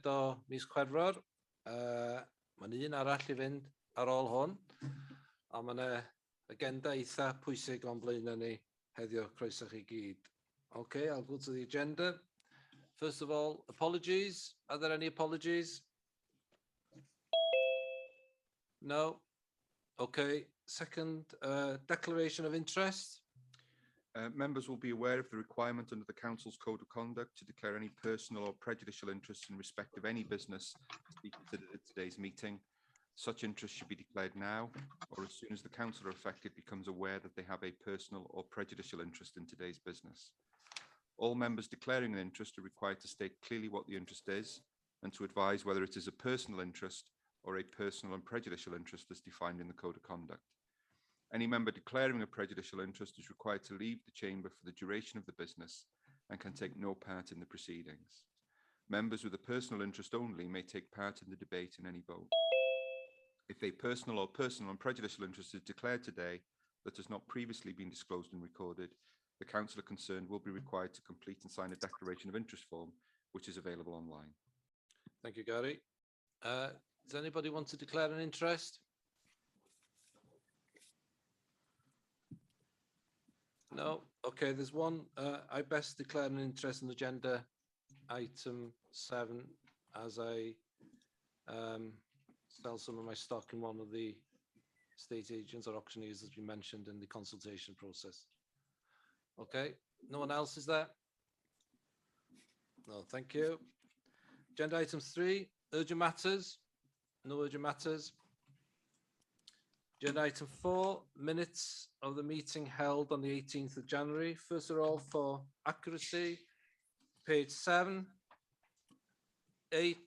o mis Chwefror. Mae'n un arall i fynd ar ôl hwn. A mae'n agenda eitha pwysig o'n blaen ni heddiw, croeso chi gyd. Okay, I'll go to the agenda. First of all, apologies. Are there any apologies? No. Okay. Second, declaration of interest. Members will be aware of the requirement under the Council's Code of Conduct to declare any personal or prejudicial interest in respect of any business to be considered at today's meeting. Such interest should be declared now, or as soon as the councillor affected becomes aware that they have a personal or prejudicial interest in today's business. All members declaring an interest are required to state clearly what the interest is and to advise whether it is a personal interest or a personal and prejudicial interest as defined in the Code of Conduct. Any member declaring a prejudicial interest is required to leave the chamber for the duration of the business and can take no part in the proceedings. Members with a personal interest only may take part in the debate in any vote. If a personal and prejudicial interest is declared today that has not previously been disclosed and recorded, the councillor concerned will be required to complete and sign a declaration of interest form, which is available online. Thank you, Gary. Does anybody want to declare an interest? No? Okay, there's one. I best declare an interest in agenda item 7 as I sell some of my stock in one of the estate agents or auctioneers as we mentioned in the consultation process. Okay, no one else is there? No, thank you. Agenda item 3, urgent matters. No urgent matters. Agenda item 4, minutes of the meeting held on the 18th of January. First of all, for accuracy, page 7, 8,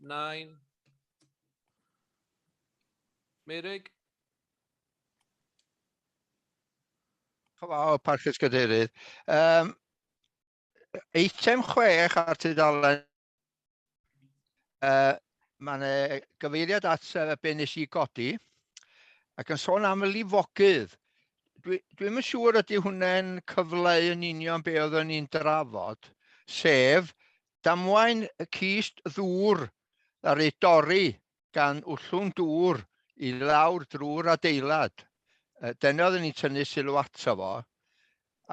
9. Meirig? Chyfawr, parchus cadeirydd. Eitem 6 ar tudalen. Mae'n gyfeiriad at be nes I godi ac yn sôn am y lifogydd. Dwi'n yn siŵr ydy hwnna'n cyfleu yn union be oeddwn ni'n drafod, sef damwain y cyst ddŵr ar ei dorri gan wllwn dŵr I lawr drwy'r adeilad. Dyna oeddwn ni'n tynnu sylw ato fo,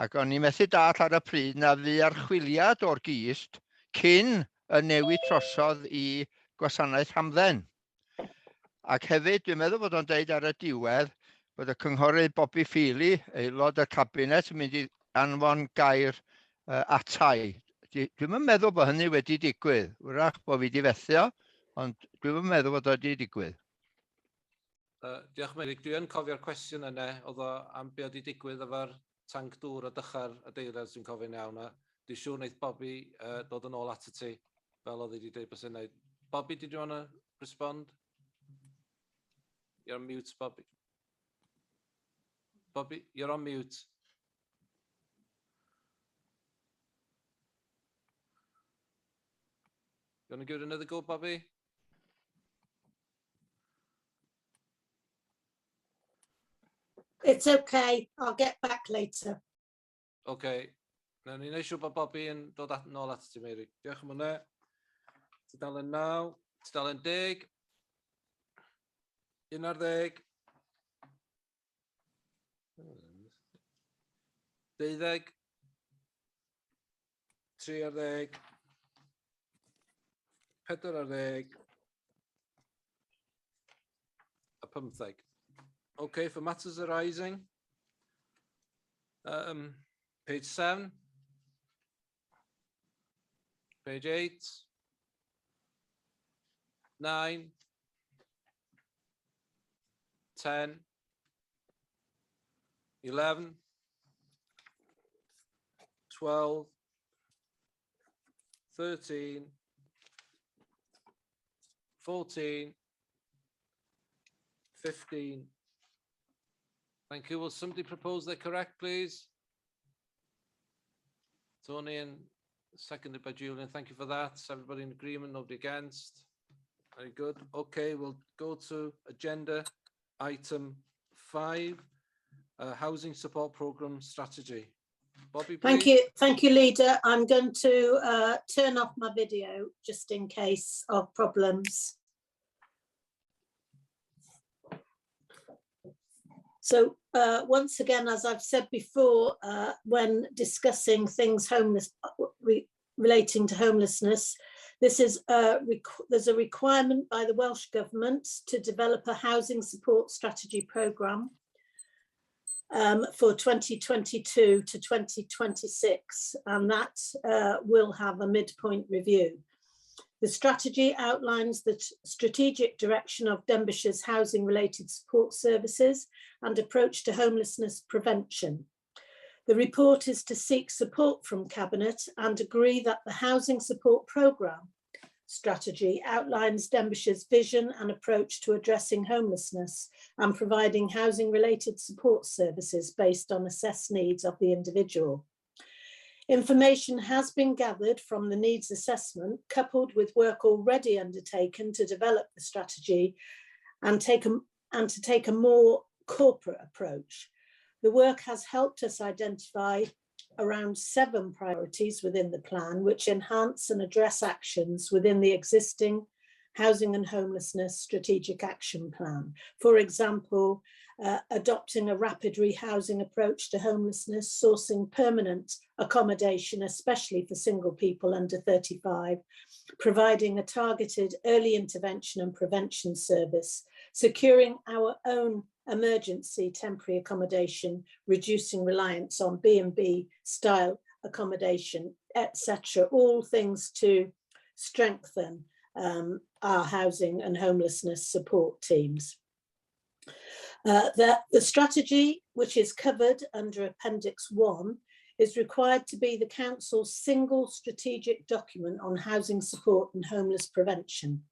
ac o'n i'n methu dall ar y pryd na fu archwiliad o'r gyst cyn y newid trosodd I Gwasanaeth Hamdden. Ac hefyd, dwi'n meddwl bod o'n deud ar y diwedd bod y cynghorydd Bobby Feely, aelod y cabinet, yn mynd I anfon gair atai. Dwi'n meddwl bod hynny wedi digwydd. Wrach bod fi wedi fethio, ond dwi'n meddwl bod o wedi digwydd. Diolch Meirig. Dwi'n cofio'r cwestiwn yna, oedd o am be wedi digwydd efo'r tank dŵr a dychar adeilad dwi'n cofio'n iawn. Dwi'n siŵr wneud Bobby dod yn ôl at y ti, fel oedd wedi dweud bys yn wneud. Bobby, did you want to respond? You're on mute, Bobby. Bobby, you're on mute. You want to give it another go, Bobby? It's okay. I'll get back later. Okay. Now, ni'n eisiau bod Bobby yn dod nôl at ti, Meirig. Diolch am hwnna. Tudalen 9, tudalen 10, 11, 12, 13, 14 a 15. Okay, for matters arising, page 7, page 8, 9, 10, 11, 12, 13, 14, 15. Thank you. Will somebody propose they're correct, please? Tony and seconded by Julian. Thank you for that. Everybody in agreement, nobody against. Very good. Okay, we'll go to agenda item 5, housing support program strategy. Bobby, Thank please. you, Leader. I'm going to turn off my video just in case of problems. So once again, as I've said before, when discussing things relating to homelessness, this is there's a requirement by the Welsh Government to develop a housing support strategy programme for 2022 to 2026, and that will have a midpoint review. The strategy outlines the strategic direction of Denbighshire's housing-related support services and approach to homelessness prevention. The report is to seek support from Cabinet and agree that the housing support programme strategy outlines Denbighshire's vision and approach to addressing homelessness and providing housing-related support services based on assessed needs of the individual. Information has been gathered from the needs assessment, coupled with work already undertaken to develop the strategy and to take a more corporate approach. The work has helped us identify around 7 priorities within the plan, which enhance and address actions within the existing Housing and Homelessness Strategic Action Plan. For example, adopting a rapid rehousing approach to homelessness, sourcing permanent accommodation, especially for single people under 35, providing a targeted early intervention and prevention service, securing our own emergency temporary accommodation, reducing reliance on B&B style accommodation, etc. All things to strengthen our housing and homelessness support teams. The strategy, which is covered under Appendix 1, is required to be the Council's single strategic document on housing support and homeless prevention.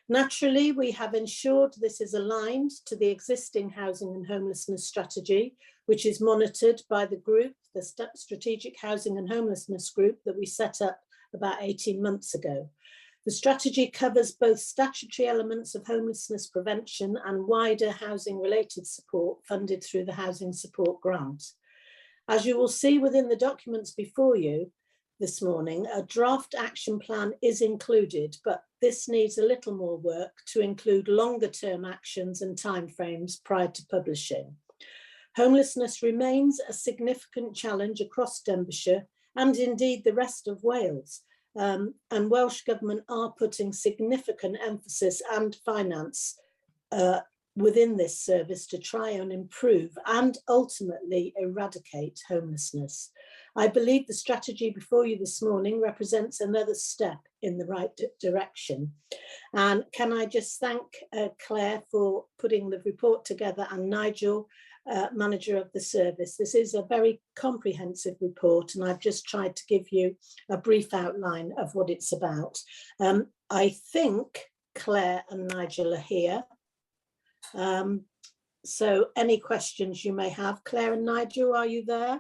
Naturally, we have ensured this is aligned to the existing housing and homelessness strategy, which is monitored by the group, the Strategic Housing and Homelessness Group that we set up about 18 months ago. The strategy covers both statutory elements of homelessness prevention and wider housing-related support funded through the Housing Support Grant. As you will see within the documents before you this morning, a draft action plan is included, but this needs a little more work to include longer-term actions and timeframes prior to publishing. Homelessness remains a significant challenge across Denbighshire and indeed the rest of Wales. And Welsh Government are putting significant emphasis and finance within this service to try and improve and ultimately eradicate homelessness. I believe the strategy before you this morning represents another step in the right direction. And can I just thank Claire for putting the report together, and Nigel, manager of the service. This is a very comprehensive report, and I've just tried to give you a brief outline of what it's about. I think Claire and Nigel are here. So any questions you may have. Claire and Nigel, are you there?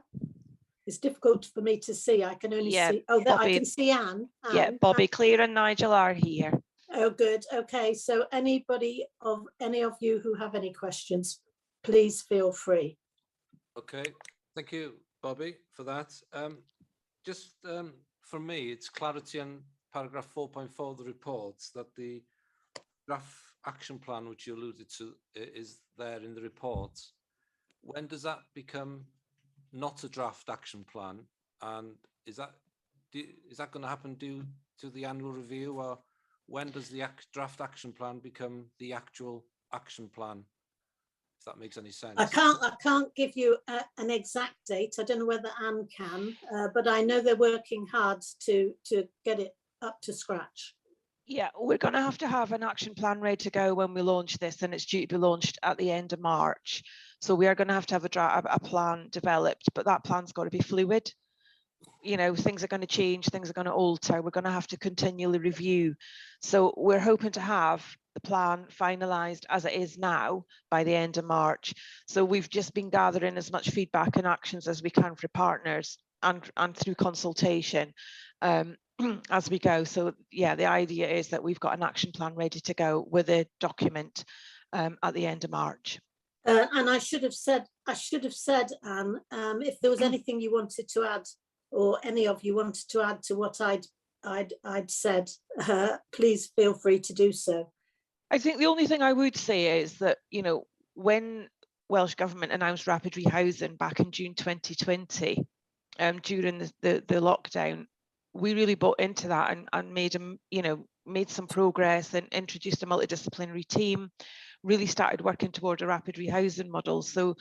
It's difficult for me to see. I can only see, oh, there, I can see Anne. Yeah, Bobby, Claire and Nigel are here. Oh, good. Okay, so any of you who have any questions, please feel free. Okay, thank you, Bobby, for that. Just for me, it's clarity on paragraph 4.4 of the reports that the draft action plan, which you alluded to, is there in the report. When does that become not a draft action plan? And is that going to happen due to the annual review, or when does the draft action plan become the actual action plan? If that makes any sense. I can't give you an exact date. I don't know whether Anne can, but I know they're working hard to get it up to scratch. Yeah, we're going to have an action plan ready to go when we launch this, and it's due to be launched at the end of March. So we are going to have a plan developed, but that plan's got to be fluid. You know, things are going to change, things are going to alter. We're going to have to continually review. So we're hoping to have the plan finalised as it is now by the end of March. So we've just been gathering as much feedback and actions as we can for partners and through consultation as we go. So yeah, the idea is that we've got an action plan ready to go with a document at the end of March. And I should have said I should have said, Anne, if there was anything you wanted to add, or any of you wanted to add to what I'd said, please feel free to do so. I think the only thing I would say is that, you know, when Welsh Government announced rapid rehousing back in June 2020, during the lockdown, we really bought into that and made some progress and introduced a multidisciplinary team, really started working toward a rapid rehousing model. So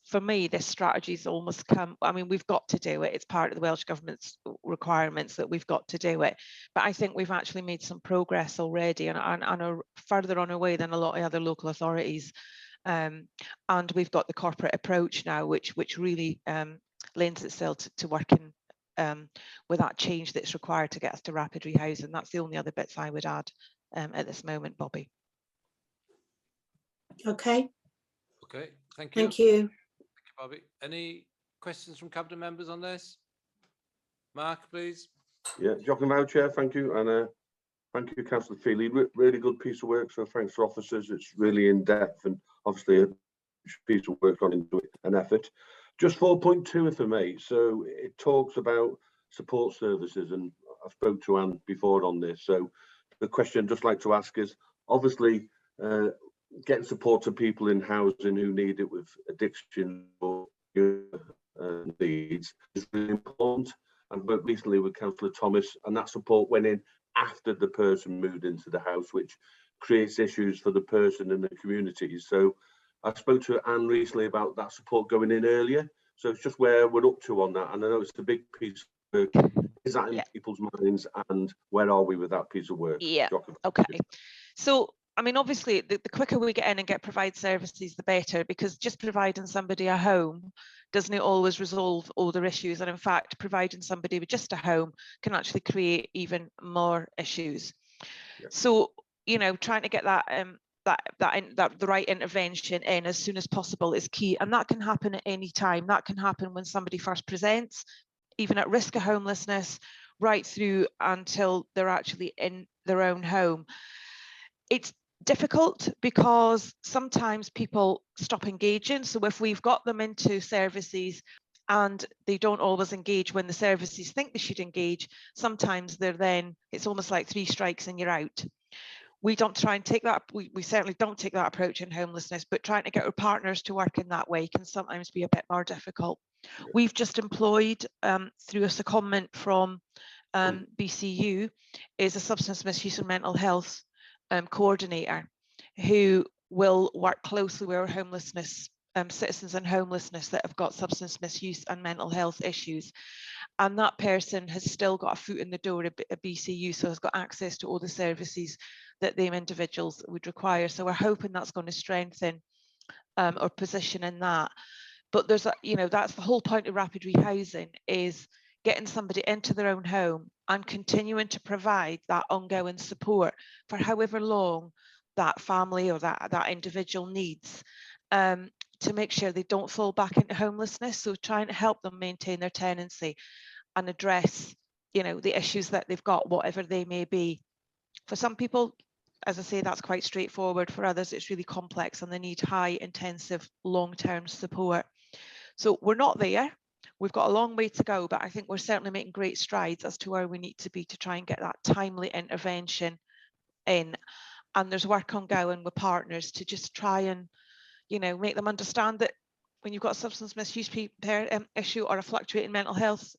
for me, this strategy's almost come, I mean, we've got to do it. It's part of the Welsh Government's requirements that we've got to do it. But I think we've actually made some progress already and are further on our way than a lot of other local authorities. And we've got the corporate approach now, which really lends itself to working with that change that's required to get us to rapid rehousing. That's the only other bits I would add at this moment, Bobby. Okay. Okay, thank you. Thank you. Thank you, Bobby. Any questions from cabinet members on this? Mark, please. Yeah, Jochen Mao, Chair, thank you. And thank you, Councillor Feely. Really good piece of work. So thanks to officers. It's really in depth and obviously a piece of work gone into it, an effort. Just 4.2, if I may. So it talks about support services, and I spoke to Anne before on this. So the question I'd just like to ask is, obviously, getting support to people in housing who need it with addiction or needs is really important. And worked recently with Councillor Thomas, and that support went in after the person moved into the house, which creates issues for the person and the community. So I spoke to Anne recently about that support going in earlier. So it's just where we're up to on that. And I know it's a big piece of work. Is that in people's minds, and where are we with that piece of work? Yeah, Jochen? okay. So, I mean, obviously, the quicker we get in and get provide services, the better, because just providing somebody a home doesn't always resolve all their issues. And in fact, providing somebody with just a home can actually create even more issues. Yeah. So, you know, trying to get that the right intervention in as soon as possible is key. And that can happen at any time. That can happen when somebody first presents, even at risk of homelessness, right through until they're actually in their own home. It's difficult because sometimes people stop engaging. So if we've got them into services and they don't always engage when the services think they should engage, sometimes they're then, it's almost like 3 strikes and you're out. We don't try and take that, we certainly don't take that approach in homelessness, but trying to get our partners to work in that way can sometimes be a bit more difficult. Yeah. We've just employed, through a secondment from BCU, is a substance misuse and mental health coordinator who will work closely with our homelessness citizens and homelessness that have got substance misuse and mental health issues. And that person has still got a foot in the door at BCU, so has got access to all the services that them individuals would require. So we're hoping that's going to strengthen our position in that. But there's a, you know, that's the whole point of rapid rehousing, is getting somebody into their own home and continuing to provide that ongoing support for however long that family or that individual needs, to make sure they don't fall back into homelessness. So trying to help them maintain their tenancy and address, you know, the issues that they've got, whatever they may be. For some people, as I say, that's quite straightforward. For others, it's really complex and they need high intensive long-term support. So we're not there. We've got a long way to go, but I think we're certainly making great strides as to where we need to be to try and get that timely intervention in. And there's work ongoing with partners to just try and, you know, make them understand that when you've got a substance misuse issue or a fluctuating mental health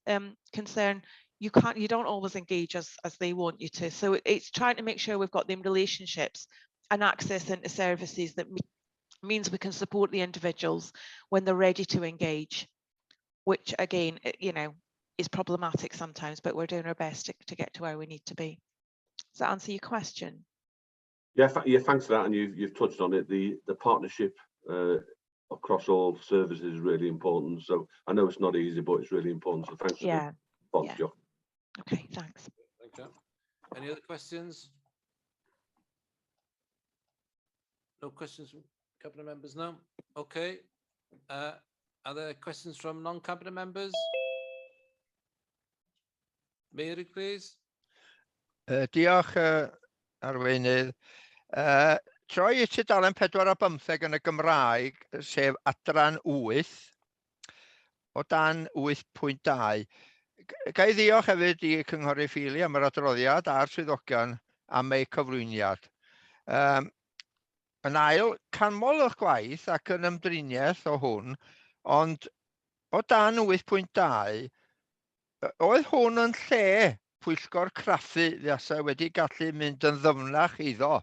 concern, you don't always engage as they want you to. So it's trying to make sure we've got them relationships and access into services that means we can support the individuals when they're ready to engage, which again, you know, is problematic sometimes, but we're doing our best to get to where we need to be. Does that answer your question? Yeah, thanks for that. And you've touched on it. The partnership across all services is really important. So I know it's not easy, but it's really important. So thanks. Yeah. For the job. Okay, thanks. Thank you. Any other questions? No questions from cabinet members now? Okay. Are there questions from non-cabinet members? Mary, please. Diolch, Arweinydd. troi i tudalen 45 yn y Gymraeg, sef adran 8, o dan 8.2. Ga i ddiolch hefyd i Cynghorydd Ffili am yr adroddiad a'r swyddogion am eu cyflwyniad. Yn ail, canmol o'ch gwaith ac yn ymdriniaeth o hwn, ond o dan 8.2, oedd hwn yn lle pwyllgor craffu ddiasa wedi gallu mynd yn ddyfnach iddo.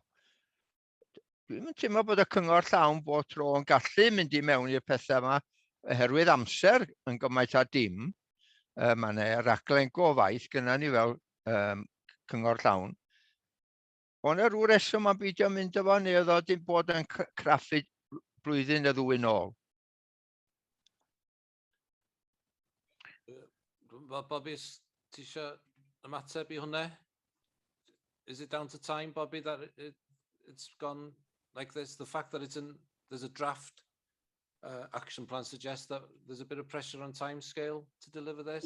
Dwi'n teimlo bod y cyngor llawn bob tro yn gallu mynd i mewn i'r pethau yma oherwydd amser yn gymaint a dim. Mae yna raglen gofaith gyda ni fel cyngor llawn. Ond yna rhyw reswm am beidio mynd efo neu oedd o dim bod yn craffu blwyddyn y ddwy nôl. Bobby, ti eisiau ymateb i hwnna? Is it down to time, Bobby, that it's gone like this? The fact that there's a draft action plan suggests that there's a bit of pressure on time scale to deliver this?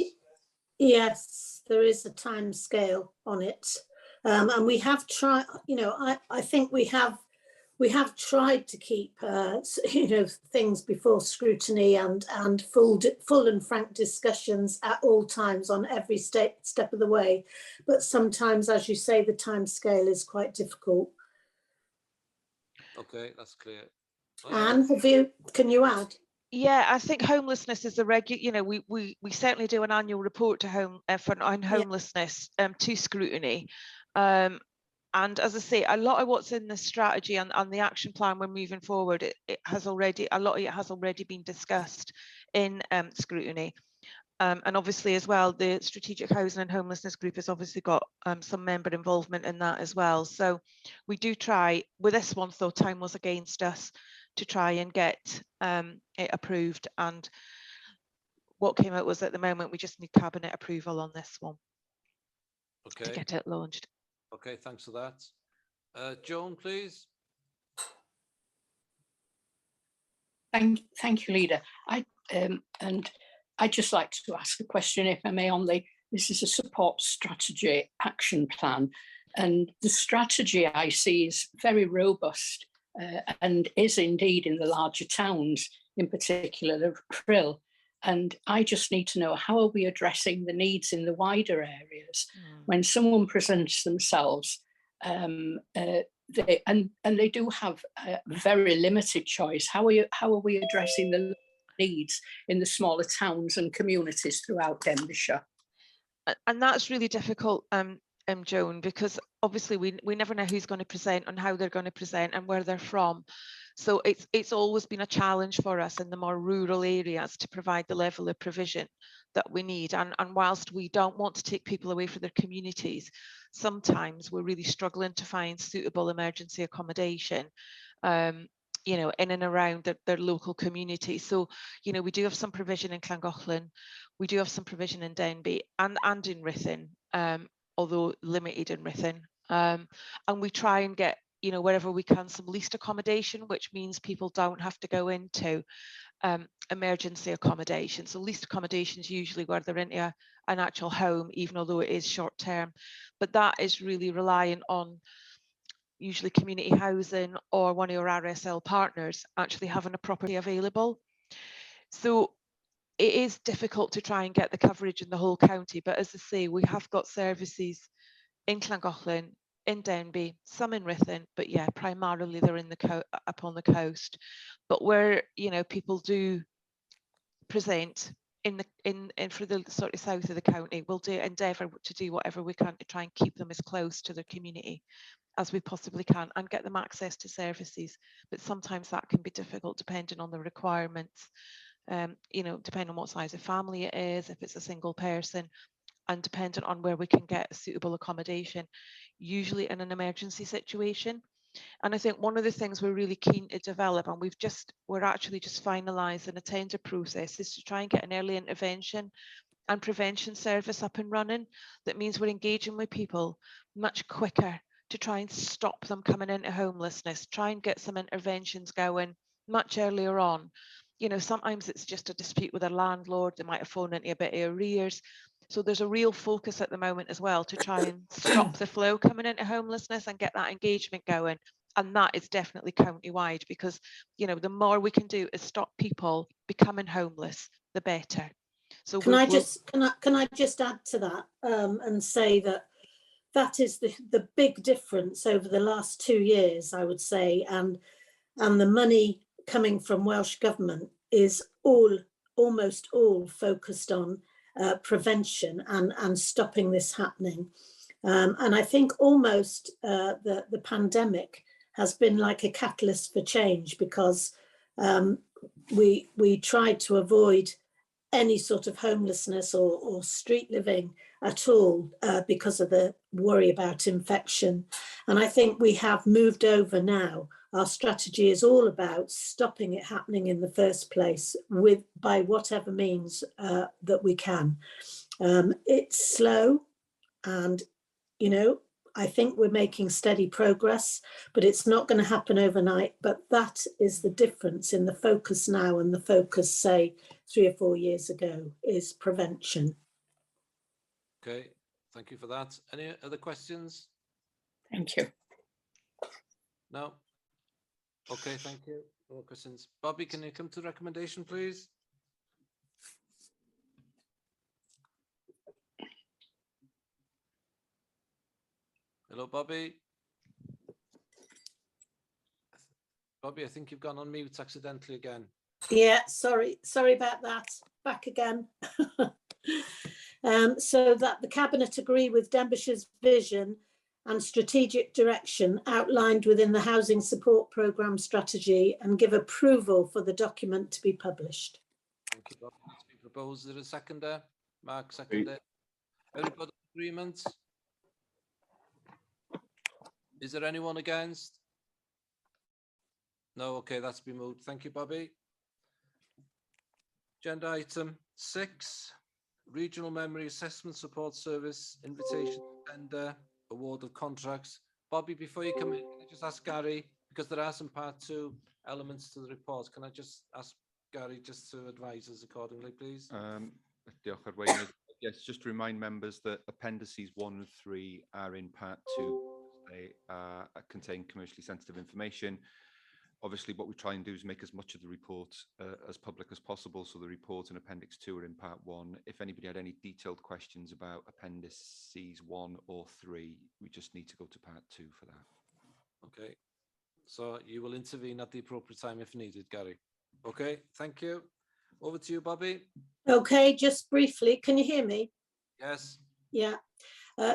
Yes, there is a time scale on it. And we have tried, I think we have tried to keep, things before scrutiny and full and frank discussions at all times on every step of the way. But sometimes, as you say, the time scale is quite difficult. Okay, that's clear. Anne, can you add? Yeah, I think homelessness is a regular, we certainly do an annual report to homelessness to scrutiny. And as I say, a lot of what's in the strategy and the action plan we're moving forward, a lot of it has already been discussed in scrutiny. And obviously as well, the Strategic Housing and Homelessness Group has obviously got some member involvement in that as well. So we do try, with this one though, time was against us to try and get it approved. And what came out was at the moment, we just need cabinet approval on this one to get it launched. Okay, thanks for that. Joan, please. Thank you, Leader. And I'd just like to ask a question, if I may, this is a support strategy action plan, and the strategy I see is very robust and is indeed in the larger towns, in particular the RHYL. And I just need to know, how are we addressing the needs in the wider areas? When someone presents themselves, they do have a very limited choice. How are we addressing the needs in the smaller towns and communities throughout Denbighshire? And that's really difficult, Joan, because obviously we never know who's going to present and how they're going to present and where they're from. So it's always been a challenge for us in the more rural areas to provide the level of provision that we need. And whilst we don't want to take people away from their communities, sometimes we're really struggling to find suitable emergency accommodation, in and around their local community. So, we do have some provision in Llangollen, we do have some provision in Denby and in Ruthin, although limited in Ruthin. And we try and get, wherever we can, some leased accommodation, which means people don't have to go into emergency accommodation. So leased accommodation is usually where they're into an actual home, even although it is short term. But that is really reliant on usually community housing or one of your RSL partners actually having a property available. So it is difficult to try and get the coverage in the whole county, but as I say, we have got services in Llangollen, in Denby, some in Ruthin, but yeah, primarily they're in up on the coast. But where people do present for the sort of south of the county, we'll endeavour to do whatever we can to try and keep them as close to their community as we possibly can and get them access to services. But sometimes that can be difficult depending on the requirements, depending on what size of family it is, if it's a single person, and dependent on where we can get a suitable accommodation, usually in an emergency situation. And I think one of the things we're really keen to develop, and we're actually just finalising a tender process, is to try and get an early intervention and prevention service up and running. That means we're engaging with people much quicker to try and stop them coming into homelessness, try and get some interventions going much earlier on. Sometimes it's just a dispute with a landlord, they might have fallen into a bit of arrears. So there's a real focus at the moment as well to try and stop the flow coming into homelessness and get that engagement going And that is definitely county-wide, because, you know, the more we can do is stop people becoming homeless, the better. So can I just add to that and say that that is the big difference over the last 2 years, I would say, and the money coming from Welsh Government is almost all focused on prevention and stopping this happening. And I think almost the pandemic has been like a catalyst for change, because we tried to avoid any sort of homelessness or street living at all because of the worry about infection. And I think we have moved over now. Our strategy is all about stopping it happening in the first place by whatever means that we can. It's slow, and, you know, I think we're making steady progress, but it's not going to happen overnight. But that is the difference in the focus now and the focus, say, 3 or 4 years ago, is prevention. Okay, thank you for that. Any other questions? Thank you. No? Okay, thank you. No more questions. Bobby, can you come to the recommendation, please? Hello, Bobby. Bobby, I think you've gone on mute accidentally again. Yeah, sorry about that. Back again. So that the Cabinet agree with Denbighshire's vision and strategic direction outlined within the Housing Support Programme strategy, and give approval for the document to be published. Thank you, Bobby. It's been proposed. Is there a seconder? Mark, seconder. Everybody in agreement? Is there anyone against? No, okay, that's been moved. Thank you, Bobby. Agenda item 6, Regional Memory Assessment Support Service, invitation to tender, award of contracts. Bobby, before you come in, can I just ask Gary, because there are some part 2 elements to the report, can I just ask Gary just to advise us accordingly, please? Diolch, Wayne. Yes, just to remind members that appendices 1 and 3 are in part 2. They contain commercially sensitive information. Obviously, what we try and do is make as much of the report as public as possible. So the report and appendix 2 are in part 1. If anybody had any detailed questions about appendices 1 or 3, we just need to go to part 2 for that. Okay, so you will intervene at the appropriate time if needed, Gary. Okay, thank you. Over to you, Bobby. Okay, just briefly, can you hear me? Yes. Yeah.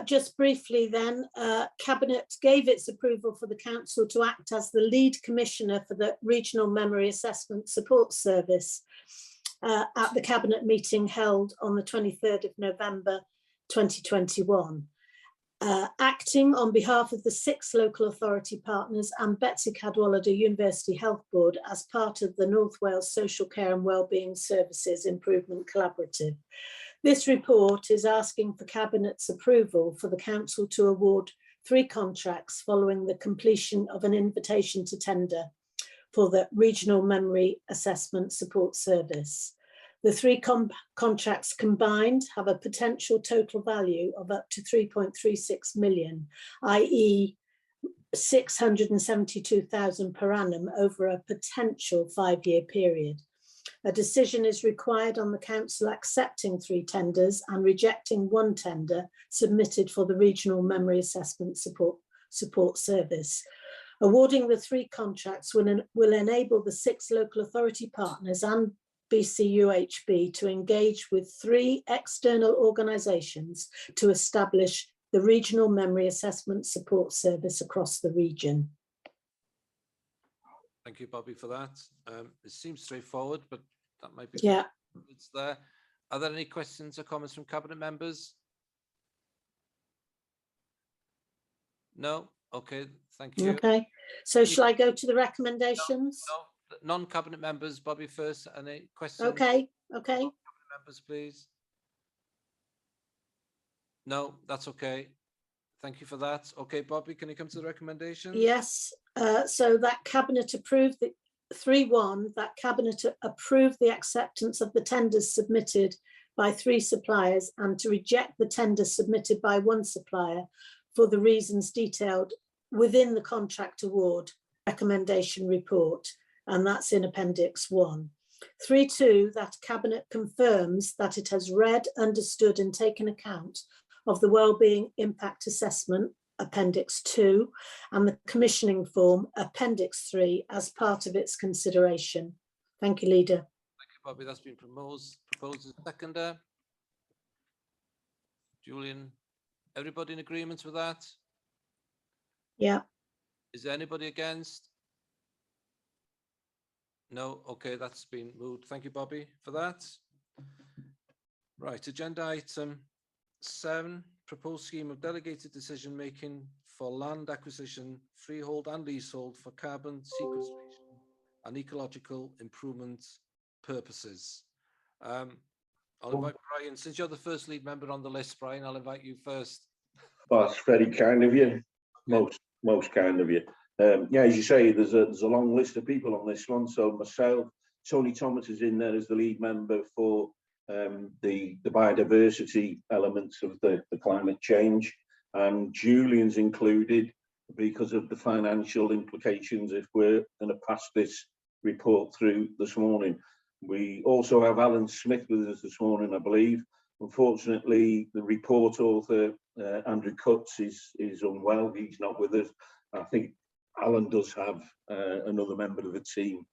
Just briefly then, Cabinet gave its approval for the Council to act as the lead commissioner for the Regional Memory Assessment Support Service at the Cabinet meeting held on the 23rd of November 2021. Acting on behalf of the 6 local authority partners and Betsy Cadwallader University Health Board as part of the North Wales Social Care and Wellbeing Services Improvement Collaborative. This report is asking for Cabinet's approval for the Council to award 3 contracts following the completion of an invitation to tender for the Regional Memory Assessment Support Service. The 3 contracts combined have a potential total value of up to 3.36 million, i.e. 672,000 per annum over a potential 5-year period. A decision is required on the Council accepting 3 tenders and rejecting 1 tender submitted for the Regional Memory Assessment Support Service. Awarding the 3 contracts will enable the 6 local authority partners and BCUHB to engage with 3 external organisations to establish the Regional Memory Assessment Support Service across the region. Thank you, Bobby, for that. It seems straightforward, but that might be. Yeah. It's there. Are there any questions or comments from Cabinet members? No? Okay, thank you. Okay, so shall I go to the recommendations? No, non-Cabinet members, Bobby first. Any questions? Okay. Cabinet members, please. No, that's okay. Thank you for that. Okay, Bobby, can you come to the recommendations? Yes, so that Cabinet approved the 3.1, that Cabinet approved the acceptance of the tenders submitted by 3 suppliers and to reject the tender submitted by 1 supplier for the reasons detailed within the contract award recommendation report, and that's in Appendix 1. 3.2, that Cabinet confirms that it has read, understood and taken account of the Wellbeing Impact Assessment, Appendix 2, and the commissioning form, Appendix 3, as part of its consideration. Thank you, Leader. Thank you, Bobby. That's been proposed as seconder. Julian, everybody in agreement with that? Yeah. Is there anybody against? No, okay, that's been moved. Thank you, Bobby, for that. Right, agenda item 7, proposed scheme of delegated decision making for land acquisition, freehold and leasehold for carbon sequestration and ecological improvement purposes. I'll invite Brian, since you're the first lead member on the list, Brian, I'll invite you first. Well, that's very kind of you. Most kind of you. Yeah, as you say, there's a long list of people on this one. So myself, Tony Thomas is in there as the lead member for the biodiversity elements of the climate change, and Julian's included because of the financial implications if we're going to pass this report through this morning. We also have Alan Smith with us this morning, I believe. Unfortunately, the report author, Andrew Cutts, is unwell. He's not with us. I think Alan does have another member of the team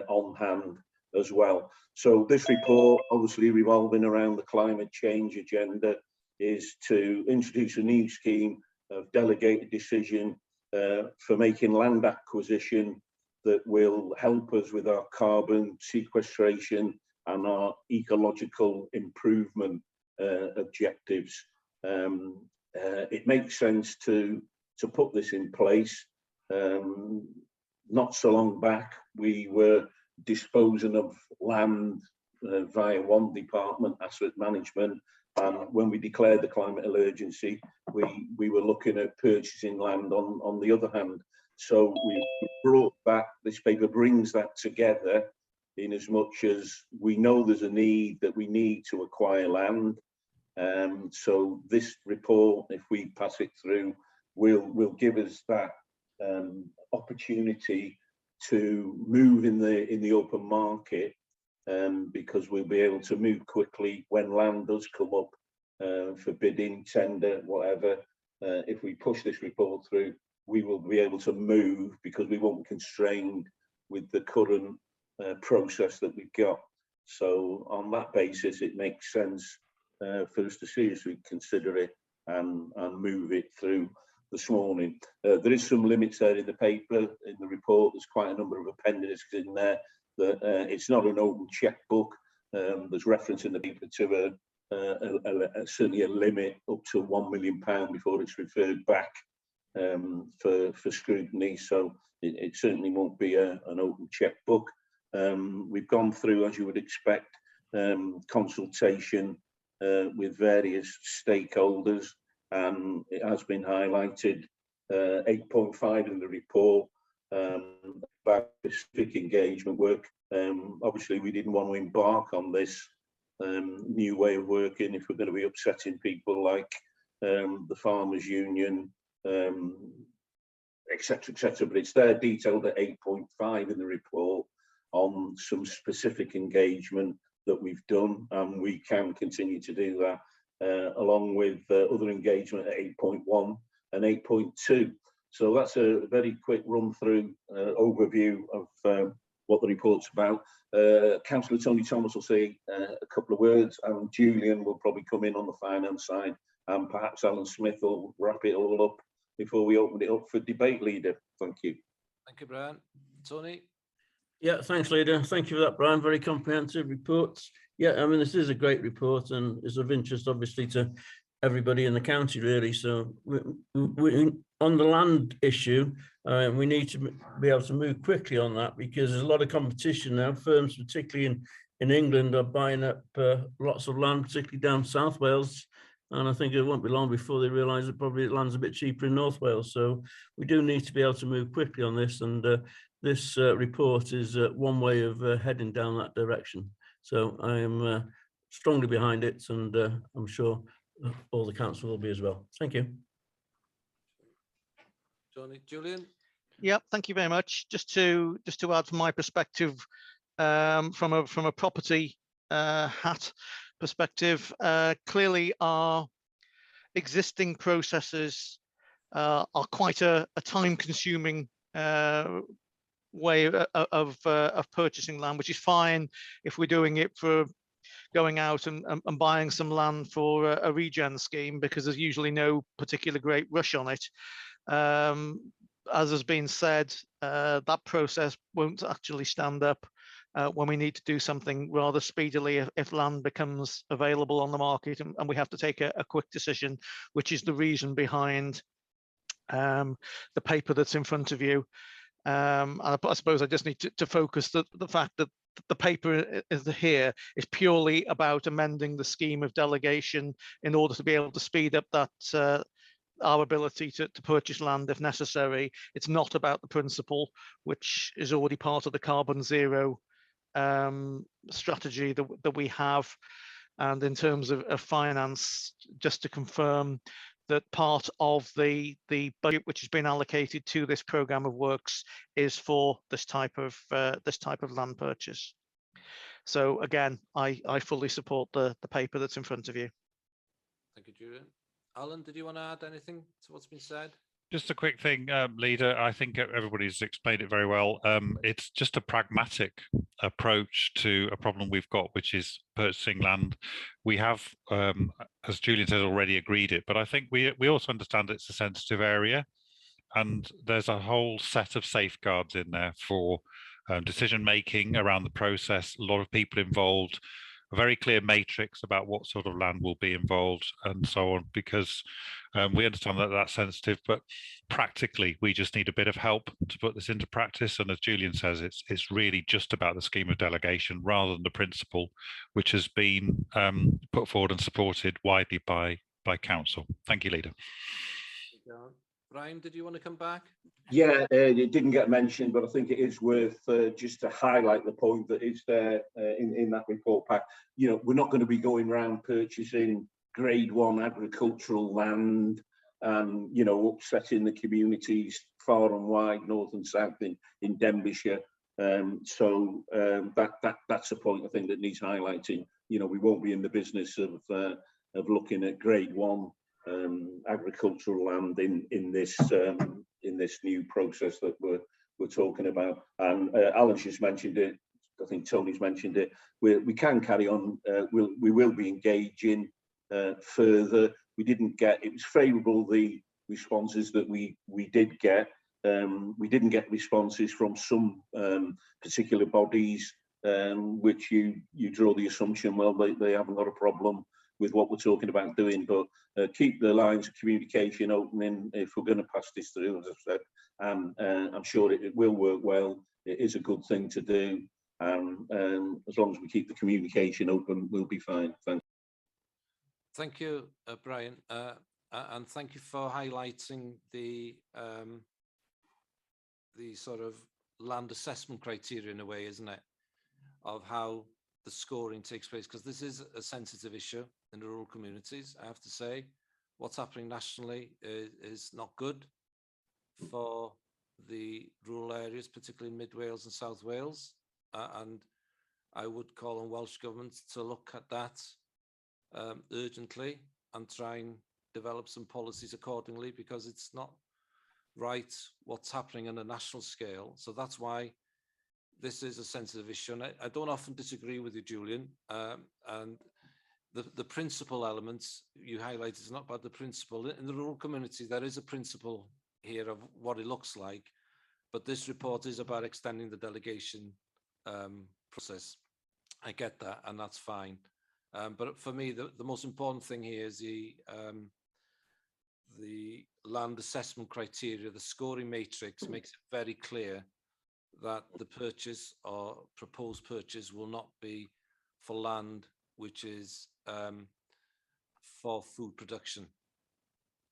on hand as well. So this report, obviously revolving around the climate change agenda, is to introduce a new scheme of delegated decision for making land acquisition that will help us with our carbon sequestration and our ecological improvement objectives. It makes sense to put this in place. Not so long back, we were disposing of land via one department, asset management, and when we declared the climate emergency, we were looking at purchasing land on the other hand. So we brought back, this paper brings that together in as much as we know there's a need that we need to acquire land. So this report, if we pass it through, will give us that opportunity to move in the open market, because we'll be able to move quickly when land does come up for bidding, tender, whatever. If we push this report through, we will be able to move because we won't be constrained with the current process that we've got. So on that basis, it makes sense for us to seriously consider it and move it through this morning. There is some limits there in the paper, in the report. There's quite a number of appendices in there that it's not an open checkbook. There's reference in the paper to certainly a limit up to £1 million before it's referred back for scrutiny. So it certainly won't be an open checkbook. We've gone through, as you would expect, consultation with various stakeholders, and it has been highlighted 8.5 in the report about specific engagement work. Obviously, we didn't want to embark on this new way of working if we're going to be upsetting people like the Farmers Union, etc., etc. But it's there detailed at 8.5 in the report on some specific engagement that we've done, and we can continue to do that, along with other engagement at 8.1 and 8.2. So that's a very quick run through overview of what the report's about. Councillor Tony Thomas will say a couple of words, and Julian will probably come in on the finance side, and perhaps Alan Smith will wrap it all up before we open it up for debate, Leader. Thank you. Thank you, Brian. Tony? Yeah, thanks, Leader. Thank you for that, Brian. Very comprehensive reports. Yeah, I mean, this is a great report and is of interest, obviously, to everybody in the county, really. So we on the land issue, we need to be able to move quickly on that, because there's a lot of competition now. Firms, particularly in England, are buying up lots of land, particularly down South Wales. And I think it won't be long before they realise that probably land's a bit cheaper in North Wales. So we do need to be able to move quickly on this. And this report is one way of heading down that direction. So I am strongly behind it, and I'm sure all the council will be as well. Thank you. Johnny. Julian? Yep, thank you very much. Just to add from my perspective, from a property hat perspective, clearly our existing processes are quite a time-consuming way of purchasing land, which is fine if we're doing it for going out and buying some land for a regen scheme, because there's usually no particular great rush on it. As has been said, that process won't actually stand up when we need to do something rather speedily if land becomes available on the market and we have to take a quick decision, which is the reason behind the paper that's in front of you. And I suppose I just need to focus the fact that the paper is here is purely about amending the scheme of delegation in order to be able to speed up that our ability to purchase land if necessary. It's not about the principle, which is already part of the carbon zero strategy that we have. And in terms of finance, just to confirm that part of the budget which has been allocated to this programme of works is for this type of land purchase. So again, I fully support the paper that's in front of you. Thank you, Julian. Alan, did you want to add anything to what's been said? Just a quick thing, Leader. I think everybody's explained it very well. It's just a pragmatic approach to a problem we've got, which is purchasing land. We have, as Julian said, already agreed it, but I think we also understand it's a sensitive area, and there's a whole set of safeguards in there for decision making around the process. A lot of people involved. A very clear matrix about what sort of land will be involved and so on, because we understand that that's sensitive, but practically we just need a bit of help to put this into practice. And as Julian says, it's really just about the scheme of delegation rather than the principle, which has been put forward and supported widely by council. Thank you, Leader. Brian, did you want to come back? Yeah, it didn't get mentioned, but I think it is worth just to highlight the point that is there in that report pack. You know, we're not going to be going around purchasing grade 1 agricultural land and, you know, upsetting the communities far and wide, north and south in Denbighshire. So that's a point I think that needs highlighting. You know, we won't be in the business of looking at grade 1 agricultural land in this new process that we're talking about. And Alan's just mentioned it. I think Tony's mentioned it. We can carry on. We will be engaging further. We didn't get. It was favourable, the responses that we did get. We didn't get responses from some particular bodies, which you draw the assumption, well, they haven't got a problem with what we're talking about doing, but keep the lines of communication opening if we're going to pass this through, as I've said, and I'm sure it will work well. It is a good thing to do, and as long as we keep the communication open, we'll be fine. Thanks. Thank you, Brian, and thank you for highlighting the sort of land assessment criteria in a way, isn't it, of how the scoring takes place, because this is a sensitive issue in the rural communities. I have to say, what's happening nationally is not good for the rural areas, particularly in Mid Wales and South Wales. And I would call on Welsh Government to look at that urgently and try and develop some policies accordingly, because it's not right what's happening on a national scale. So that's why this is a sensitive issue, and I don't often disagree with you, Julian. And the principal elements you highlight is not about the principle. In the rural community, there is a principle here of what it looks like, but this report is about extending the delegation process. I get that, and that's fine. But for me, the most important thing here is the land assessment criteria. The scoring matrix makes it very clear that the purchase or proposed purchase will not be for land which is for food production.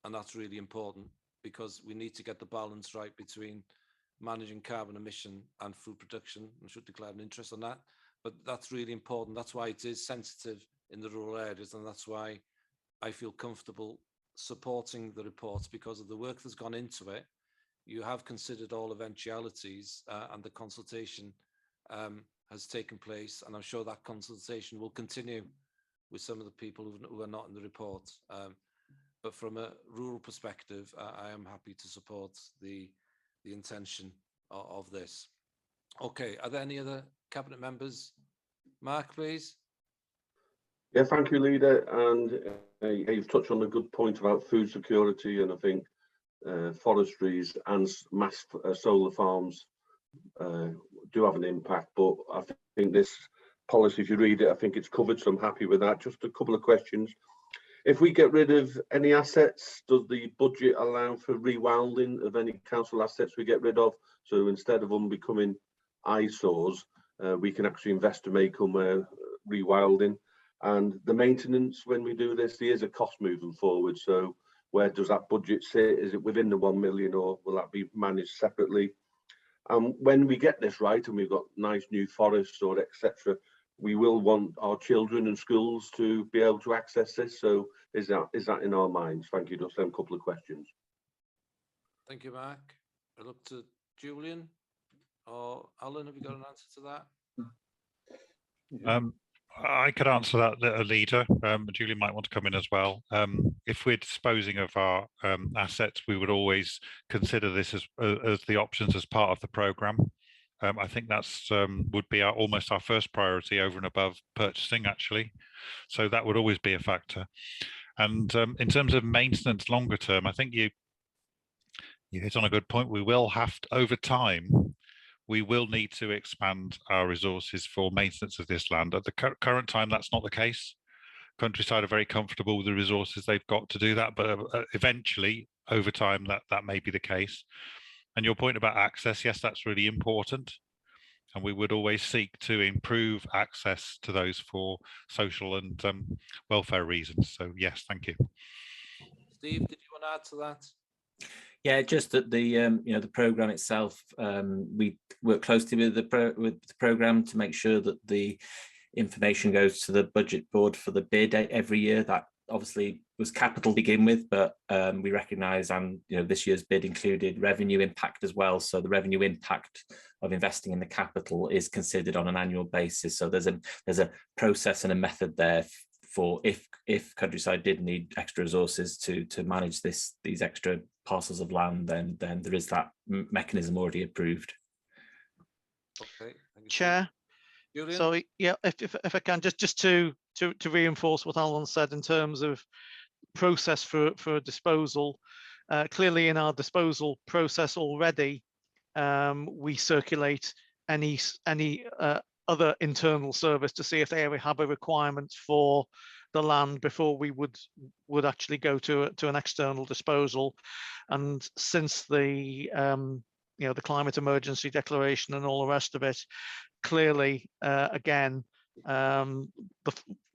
And that's really important, because we need to get the balance right between managing carbon emission and food production, and should declare an interest on that. But that's really important. That's why it is sensitive in the rural areas, and that's why I feel comfortable supporting the reports, because of the work that's gone into it. you have considered all eventualities and the consultation has taken place, and I'm sure that consultation will continue with some of the people who are not in the report. But from a rural perspective, I am happy to support the intention of this. Okay, are there any other cabinet members? Mark, please. Yeah, thank you, Leader. And you've touched on a good point about food security, and I think forestries and mass solar farms do have an impact. But I think this policy, if you read it, I think it's covered, so I'm happy with that. Just a couple of questions. If we get rid of any assets, does the budget allow for rewilding of any council assets we get rid of? So instead of them becoming eyesores, we can actually invest to make them rewilding. And the maintenance, when we do this, there is a cost moving forward. So where does that budget sit? Is it within the 1 million, or will that be managed separately? And when we get this right, and we've got nice new forests or etc., we will want our children and schools to be able to access this. So is that in our minds? Thank you. Just a couple of questions. Thank you, Mark. I look to Julian or Alan. Have you got an answer to that? I could answer that, Leader. Julian might want to come in as well. If we're disposing of our assets, we would always consider this as the options as part of the programme. I think that's would be almost our first priority over and above purchasing, actually. So that would always be a factor. And in terms of maintenance longer term, I think you hit on a good point. We will have to, over time, we will need to expand our resources for maintenance of this land. At the current time, that's not the case. Countryside are very comfortable with the resources they've got to do that, but eventually, over time, that may be the case. And your point about access, yes, that's really important. And we would always seek to improve access to those for social and welfare reasons. So yes, thank you. Steve, did you want to add to that? Yeah, just that the the programme itself, we work closely with the programme to make sure that the information goes to the budget board for the bid every year. That obviously was capital to begin with, but we recognise, and this year's bid included revenue impact as well. So the revenue impact of investing in the capital is considered on an annual basis. So there's a process and a method there for if Countryside did need extra resources to manage these extra parcels of land, then there is that mechanism already approved. Okay, thank you. Chair. Julian? So yeah, if I can just to reinforce what Alan said in terms of process for disposal, clearly in our disposal process already, we circulate any other internal service to see if they ever have a requirement for the land before we would actually go to an external disposal. And since the the climate emergency declaration and all the rest of it, clearly again, one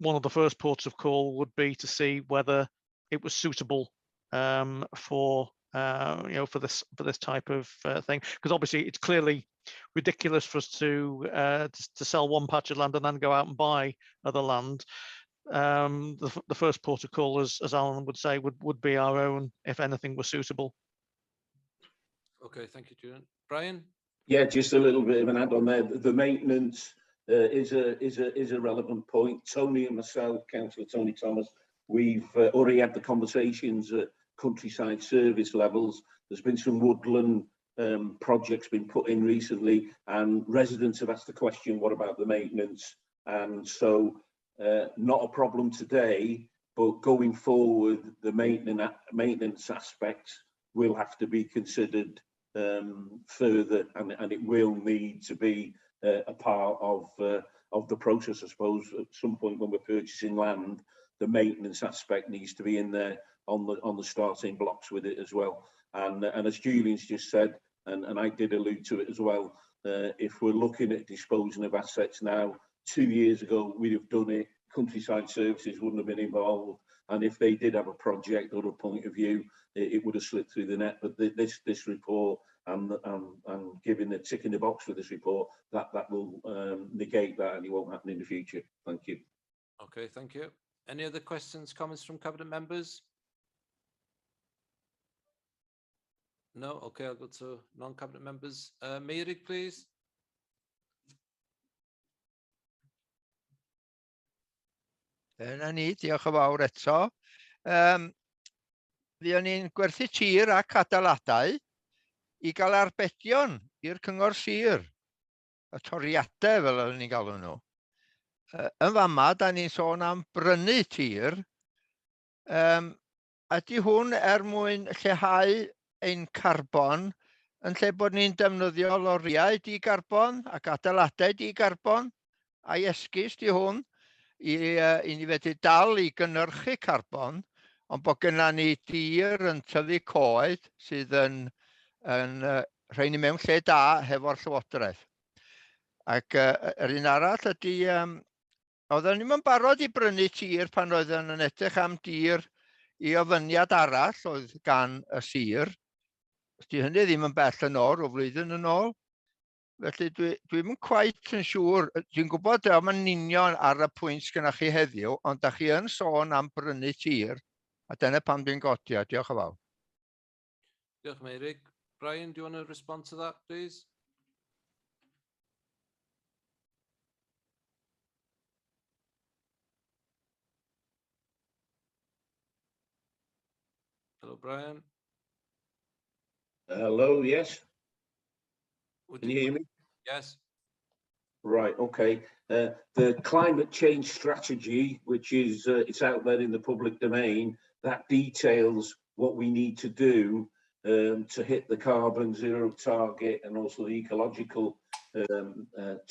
of the first ports of call would be to see whether it was suitable for this type of thing, because obviously it's clearly ridiculous for us to sell one patch of land and then go out and buy other land. The first port of call, as Alan would say, would be our own if anything was suitable. Okay, thank you, Julian. Brian? Yeah, just a little bit of an add on there. The maintenance is a relevant point. Tony and myself, Councillor Tony Thomas, we've already had the conversations at countryside service levels. There's been some woodland projects been put in recently, and residents have asked the question, what about the maintenance? And so not a problem today, but going forward, the maintenance aspects will have to be considered further, and it will need to be a part of the process. I suppose at some point when we're purchasing land, the maintenance aspect needs to be in there on the starting blocks with it as well. And as Julian's just said, and I did allude to it as well, if we're looking at disposing of assets now, 2 years ago we'd have done it, countryside services wouldn't have been involved, and if they did have a project or a point of view, it would have slipped through the net. But this report and giving the tick in the box for this report, that will negate that, and it won't happen in the future. Thank you. Okay, thank you. Any other questions, comments from cabinet members? No, okay, I'll go to non-cabinet members. Meirig, please. Dyna ni, diolch yn fawr eto. Fuon ni'n gwerthu tir ac adeiladau i gael arbedion i'r cyngor sir, y toriadau fel oedden ni'n galw nhw. Yn fama, da ni'n sôn am brynu tir. Ydy hwn mwyn lleihau ein carbon yn lle bod ni'n defnyddio loriau di-garbon ac adeiladau di-garbon a'i esgus di hwn i ni fedru dal i gynhyrchu carbon, ond bod gennym ni dir yn tyfu coed sydd yn rhoi ni mewn lle da hefo'r llywodraeth. Ac yr un arall ydy, oedden ni'n barod i brynu tir pan oedden yn edrych am dir i ofyniad arall oedd gan y sir. Di hynny ddim yn bell yn ôl, o flwyddyn yn ôl. Felly dwi'n cweit yn siŵr, dwi'n gwybod am yn union ar y pwynt gyda chi heddiw, ond da chi yn sôn am brynu tir, a dyna pam dwi'n godi, a diolch yn fawr. Diolch, Meirig. Brian, do you want to respond to that, please? Hello, Brian. Hello, yes. Can you hear me? Yes. Right, okay. The climate change strategy, which is it's out there in the public domain, that details what we need to do to hit the carbon zero target and also the ecological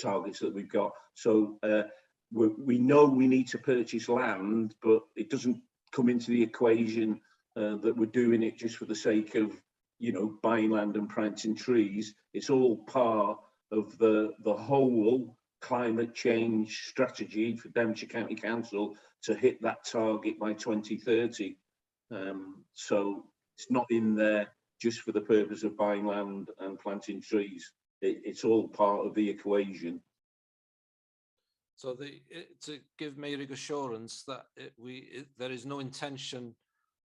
targets that we've got. So we know we need to purchase land, but it doesn't come into the equation that we're doing it just for the sake of, you know, buying land and planting trees. It's all part of the whole climate change strategy for Devonshire County Council to hit that target by 2030. So it's not in there just for the purpose of buying land and planting trees. It's all part of the equation. So to give Meirig assurance that there is no intention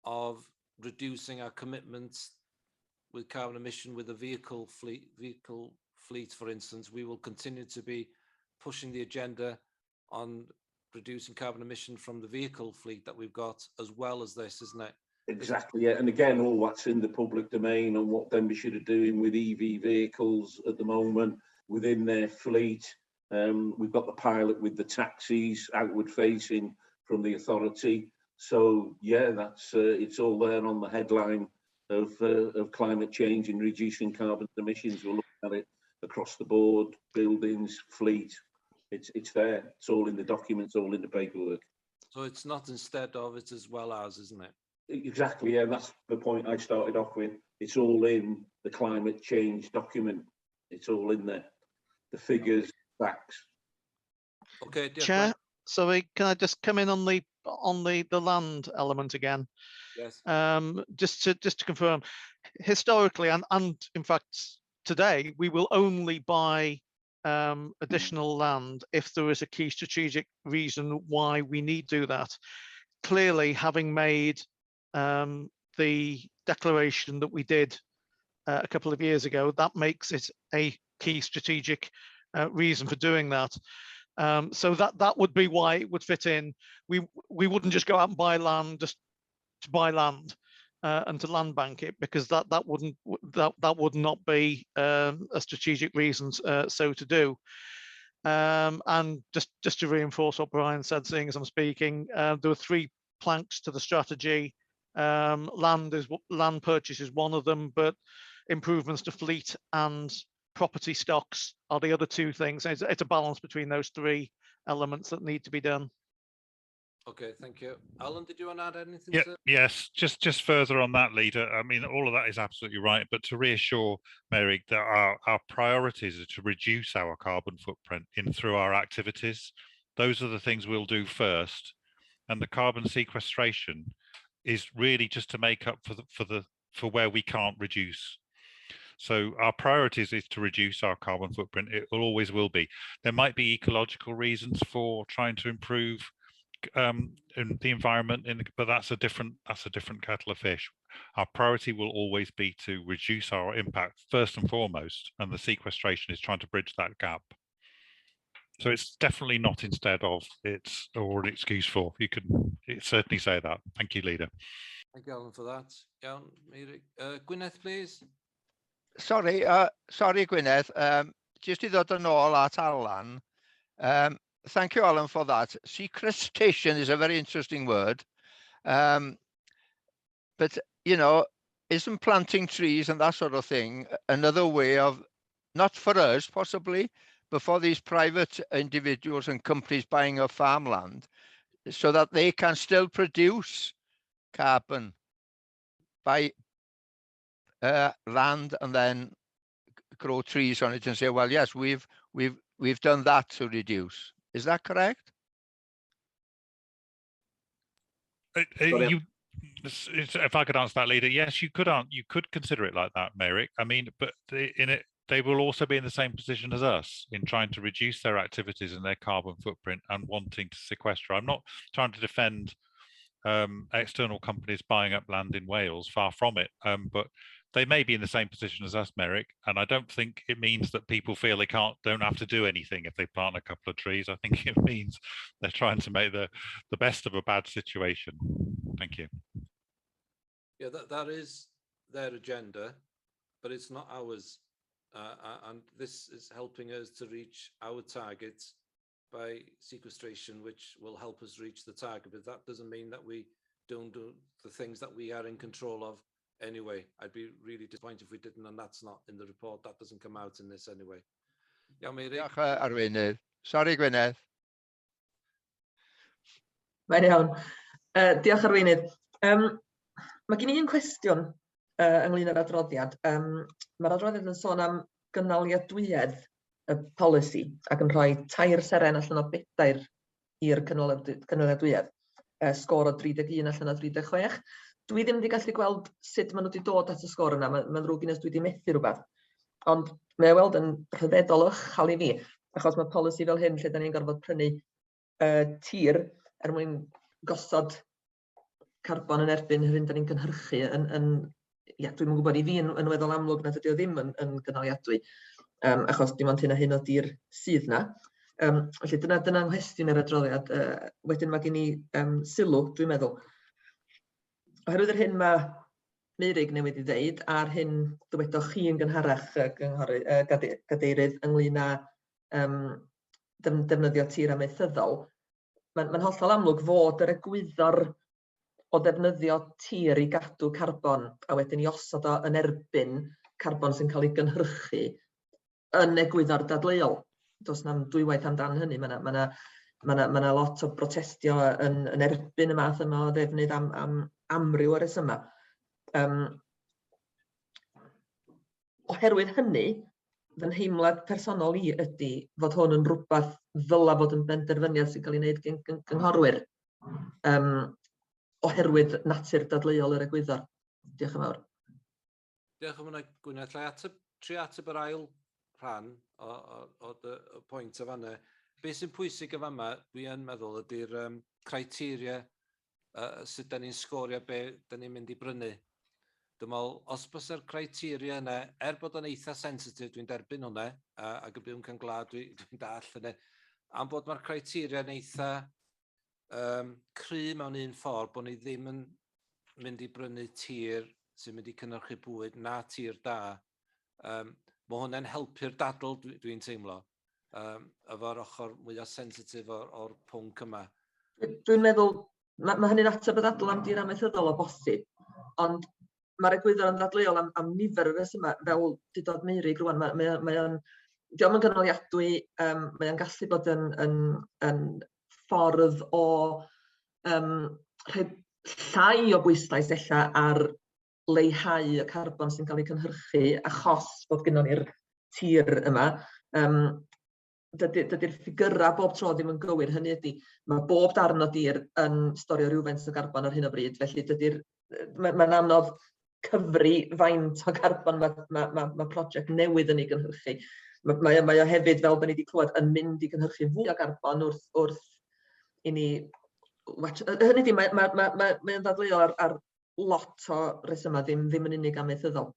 of reducing our commitments with carbon emission with a vehicle fleet, for instance. We will continue to be pushing the agenda on reducing carbon emission from the vehicle fleet that we've got, as well as this, isn't it? Exactly, yeah. And again, all that's in the public domain on what Denbighshire are doing with EV vehicles at the moment within their fleet. We've got the pilot with the taxis outward facing from the authority. So yeah, that's it's all there on the headline of climate change and reducing carbon emissions. We'll look at it across the board, buildings, fleet. It's there. It's all in the documents, all in the paperwork. So it's not instead of, it's as well as, isn't it? Exactly, yeah, that's the point I started off with. It's all in the climate change document. It's all in there. The figures, facts. Okay, Chair, sorry, can I just come in on the land element again? Yes. Just to confirm, historically and in fact today, we will only buy additional land if there is a key strategic reason why we need to do that. Clearly, having made the declaration that we did a couple of years ago, that makes it a key strategic reason for doing that. So that would be why it would fit in. We wouldn't just go out and buy land just to buy land and to land bank it, because that would not be a strategic reason so to do. And just to reinforce what Brian said, seeing as I'm speaking, there were 3 planks to the strategy. Land purchase is one of them, but improvements to fleet and property stocks are the other 2 things. It's a balance between those 3 elements that need to be done. Okay, thank you. Alan, did you want to add anything? Yeah, yes, just further on that, Leader. I mean, all of that is absolutely right, but to reassure Meirig that our priorities are to reduce our carbon footprint through our activities. Those are the things we'll do first, and the carbon sequestration is really just to make up for where we can't reduce. So our priorities is to reduce our carbon footprint. It always will be. There might be ecological reasons for trying to improve in the environment, but that's a different kettle of fish. our priority will always be to reduce our impact first and foremost, and the sequestration is trying to bridge that gap. So it's definitely not instead of, it's or an excuse for. You can certainly say that. Thank you, Leader. Thank you, Alan, for that. Iawn, Meirig. Gwyneth, please. Sorry, sorry Gwyneth, just I ddod yn ôl at Alan. Thank you, Alan, for that. Sequestration is a very interesting word. But, you know, isn't planting trees and that sort of thing another way of, not for us possibly, but for these private individuals and companies buying up farmland so that they can still produce carbon by land and then grow trees on it and say, well, yes, we've done that to reduce. Is that correct? If I could answer that, Leader, yes, you could consider it like that, Merrick. I mean, but in it, they will also be in the same position as us in trying to reduce their activities and their carbon footprint and wanting to sequester. I'm not trying to defend external companies buying up land in Wales, far from it, but they may be in the same position as us, Merrick, and I don't think it means that people feel they don't have to do anything if they plant a couple of trees. I think it means they're trying to make the best of a bad situation. Thank you. Yeah, that is their agenda, but it's not ours. And this is helping us to reach our targets by sequestration, which will help us reach the target. But that doesn't mean that we don't do the things that we are in control of anyway. I'd be really disappointed if we didn't, and that's not in the report. That doesn't come out in this anyway. Yeah, Meirig. Diolch, Arweinydd. Sorry, Gwyneth. Mae'n iawn. Diolch Arweinydd. Mae gen I un cwestiwn ynglyn â'r adroddiad. Mae'r adroddiad yn sôn am gynaliadwyedd y polisi ac yn rhoi 3 seren allan o 4 i'r cynaliadwyedd. Sgôr o 31 allan o 36. Dwi ddim wedi gallu gweld sut maen nhw wedi dod at y sgôr yna. Mae'n ddrwg nes dwi wedi methu rhywbeth. Ond mae weld yn rhyfeddol uchel I fi, achos mae polisi fel hyn lle da ni'n gorfod prynu tir mwyn gosod carbon yn erbyn hyn da ni'n gynhyrchu. Dwi'n gwybod I fi yn weddol amlwg nad ydi o ddim yn gynaliadwy, achos dim ond hyn a hyn o dir sydd na. Felly dyna nghwestiwn yr adroddiad. Wedyn mae gen I sylw, dwi'n meddwl. Oherwydd yr hyn mae Meirig newydd I ddeud, a'r hyn dywedoch chi yn gynharach gadeirydd ynglyn â defnyddio tir amaethyddol, mae'n hollol amlwg fod yr egwyddor o ddefnyddio tir I gadw carbon a wedyn I osod o yn erbyn carbon sy'n cael ei gynhyrchu yn egwyddor dadleuol. Does na'm dwywaith amdan hynny. Mae 'na lot o brotestio yn erbyn y math yma o ddefnydd am amryw o resymau. Oherwydd hynny, fy nheimlad personol I ydy fod hwn yn rhywbeth ddyla fod yn benderfyniad sy'n cael ei wneud gan gynghorwyr, oherwydd natur dadleuol yr egwyddor. Diolch yn fawr. Diolch yn fawr, Gwyneth. Tri ateb yr ail rhan o pwynt o fanna. Be sy'n pwysig o fama, dwi yn meddwl, ydy'r criteria sut da ni'n sgorio be da ni'n mynd I brynu. Dwi'n meddwl, os bysa'r criteria yna, bod o'n eitha sensitif, dwi'n derbyn hwnna, ac y byw'n cynghlad, dwi'n dall yna, am bod mae'r criteria yn eitha cry mewn un ffordd, bod ni ddim yn mynd I brynu tir sy'n mynd I cynnyrchu bwyd na tir da. Mae hwnna'n helpu'r dadl, dwi'n teimlo, efo'r ochr mwyaf sensitif o'r pwnc yma. Dwi'n meddwl, mae hynny'n ateb y ddadl am dir amaethyddol o bosib, ond mae'r egwyddor yn ddadleuol am nifer o resymau, fel dydod Meirig rwan. Diolch yn gynaliadwy, mae'n gallu bod yn ffordd o rhoi llai o bwyslais ella ar leihau y carbon sy'n cael ei cynhyrchu achos bod gynnon ni'r tir yma. Dydy'r ffigurau bob tro ddim yn gywir. Hynny ydy, mae bob darn o dir yn storio rhywfaint o carbon ar hyn o bryd, felly mae'n anodd cyfri faint o carbon mae prosiect newydd yn ei gynhyrchu. Mae o hefyd, fel da ni wedi clywed, yn mynd I gynhyrchu fwy o carbon wrth I ni... Hynny ydy, mae'n ddadleuol ar lot o resymau ddim yn unig amaethyddol.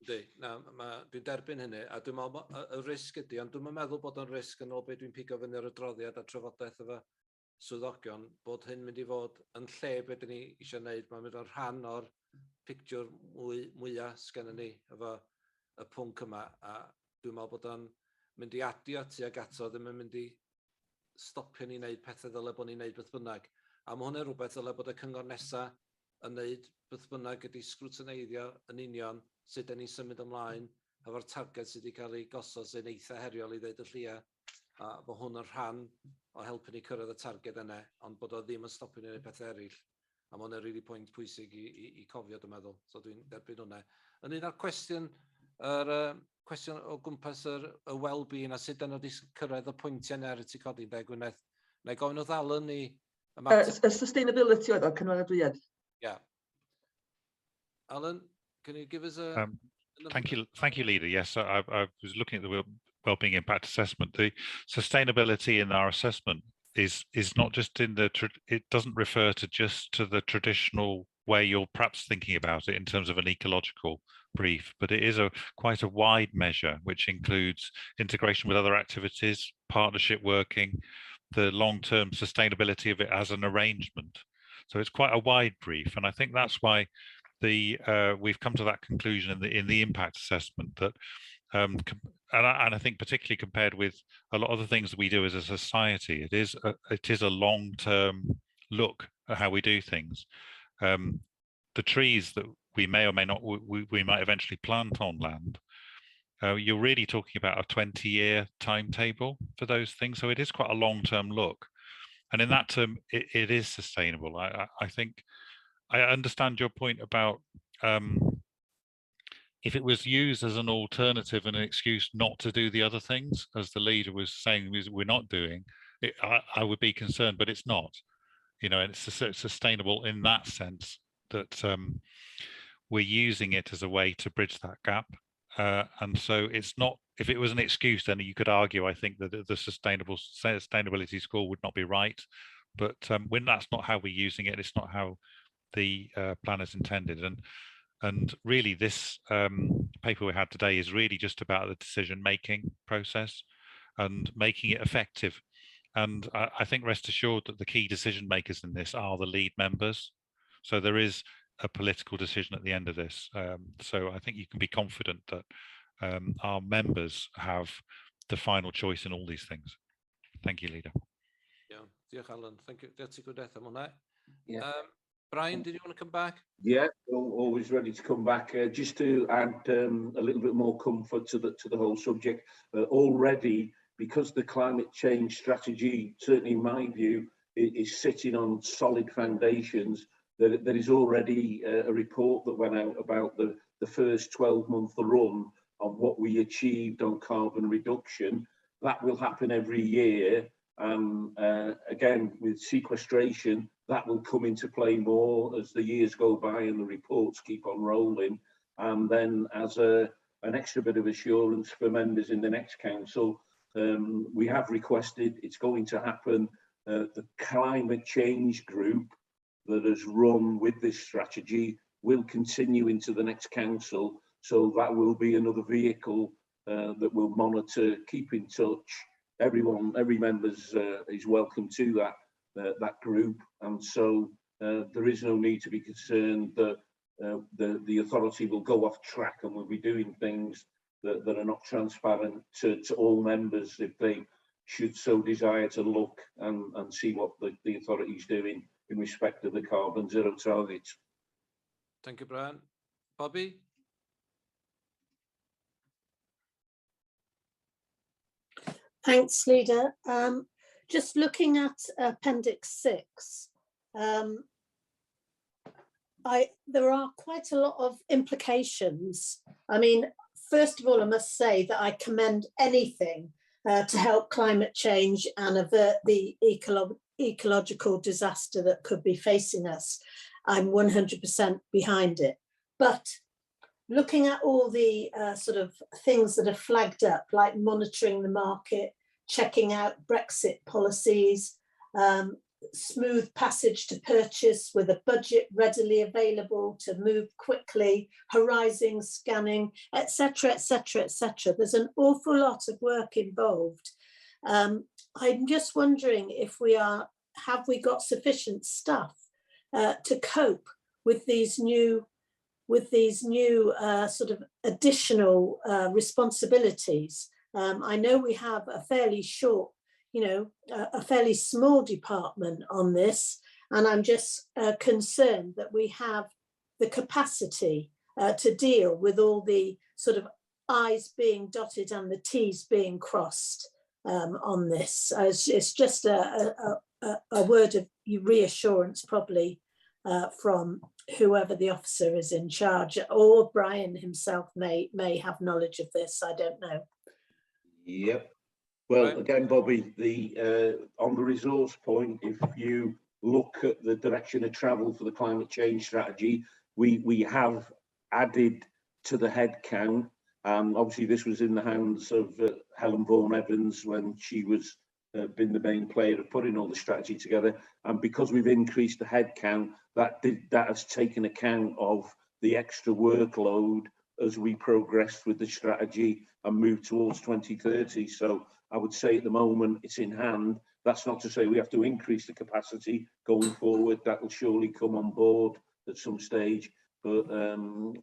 Ydy, dwi'n derbyn hynny, a dwi'n meddwl y risg ydy, ond dwi'n meddwl bod o'n risg yn ôl beth dwi'n pigo fyny ar y droddiad a trafodaeth efo swyddogion, bod hyn mynd i fod yn lle beth dyn ni eisiau gwneud, mae'n mynd o'r rhan o'r pictiwr mwyaf sgennym ni efo y pwnc yma, a dwi'n meddwl bod o'n mynd i adio tuag ato, ddim yn mynd i stopio ni wneud pethau ddyle bod ni'n wneud beth bynnag. A mae hwnna'n rhywbeth ddyle bod y cyngor nesaf yn wneud beth bynnag ydy sgrwtneiddio yn union sut ni'n symud ymlaen efo'r targed sydd wedi cael ei gosod sy'n eitha heriol i ddeud y llia, a bod hwn yn rhan o helpu ni cyrraedd y targed yna, ond bod o ddim yn stopio ni wneud pethau eraill. A mae hwnna'n rili pwynt pwysig i cofio, dwi'n meddwl, so dwi'n derbyn hwnna. Yn un o'r cwestiwn o gwmpas y well-being a sut yna wedi cyrraedd y pwyntiau yna ar y tu codi, Gwyneth. Na i gofyn o ddalyn ni... Y sustainability oedd o'r cynnwyledwyed. Yeah. Alan, can you give us a... Thank you, Leader. Yes, I was looking at the wellbeing impact assessment. The sustainability in our assessment is not just in the... It doesn't refer to just to the traditional way you're perhaps thinking about it in terms of an ecological brief, but it is quite a wide measure, which includes integration with other activities, partnership working, the long-term sustainability of it as an arrangement. So it's quite a wide brief, and I think that's why we've come to that conclusion in the impact assessment that, and I think particularly compared with a lot of the things that we do as a society, it is a long-term look at how we do things. The trees that we may or may not we might eventually plant on land, you're really talking about a 20-year timetable for those things. So it is quite a long-term look, and in that term, it is sustainable. I think I understand your point about if it was used as an alternative and an excuse not to do the other things, as the leader was saying we're not doing, I would be concerned, but it's not. You know, it's sustainable in that sense that we're using it as a way to bridge that gap. And so it's not, if it was an excuse, then you could argue, I think, that the sustainability score would not be right. But when that's not how we're using it, it's not how the plan is intended. And really this paper we had today is really just about the decision-making process and making it effective. And I think rest assured that the key decision makers in this are the lead members. So there is a political decision at the end of this. So I think you can be confident that our members have the final choice in all these things. Thank you, Leader. Yeah, diolch, Alan. Thank you. That's a good effort on that. Yeah. Brian, did you want to come back? Yeah, always ready to come back. Just to add a little bit more comfort to the whole subject. Already, because the climate change strategy, certainly in my view, is sitting on solid foundations, there is already a report that went out about the first 12-month run of what we achieved on carbon reduction. That will happen every year. Again, with sequestration, that will come into play more as the years go by and the reports keep on rolling. And then as an extra bit of assurance for members in the next council, we have requested, it's going to happen, the climate change group that has run with this strategy will continue into the next council. So that will be another vehicle that will monitor, keep in touch. Every member is welcome to that group, and so there is no need to be concerned that the authority will go off track and will be doing things that are not transparent to all members if they should so desire to look and see what the authority is doing in respect of the carbon zero targets. Thank you, Brian. Bobby? Thanks, Leader. Just looking at Appendix 6, there are quite a lot of implications. I mean, first of all, I must say that I commend anything to help climate change and avert the ecological disaster that could be facing us. I'm 100% behind it. But looking at all the sort of things that are flagged up, like monitoring the market, checking out Brexit policies, smooth passage to purchase with a budget readily available to move quickly, horizon scanning, etc., etc., etc. There's an awful lot of work involved. I'm just wondering if have we got sufficient staff to cope with these new sort of additional responsibilities. I know we have a fairly short, a fairly small department on this, and I'm just concerned that we have the capacity to deal with all the sort of I's being dotted and the T's being crossed on this. It's just a word of reassurance probably from whoever the officer is in charge, or Brian himself may have knowledge of this, I don't know. Yep. Well, again, Bobby, on the resource point, if you look at the direction of travel for the climate change strategy, we have added to the head count. Obviously, this was in the hands of Helen Vaughan-Evans when she was been the main player of putting all the strategy together. And because we've increased the head count, that has taken account of the extra workload as we progress with the strategy and move towards 2030. So I would say at the moment it's in hand. That's not to say we have to increase the capacity going forward. That will surely come on board at some stage. But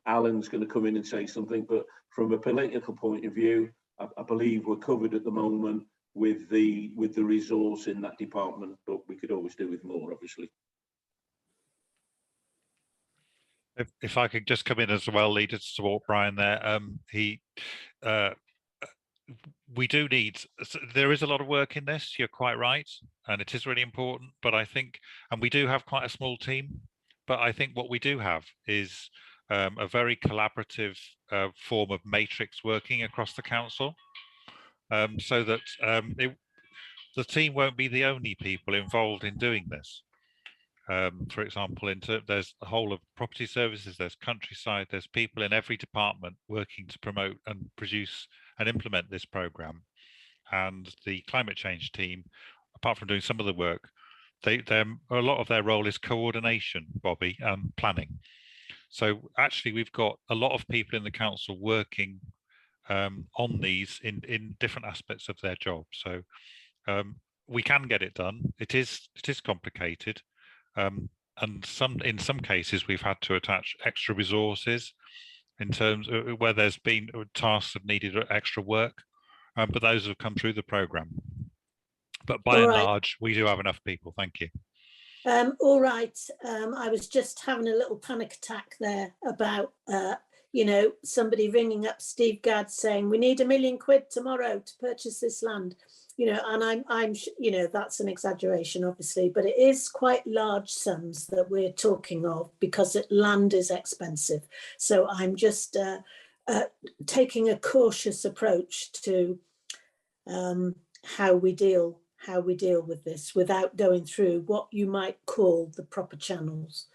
Alan's going to come in and say something. But from a political point of view, I believe we're covered at the moment with the resource in that department. But we could always do with more, obviously. If I could just come in as well, leader, to support Brian there. We do need, there is a lot of work in this, you're quite right, and it is really important, but I think, and we do have quite a small team, but I think what we do have is a very collaborative form of matrix working across the council, so that the team won't be the only people involved in doing this. For example, there's the whole of property services, there's countryside, there's people in every department working to promote and produce and implement this program. And the climate change team, apart from doing some of the work, a lot of their role is coordination, Bobby, and planning. So actually, we've got a lot of people in the council working on these in different aspects of their job. So we can get it done. It is complicated. And in some cases we've had to attach extra resources in terms of where there's been tasks that needed extra work, but those have come through the program. But by and large, we do have enough people. Thank you. All right. I was just having a little panic attack there about somebody ringing up Steve Gadd saying we need £1 million tomorrow to purchase this land. And I'm that's an exaggeration, obviously, but it is quite large sums that we're talking of because land is expensive. So I'm just taking a cautious approach to how we deal with this without going through what you might call the proper channels.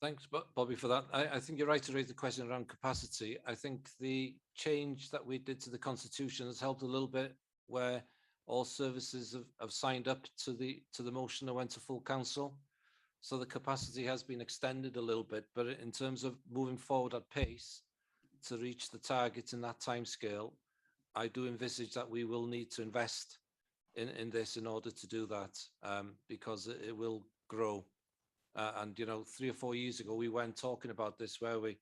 Thanks, Bobby, for that. I think you're right to raise the question around capacity. I think the change that we did to the Constitution has helped a little bit, where all services have signed up to the motion that went to full council. So the capacity has been extended a little bit, but in terms of moving forward at pace to reach the targets in that time scale, I do envisage that we will need to invest in this in order to do that, because it will grow. And 3 or 4 years ago, we weren't talking about this, where we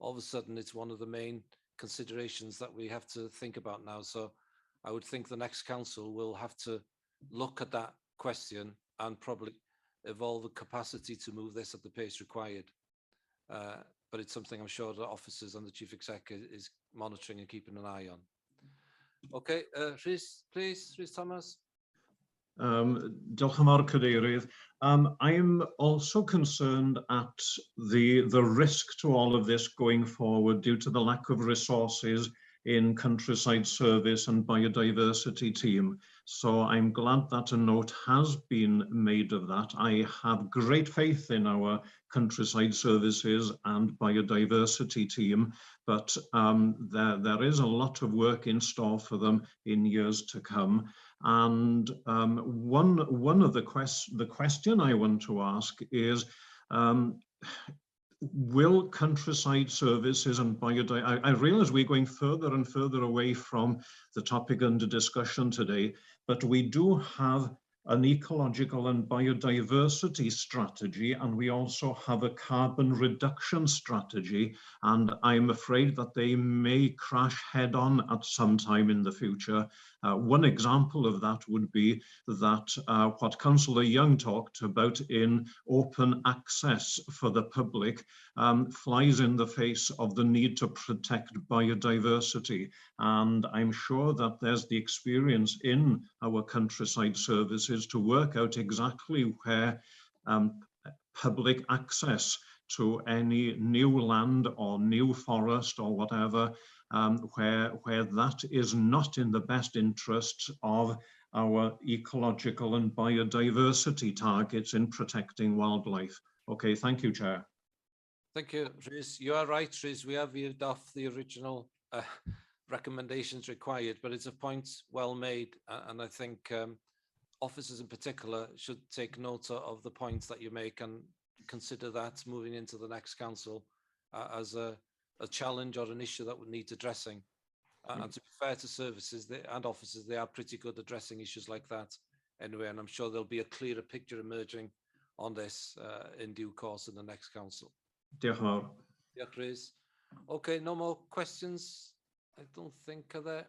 all of a sudden it's one of the main considerations that we have to think about now. So I would think the next council will have to look at that question and probably evolve the capacity to move this at the pace required. But it's something I'm sure the officers and the chief exec is monitoring and keeping an eye on. Okay, Rhys, please, Rhys Thomas. Diolch yn fawr, Cadeirydd. I'm also concerned at the risk to all of this going forward due to the lack of resources in countryside service and biodiversity team. So I'm glad that a note has been made of that. I have great faith in our countryside services and biodiversity team, but there is a lot of work in store for them in years to come. And one of the question I want to ask is, will countryside services and biodiversity, I realize we're going further and further away from the topic under discussion today, but we do have an ecological and biodiversity strategy, and we also have a carbon reduction strategy, and I'm afraid that they may crash head on at some time in the future. One example of that would be that what Councillor Young talked about in open access for the public flies in the face of the need to protect biodiversity. And I'm sure that there's the experience in our countryside services to work out exactly where public access to any new land or new forest or whatever, where that is not in the best interests of our ecological and biodiversity targets in protecting wildlife. Okay, thank you, Chair. Thank you, Rhys. You are right, Rhys. We have veered off the original recommendations required, but it's a point well made, and I think officers in particular should take note of the points that you make and consider that moving into the next council as a challenge or an issue that would need addressing. And to be fair to services and officers, they are pretty good addressing issues like that anyway, and I'm sure there'll be a clearer picture emerging on this in due course in the next council. Diolch. Diolch, Rhys. Okay, no more questions. I don't think, are there?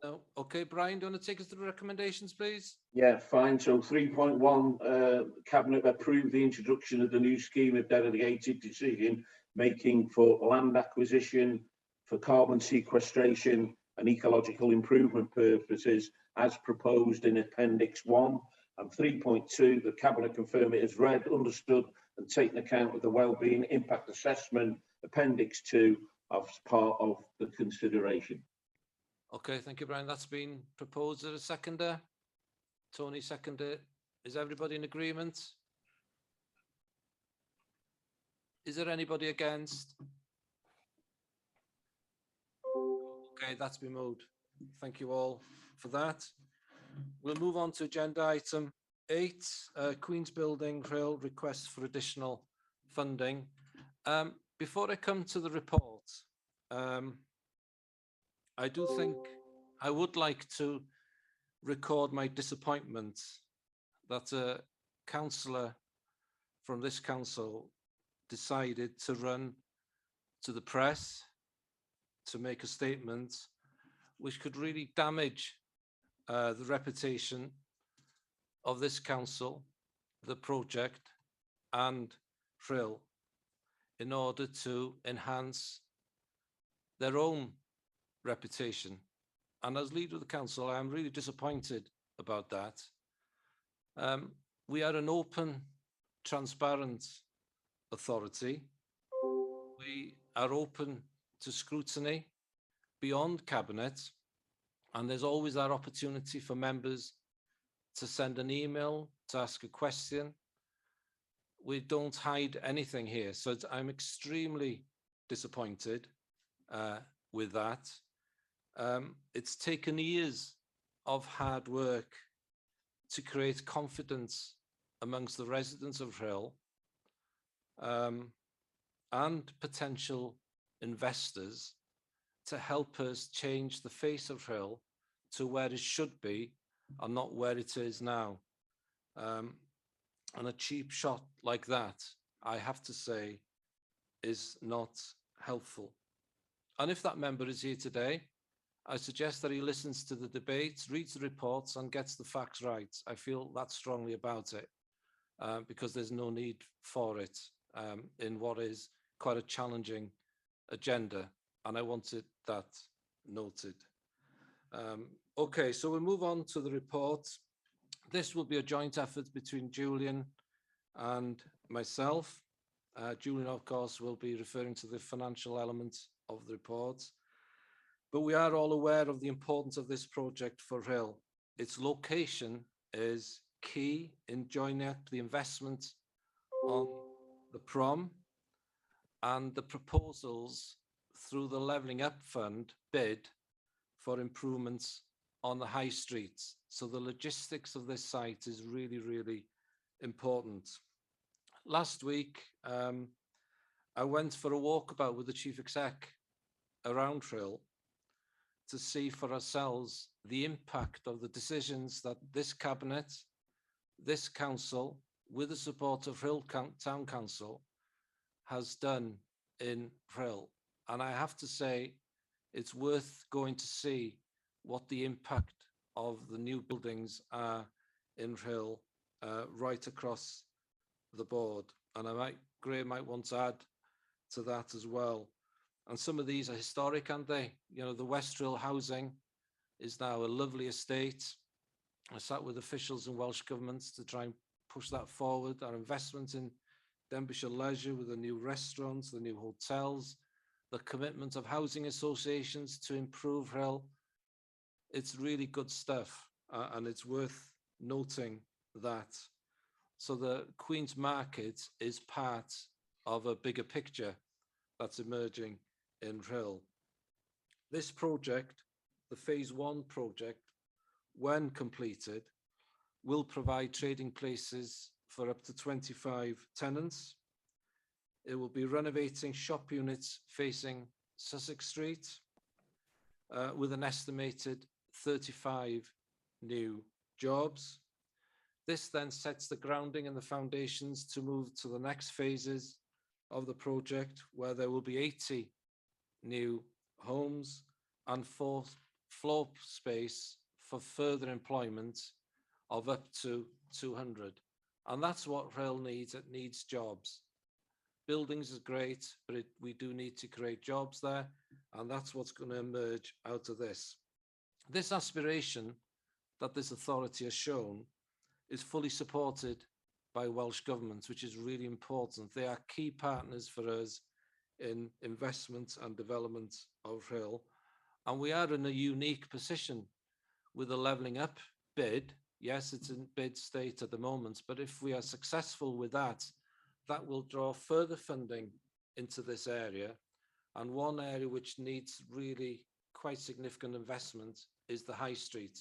No. Okay, Brian, do you want to take us through the recommendations, please? Yeah, fine. So 3.1, Cabinet approved the introduction of the new scheme of delegated decision making for land acquisition, for carbon sequestration and ecological improvement purposes as proposed in Appendix 1. And 3.2, the Cabinet confirm it has read, understood and taken account of the wellbeing impact assessment, Appendix 2, as part of the consideration. Okay, thank you, Brian. That's been proposed. As a seconder? Tony seconded. Is everybody in agreement? Is there anybody against? Okay, that's been moved. Thank you all for that. We'll move on to agenda item 8, Queen's Building RHYL request for additional funding. Before I come to the report, I do think I would like to record my disappointment that a councillor from this council decided to run to the press to make a statement which could really damage the reputation of this council, the project and RHYL in order to enhance their own reputation. And as leader of the council, I am really disappointed about that. We are an open, transparent authority. We are open to scrutiny beyond cabinet, and there's always that opportunity for members to send an email, to ask a question. We don't hide anything here, so I'm extremely disappointed with that. It's taken years of hard work to create confidence amongst the residents of RHYL and potential investors to help us change the face of RHYL to where it should be and not where it is now. And a cheap shot like that, I have to say, is not helpful. And if that member is here today, I suggest that he listens to the debates, reads the reports and gets the facts right. I feel that strongly about it because there's no need for it in what is quite a challenging agenda. And I wanted that noted. Okay, so we'll move on to the report. This will be a joint effort between Julian and myself. Julian, of course, will be referring to the financial elements of the report. But we are all aware of the importance of this project for RHYL. Its location is key in joining up the investment on the prom and the proposals through the Levelling Up Fund bid for improvements on the high streets. So the logistics of this site is really, really important. Last week, I went for a walkabout with the Chief Exec around RHYL to see for ourselves the impact of the decisions that this Cabinet, this Council, with the support of RHYL Town Council, has done in RHYL. And I have to say, it's worth going to see what the impact of the new buildings are in RHYL right across the board. And Graham might want to add to that as well. And some of these are historic, aren't they? You know, the West RHYL housing is now a lovely estate. I sat with officials in Welsh governments to try and push that forward. Our investment in Denbighshire Leisure with the new restaurants, the new hotels, the commitment of housing associations to improve RHYL. It's really good stuff, and it's worth noting that. So the Queen's Market is part of a bigger picture that's emerging in RHYL. This project, the Phase 1 project, when completed, will provide trading places for up to 25 tenants. It will be renovating shop units facing Sussex Street with an estimated 35 new jobs. This then sets the grounding and the foundations to move to the next phases of the project, where there will be 80 new homes and floor space for further employment of up to 200. And that's what RHYL needs. It needs jobs. Buildings is great, but we do need to create jobs there, and that's what's going to emerge out of this. This aspiration that this authority has shown is fully supported by Welsh Government, which is really important. They are key partners for us in investment and development of RHYL, and we are in a unique position with a Levelling Up bid. Yes, it's in bid state at the moment, but if we are successful with that, that will draw further funding into this area. And one area which needs really quite significant investment is the high street.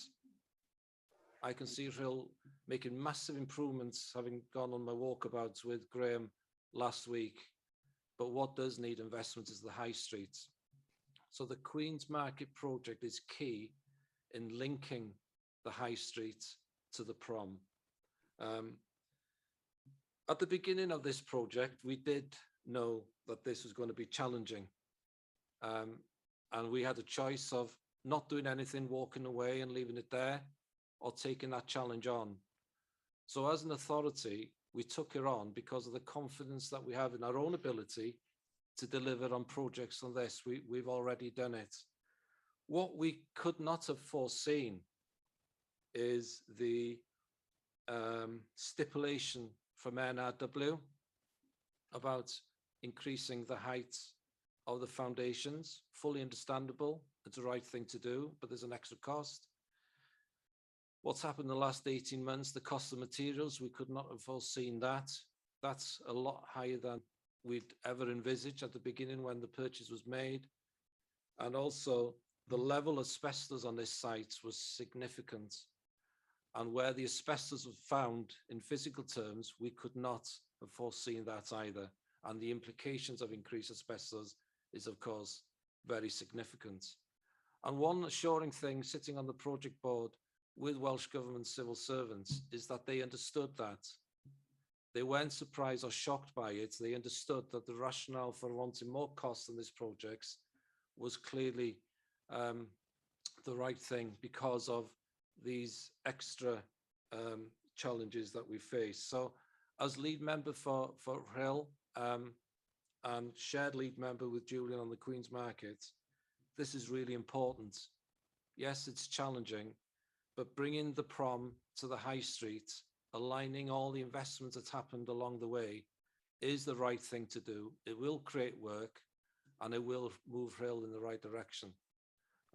I can see RHYL making massive improvements, having gone on my walkabouts with Graham last week. But what does need investment is the high streets. So the Queen's Market project is key in linking the high street to the prom. At the beginning of this project, we did know that this was going to be challenging. And we had a choice of not doing anything, walking away and leaving it there, or taking that challenge on. So as an authority, we took it on because of the confidence that we have in our own ability to deliver on projects on this. We've already done it. What we could not have foreseen is the stipulation from NRW about increasing the height of the foundations. Fully understandable, it's the right thing to do, but there's an extra cost. What's happened in the last 18 months, the cost of materials, we could not have foreseen that. That's a lot higher than we'd ever envisaged at the beginning when the purchase was made. And also the level of asbestos on this site was significant. And where the asbestos was found in physical terms, we could not have foreseen that either. And the implications of increased asbestos is, of course, very significant. And one assuring thing sitting on the project board with Welsh Government civil servants is that they understood that. They weren't surprised or shocked by it. They understood that the rationale for wanting more cost in this project was clearly the right thing because of these extra challenges that we face. So as lead member for RHYL and shared lead member with Julian on the Queen's Market, this is really important. Yes, it's challenging, but bringing the prom to the high street, aligning all the investments that's happened along the way is the right thing to do. It will create work and it will move RHYL in the right direction.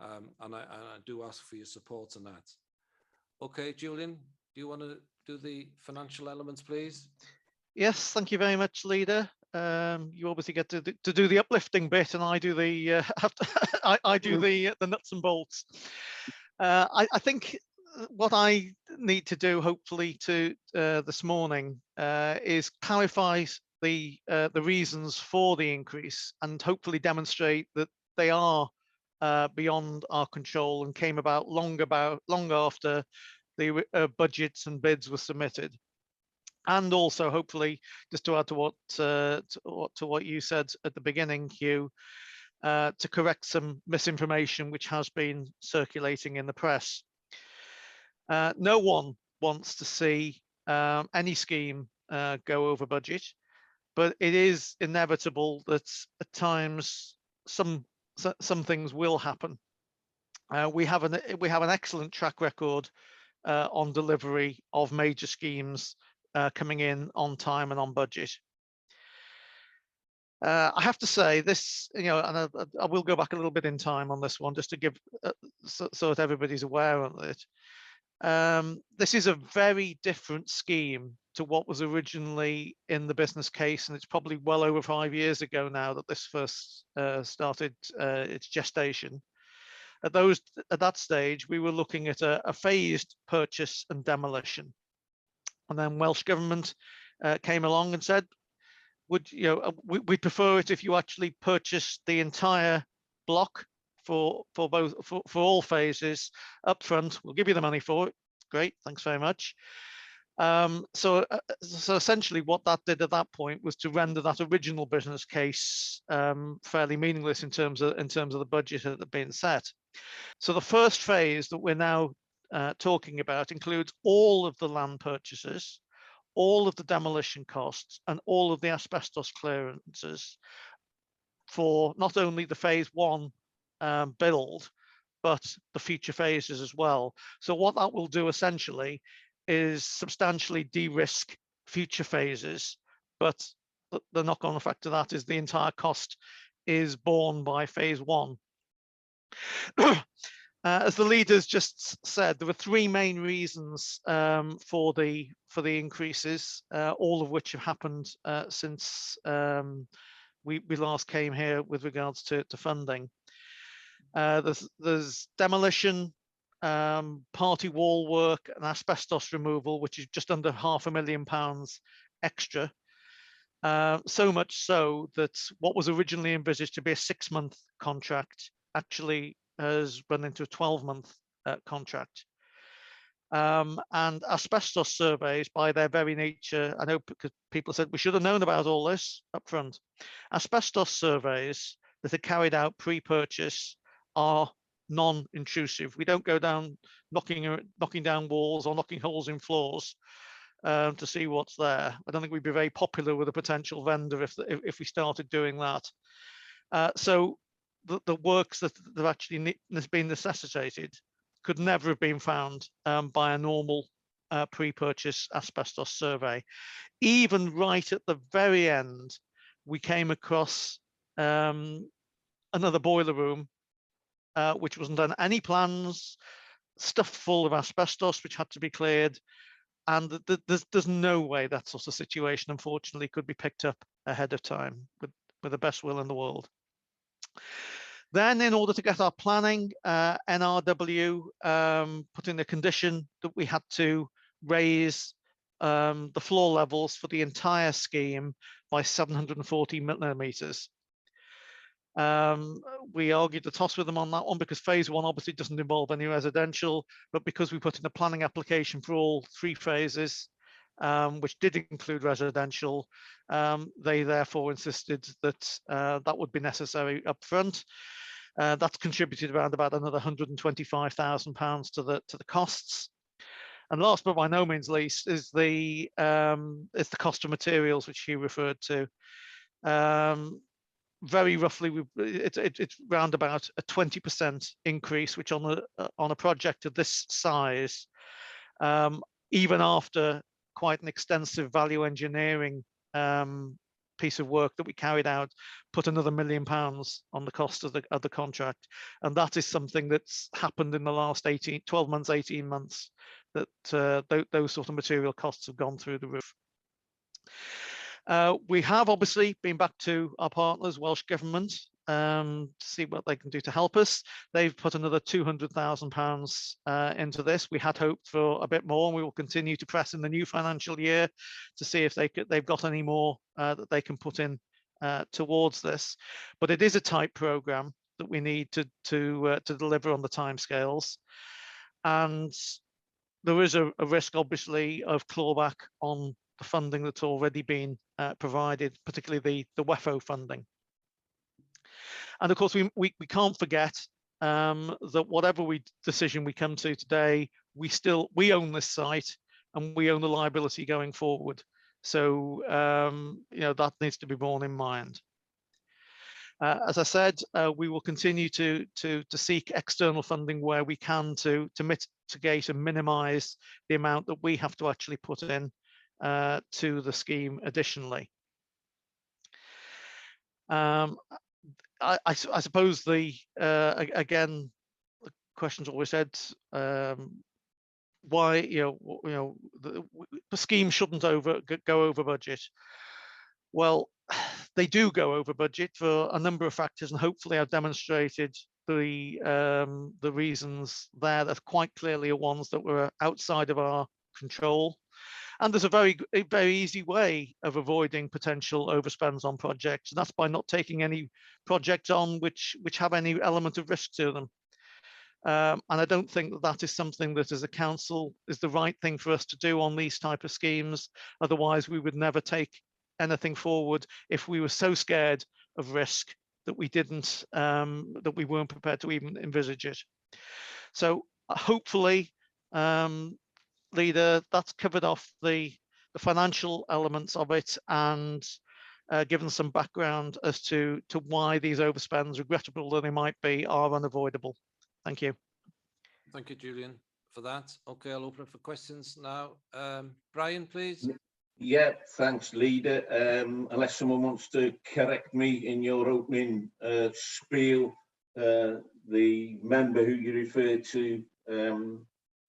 and I do ask for your support on that. Okay, Julian, do you want to do the financial elements, please? Yes, thank you very much, Leader. You obviously get to do the uplifting bit, and I do the I do the nuts and bolts. I think what I need to do, hopefully, this morning is clarify the reasons for the increase, and hopefully demonstrate that they are beyond our control and came about long after the budgets and bids were submitted. And also, hopefully, just to add to what you said at the beginning, Hugh, to correct some misinformation which has been circulating in the press. No one wants to see any scheme go over budget, but it is inevitable that at times some things will happen. We have an excellent track record on delivery of major schemes coming in on time and on budget. I have to say this, and I will go back a little bit in time on this one, just to give so that everybody's aware of it. This is a very different scheme to what was originally in the business case, and it's probably well over 5 years ago now that this first started its gestation. At that stage, we were looking at a phased purchase and demolition, and then Welsh Government came along and said, we prefer it if you actually purchase the entire block for all phases up front. We'll give you the money for it. Great, thanks very much. So essentially, what that did at that point was to render that original business case fairly meaningless in terms of the budget that had been set. So the first phase that we're now talking about includes all of the land purchases, all of the demolition costs, and all of the asbestos clearances for not only the phase one build, but the future phases as well. So what that will do essentially is substantially de-risk future phases, but the knock-on effect of that is the entire cost is borne by phase one. As the leaders just said, there were three main reasons for the increases, all of which have happened since we last came here with regards to funding. There's demolition, party wall work, and asbestos removal, which is just under £500,000 extra. So much so that what was originally envisaged to be a 6-month contract actually has run into a 12-month contract. And asbestos surveys, by their very nature, I know because people said we should have known about all this up front. Asbestos surveys that are carried out pre-purchase are non-intrusive. We don't go down knocking down walls or knocking holes in floors to see what's there. I don't think we'd be very popular with a potential vendor if we started doing that. So the works that have actually been necessitated could never have been found by a normal pre-purchase asbestos survey. Even right at the very end, we came across another boiler room which wasn't on any plans, stuffed full of asbestos which had to be cleared, and there's no way that sort of situation, unfortunately, could be picked up ahead of time with the best will in the world. Then, in order to get our planning, NRW put in the condition that we had to raise the floor levels for the entire scheme by 740 millimeters. We argued the toss with them on that one because phase one obviously doesn't involve any residential, but because we put in a planning application for all 3 phases, which did include residential, they therefore insisted that that would be necessary up front. That's contributed around about another £125,000 to the costs. And last but by no means least is the cost of materials, which he referred to. Very roughly, it's round about a 20% increase, which on a project of this size, even after quite an extensive value engineering piece of work that we carried out put another £1 million on the cost of the contract, and that is something that's happened in the last 12 months, 18 months, that those sort of material costs have gone through the roof. We have obviously been back to our partners, Welsh Government, to see what they can do to help us. They've put another £200,000 into this. We had hoped for a bit more, and we will continue to press in the new financial year to see if they've got any more that they can put in towards this. But it is a tight programme that we need to deliver on the timescales, and there is a risk, obviously, of clawback on the funding that's already been provided, particularly the WEFO funding. And of course, we can't forget that whatever decision we come to today, we own this site and we own the liability going forward. So that needs to be borne in mind. As I said, we will continue to seek external funding where we can to mitigate and minimise the amount that we have to actually put in to the scheme additionally. I suppose again, the question's always said, why the scheme shouldn't go over budget. Well, they do go over budget for a number of factors, and hopefully I've demonstrated the reasons there that quite clearly are ones that were outside of our control. And there's a very easy way of avoiding potential overspends on projects, and that's by not taking any projects on which have any element of risk to them. And I don't think that is something that as a council is the right thing for us to do on these type of schemes. Otherwise, we would never take anything forward if we were so scared of risk that we weren't prepared to even envisage it. So hopefully, Leader, that's covered off the financial elements of it, and given some background as to why these overspends, regrettable though they might be, are unavoidable. Thank you. Thank you, Julian, for that. Okay, I'll open it for questions now. Brian, please. Yeah, thanks, Leader. Unless someone wants to correct me in your opening spiel, the member who you referred to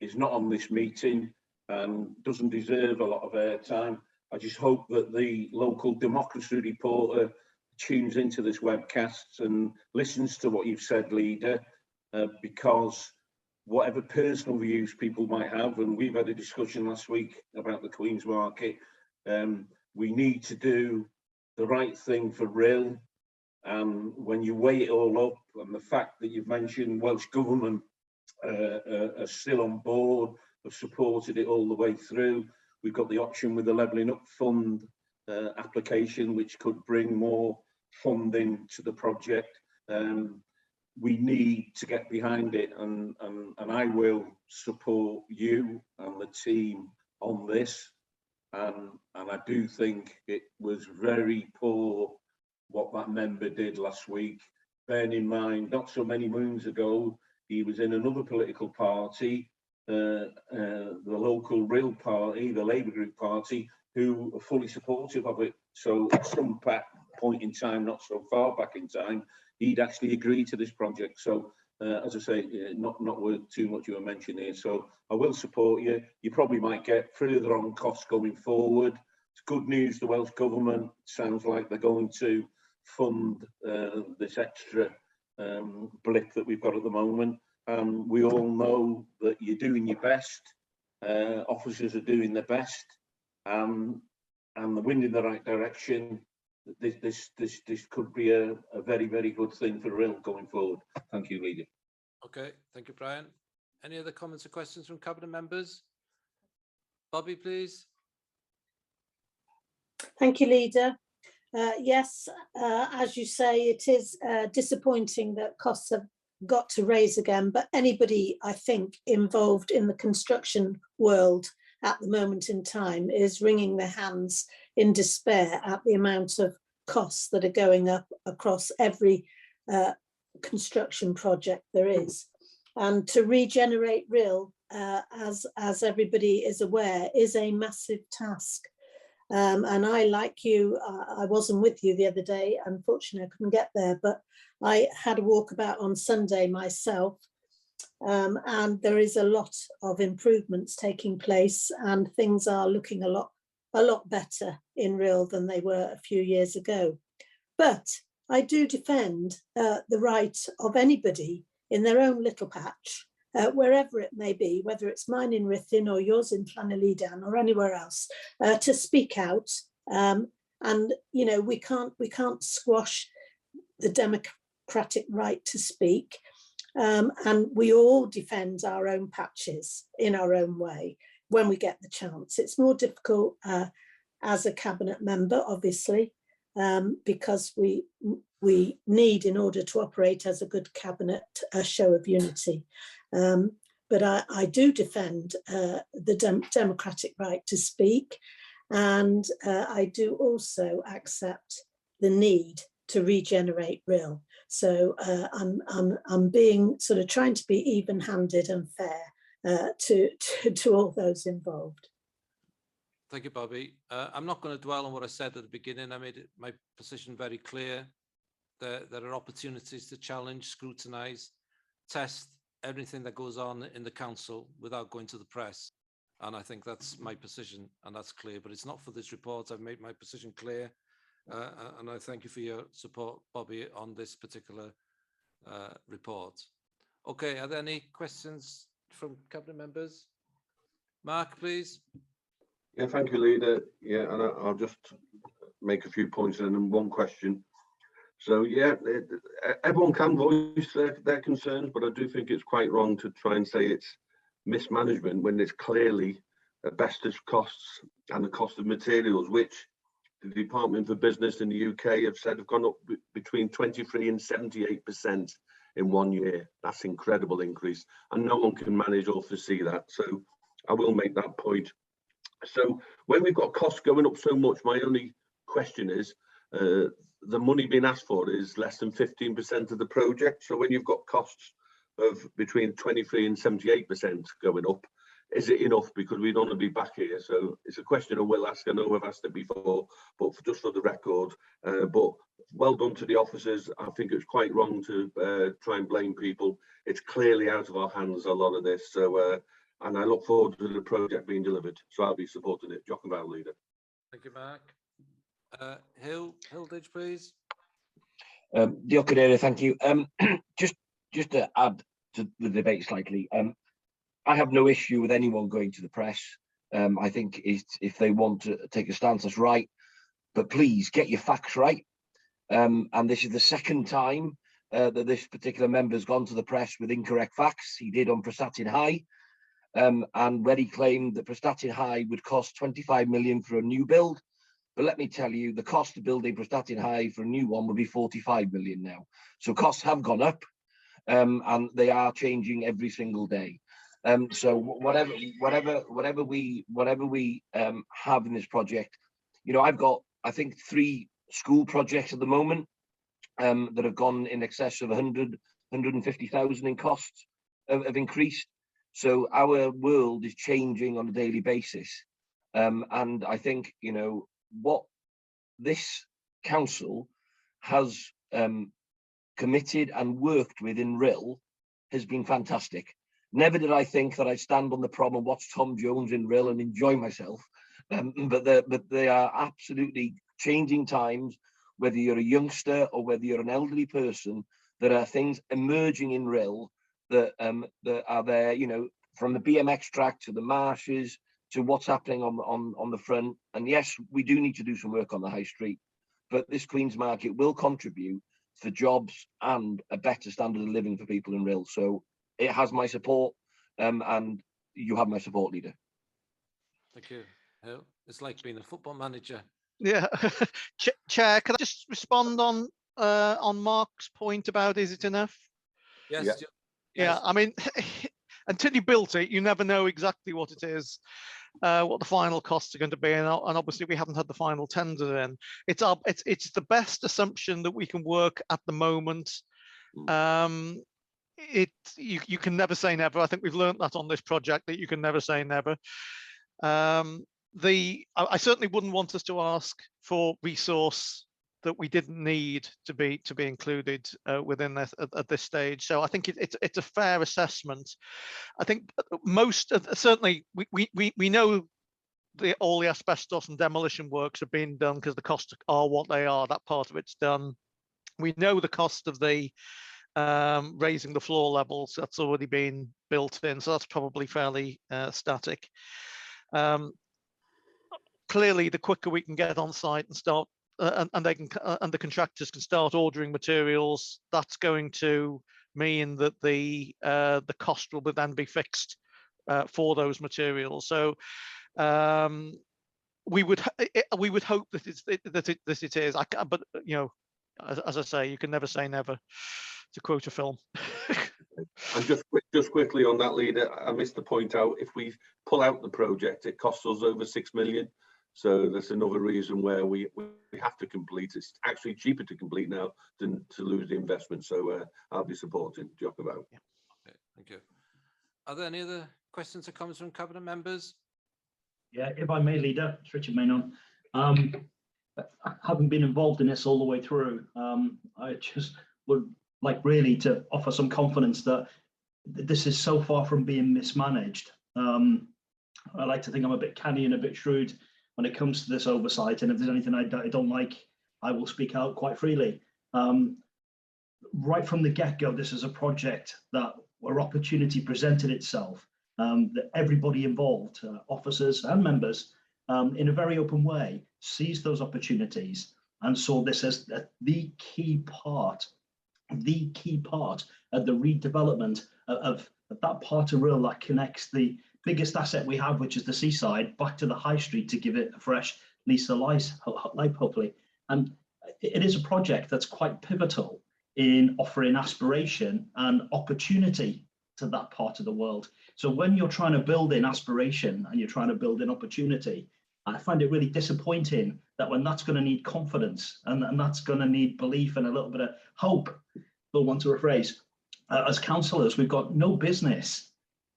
is not on this meeting and doesn't deserve a lot of airtime. I just hope that the local democracy reporter tunes into this webcast and listens to what you've said, Leader, because whatever personal views people might have, and we've had a discussion last week about the Queen's Market, we need to do the right thing for RHYL. And when you weigh it all up, and the fact that you've mentioned Welsh Government are still on board, have supported it all the way through. We've got the option with the Levelling Up Fund application, which could bring more funding to the project. We need to get behind it, and I will support you and the team on this. And I do think it was very poor what that member did last week. Bearing in mind, not so many moons ago, he was in another political party, the local RHYL party, the Labour Group party, who are fully supportive of it. So at some point in time, not so far back in time, he'd actually agreed to this project. So as I say, not worth too much of a mention here. So I will support you. You probably might get further on costs going forward. It's good news, the Welsh Government sounds like they're going to fund this extra blip that we've got at the moment. We all know that you're doing your best, officers are doing their best, and the wind in the right direction. This could be a very, very good thing for RHYL going forward. Thank you, Leader. Okay, thank you, Brian. Any other comments or questions from Cabinet members? Bobby, please. Thank you, Leader. Yes, as you say, it is disappointing that costs have got to raise again, but anybody, I think, involved in the construction world at the moment in time is wringing their hands in despair at the amount of costs that are going up across every construction project there is. And to regenerate RHYL, as everybody is aware, is a massive task. And I, like you, I wasn't with you the other day. Unfortunately, I couldn't get there, but I had a walkabout on Sunday myself. And there is a lot of improvements taking place, and things are looking a lot better in RHYL than they were a few years ago. But I do defend the right of anybody in their own little patch, wherever it may be, whether it's mine in Rhythin or yours in Llanellidan or anywhere else, to speak out. And you know, we can't squash the democratic right to speak. And we all defend our own patches in our own way when we get the chance. It's more difficult as a cabinet member, obviously, because we need, in order to operate as a good cabinet, a show of unity. But I do defend the democratic right to speak, and I do also accept the need to regenerate RHYL. So I'm being sort of trying to be even-handed and fair to all those involved. Thank you, Bobby. I'm not going to dwell on what I said at the beginning. I made my position very clear. There are opportunities to challenge, scrutinise, test everything that goes on in the council without going to the press. And I think that's my position, and that's clear. But it's not for this report. I've made my position clear. And I thank you for your support, Bobby, on this particular report. Okay, are there any questions from cabinet members? Mark, please. Yeah, thank you, Leader. Yeah, and I'll just make a few points and then one question. So yeah, everyone can voice their concerns, but I do think it's quite wrong to try and say it's mismanagement when it's clearly asbestos costs and the cost of materials, which the Department for Business in the UK have said have gone up between 23 and 78% in 1 year. That's an incredible increase, and no one can manage or foresee that. So I will make that point. So when we've got costs going up so much, my only question is, the money being asked for is less than 15% of the project. So when you've got costs of between 23 and 78% going up, is it enough? Because we don't want to be back here. So it's a question I will ask. I know I've asked it before, but just for the record. But well done to the officers. I think it's quite wrong to try and blame people. It's clearly out of our hands, a lot of this. So, and I look forward to the project being delivered. So I'll be supporting it. Jock and Val, Leader. Thank you, Mark. Hilditch, please. Thank you. Just to add to the debate slightly, I have no issue with anyone going to the press. I think if they want to take a stance, that's right. But please get your facts right. And this is the second time that this particular member has gone to the press with incorrect facts. He did on Prestatyn High, and where he claimed that Prestatyn High would cost 25 million for a new build. But let me tell you, the cost of building Prestatyn High for a new one would be 45 million now. So costs have gone up, and they are changing every single day. So whatever we have in this project, you know, I've got, I think, 3 school projects at the moment that have gone in excess of 150,000 in costs have increased. So our world is changing on a daily basis. And I think, you know, what this council has committed and worked with in RHYL has been fantastic. Never did I think that I'd stand on the prom and watch Tom Jones in RHYL and enjoy myself. But they are absolutely changing times, whether you're a youngster or whether you're an elderly person. There are things emerging in RHYL that are there, you know, from the BMX track to the marshes to what's happening on the front. And yes, we do need to do some work on the high street, but this Queen's Market will contribute for jobs and a better standard of living for people in RHYL. So it has my support, and you have my support, Leader. Thank you. It's like being a football manager. Yeah, Chair, can I just respond on Mark's point about is it enough? Yes. Yeah, I mean, until you built it, you never know exactly what it is, what the final costs are going to be, and obviously we haven't had the final tender in. It's the best assumption that we can work at the moment. You can never say never. I think we've learned that on this project, that you can never say never. I certainly wouldn't want us to ask for resource that we didn't need to be included within this at this stage. So I think it's a fair assessment. I think most certainly we know all the asbestos and demolition works are being done because the costs are what they are. That part of it's done. We know the cost of the raising the floor levels. That's already been built in, so that's probably fairly static. Clearly, the quicker we can get on site and start, and the contractors can start ordering materials, that's going to mean that the cost will then be fixed for those materials. So we would hope that it is. But you know, as I say, you can never say never, to quote a film. And just quickly on that, leader, I missed to point out, if we pull out the project, it costs us over 6 million. So that's another reason where we have to complete. It's actually cheaper to complete now than to lose the investment. So I'll be supporting Giacomo. Yeah. Okay, thank you. Are there any other questions or comments from cabinet members? Yeah, if I may, leader, it's Richard Maynon. Having been involved in this all the way through, I just would like really to offer some confidence that this is so far from being mismanaged. I like to think I'm a bit canny and a bit shrewd when it comes to this oversight, and if there's anything I don't like, I will speak out quite freely. Right from the get-go, this is a project where opportunity presented itself, that everybody involved, officers and members, in a very open way, seized those opportunities and saw this as the key part of the redevelopment of that part of RHYL that connects the biggest asset we have, which is the seaside, back to the high street to give it a fresh lease of life, hopefully. And it is a project that's quite pivotal in offering aspiration and opportunity to that part of the world. So when you're trying to build in aspiration and you're trying to build in opportunity, I find it really disappointing that when that's going to need confidence and that's going to need belief and a little bit of hope, for want of a phrase, as councillors, we've got no business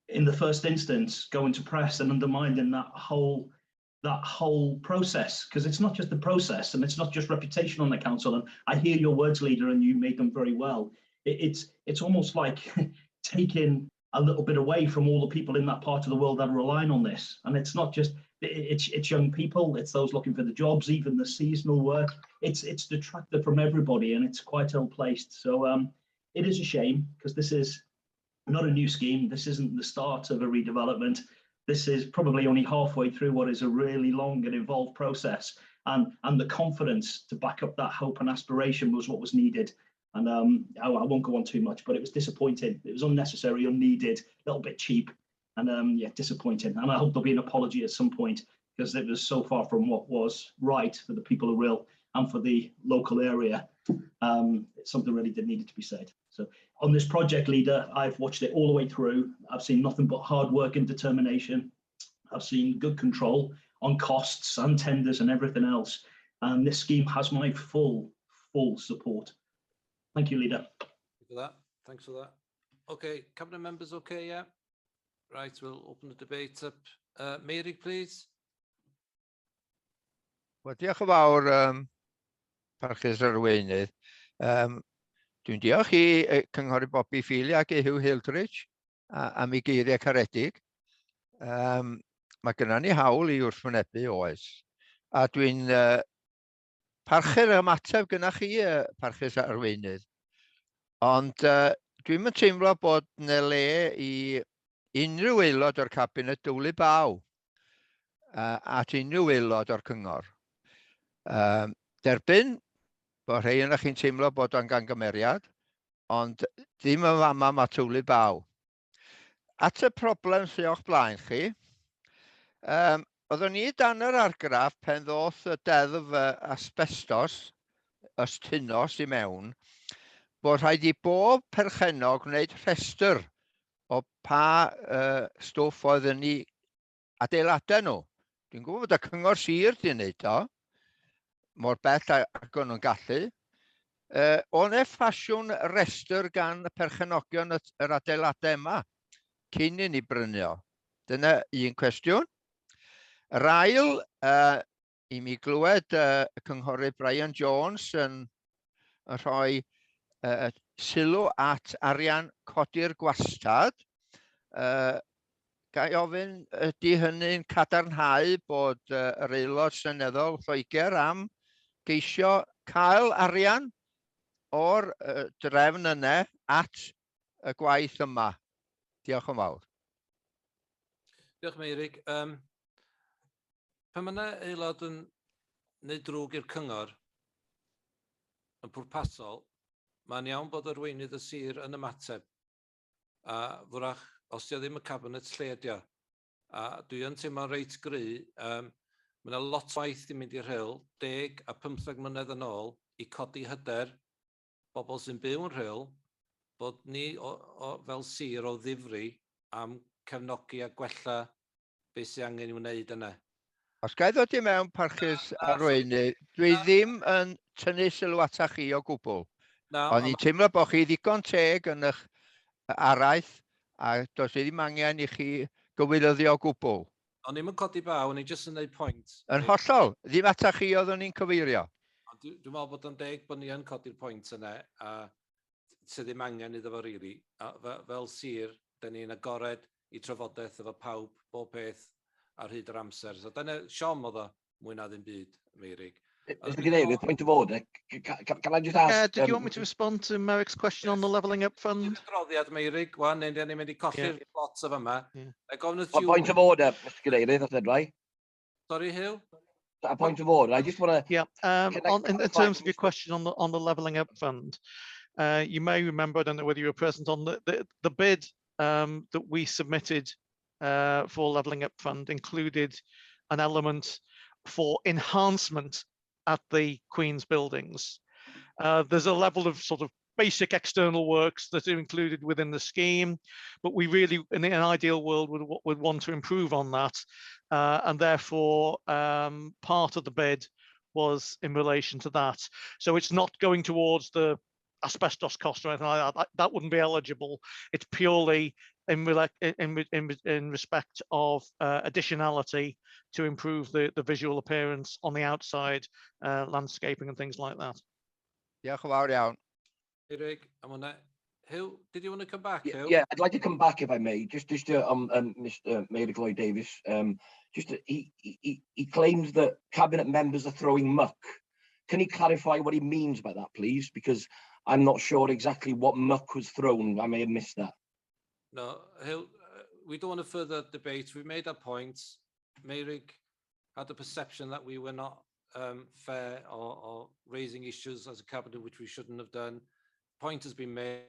in the first instance going to press and undermining that whole process, because it's not just the process and it's not just reputation on the council. And I hear your words, leader, and you made them very well. It's almost like taking a little bit away from all the people in that part of the world that are relying on this. And it's not just it's young people, it's those looking for the jobs, even the seasonal work. It's detracted from everybody, and it's quite ill-placed. So it is a shame, because this is not a new scheme. This isn't the start of a redevelopment. This is probably only halfway through what is a really long and involved process. And the confidence to back up that hope and aspiration was what was needed. And I won't go on too much, but it was disappointing. It was unnecessary, unneeded, a little bit cheap, and yeah, disappointing. And I hope there'll be an apology at some point, because it was so far from what was right for the people of RHYL and for the local area. Something really did needed to be said. So on this project, leader, I've watched it all the way through. I've seen nothing but hard work and determination. I've seen good control on costs and tenders and everything else. And this scheme has my full support. Thank you, leader. Thanks for that. Okay, cabinet members, okay, yeah. Right, we'll open the debate up. Mary, please. Wel, diolch yn fawr, parchus arweinydd. Dwi'n diolch i Cynghorydd Bobby Ffili ac Huw Hildrich am ei geiriau caredig. Mae gennym ni hawl i wrthwynebu oes. A dwi'n parchu'r ymateb gynnach chi, parchus arweinydd. Ond dwi'n yn teimlo bod yna le i unrhyw aelod o'r cabinet dwlu baw at unrhyw aelod o'r cyngor. Derbyn bod rhai yna chi'n teimlo bod o'n gangymeriad, ond ddim yn fama ma tywlu baw. At y problem sy'n o'ch blaen chi, oeddwn ni dan yr argraff pen ddoth y deddf asbestos, ystynnos i mewn, bod rhaid i bob perchennog wneud rhestr o pa stwff oedd yn ei adeiladau nhw. Dwi'n gwybod bod y cyngor sir di wneud o, mor bell ac o'n nhw'n gallu. O'n e ffasiwn restr gan y perchenogion yr adeiladau yma cyn i ni brynu o? Dyna un cwestiwn. Yr ail, i mi glywed y cynghorydd Brian Jones yn rhoi sylw at arian codi'r gwastad. Ga i ofyn, ydy hynny'n cadarnhau bod yr aelod seneddol Lloegr am geisio cael arian o'r drefn yna at y gwaith yma? Diolch yn fawr. Diolch Meirig. Pan mae aelod yn wneud drwg i'r cyngor yn pwrpasol, mae'n iawn bod arweinydd y sir yn ymateb. A fwrach, os di o ddim y cabinet lledio, a dwi yn teimlo'n reit gry, mae yna lot o waith di mynd i'r RHYL, 10 a 15 mlynedd yn ôl, i codi hyder bobl sy'n byw yn RHYL, bod ni fel sir o ddifri am cefnogi a gwella beth sy'n angen i'w wneud yna. Os ga i ddod i mewn parchus arweinydd, dwi ddim yn tynnu sylw atach chi o gwbl. Ond i'n teimlo bod chi ddigon teg yn eich araith a does ddim angen i chi gywiryddio o gwbl. O'n i'm yn codi baw, o'n i jyst yn gwneud pwynt. Yn hollol, ddim atach chi oeddwn ni'n cyfeirio. Dwi'n meddwl bod o'n deg bod ni yn codi'r pwynt yna, a sydd ddim angen iddo fo rili. Fel sir, da ni'n agored i trafodaeth efo pawb, bob peth ar hyd yr amser. So dyna Siom oedd o mwy na ddim byd, Meirig. Mr. Cadeirydd, point of order. Can I just ask? Did you want me to respond to Merrick's question on the Levelling Up Fund? Adroddiad, Meirig, wan, neu ni'n mynd i colli'r lots of yma. Point of order, Mr. Cadeirydd, that's it, right? Sorry, Hugh? A point of order. I just want to. Yeah. In terms of your question on the Levelling Up Fund, you may remember, I don't know whether you were present on the bid that we submitted for Levelling Up Fund included an element for enhancement at the Queen's buildings. There's a level of sort of basic external works that are included within the scheme, but we really, in an ideal world, would want to improve on that. And therefore, part of the bid was in relation to that. So it's not going towards the asbestos cost or anything like that. That wouldn't be eligible. It's purely in respect of additionality to improve the visual appearance on the outside, landscaping and things like that. Diolch yn fawr iawn. Eric, Hugh, did you want to come back, Hugh? Yeah, I'd like to come back if I may. Just Mr. Mayor Lloyd Davis. He claims that cabinet members are throwing muck. Can he clarify what he means by that, please? Because I'm not sure exactly what muck was thrown. I may have missed that. No, Hugh, we don't want a further debate. We've made our points. Meirig had the perception that we were not fair or raising issues as a cabinet which we shouldn't have done. Point has been made.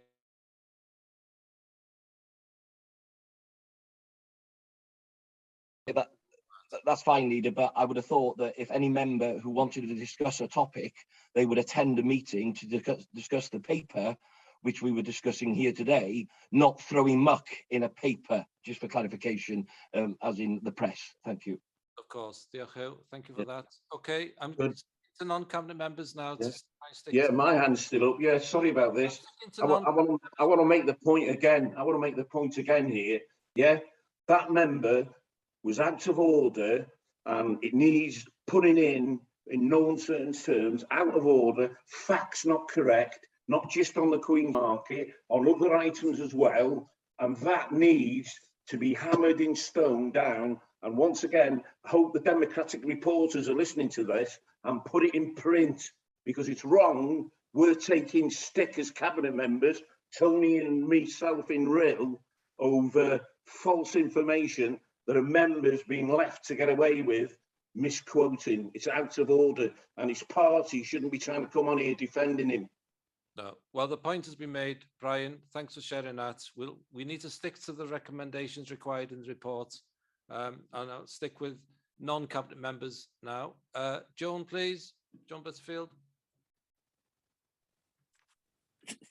That's fine, Leader, but I would have thought that if any member who wanted to discuss a topic, they would attend a meeting to discuss the paper, which we were discussing here today, not throwing muck in a paper, just for clarification, as in the press. Thank you. Of course. Thank you for that. Okay, I'm going to non-cabinet members now. Yeah, my hand's still up. Yeah, sorry about this. I want to make the point again. I want to make the point again here. Yeah, that member was out of order and it needs putting in no uncertain terms, out of order, facts not correct, not just on the Queen's Market, on other items as well, and that needs to be hammered in stone down. And once again, I hope the Democratic reporters are listening to this and put it in print, because it's wrong. We're taking stick as cabinet members, Tony and myself in RHYL, over false information that a member's been left to get away with misquoting. It's out of order, and his party shouldn't be trying to come on here defending him. No. Well, the point has been made, Brian. Thanks for sharing that. We need to stick to the recommendations required in the report, and I'll stick with non-cabinet members now. Joan, please. Joan Butterfield.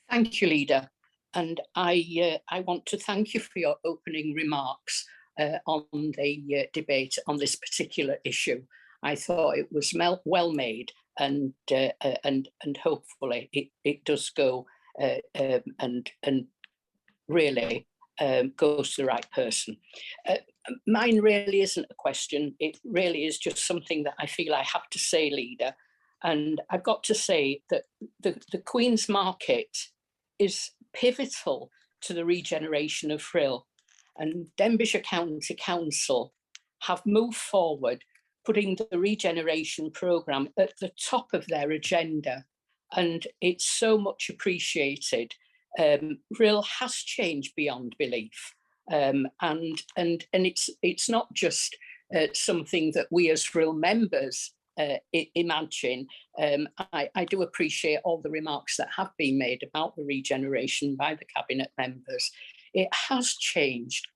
Thank you, Leader. And I want to thank you for your opening remarks on the debate on this particular issue. I thought it was well made, and hopefully it does go and really goes to the right person. Mine really isn't a question. It really is just something that I feel I have to say, Leader. And I've got to say that the Queen's Market is pivotal to the regeneration of RHYL. And Denbighshire County Council have moved forward, putting the regeneration programme at the top of their agenda. And it's so much appreciated. RHYL has changed beyond belief. And it's not just something that we as RHYL members imagine. I do appreciate all the remarks that have been made about the regeneration by the Cabinet members. It has changed,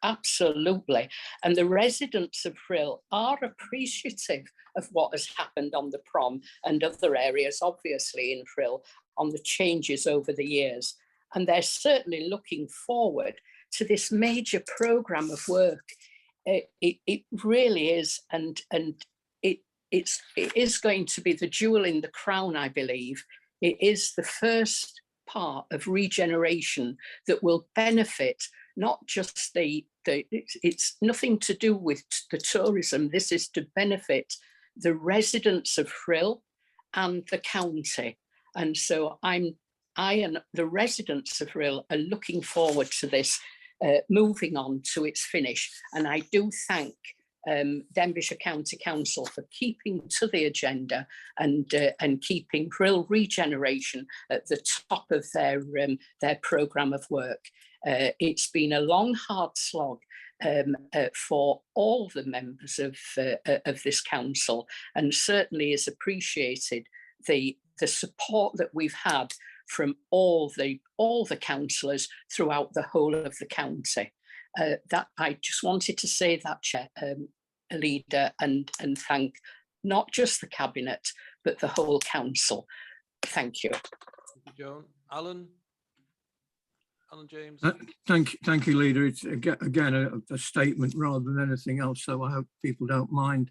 absolutely. And the residents of RHYL are appreciative of what has happened on the prom and other areas, obviously, in RHYL, on the changes over the years. And they're certainly looking forward to this major programme of work. It really is, and it is going to be the jewel in the crown, I believe. It is the first part of regeneration that will benefit not just it's nothing to do with the tourism. This is to benefit the residents of RHYL and the county. And so I and the residents of RHYL are looking forward to this moving on to its finish. And I do thank Denbighshire County Council for keeping to the agenda and keeping RHYL regeneration at the top of their programme of work. It's been a long, hard slog for all the members of this council, and certainly is appreciated the support that we've had from all the councillors throughout the whole of the county. That I just wanted to say that, Chair, Leader, and thank not just the Cabinet, but the whole council. Thank you. Thank you, Joan. Alan James. Thank you, Leader. It's again a statement rather than anything else, so I hope people don't mind.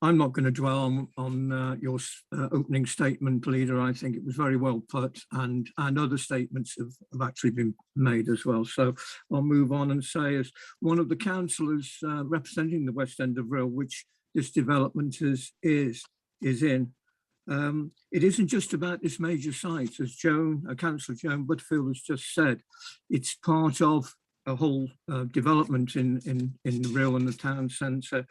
I'm not going to dwell on your opening statement, Leader. I think it was very well put, and other statements have actually been made as well. So I'll move on and say, as one of the councillors representing the West End of RHYL, which this development is in, it isn't just about this major site, as Councillor Joan Butfield has just said. It's part of a whole development in RHYL and the town centre.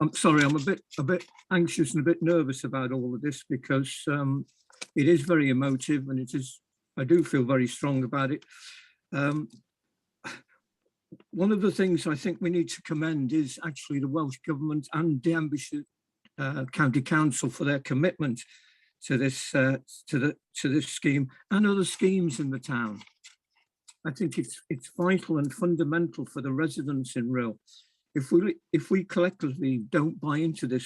I'm sorry, I'm a bit anxious and a bit nervous about all of this, because it is very emotive, and I do feel very strong about it. One of the things I think we need to commend is actually the Welsh Government and Denbighshire County Council for their commitment to this this scheme and other schemes in the town. I think it's vital and fundamental for the residents in RHYL. If we collectively don't buy into the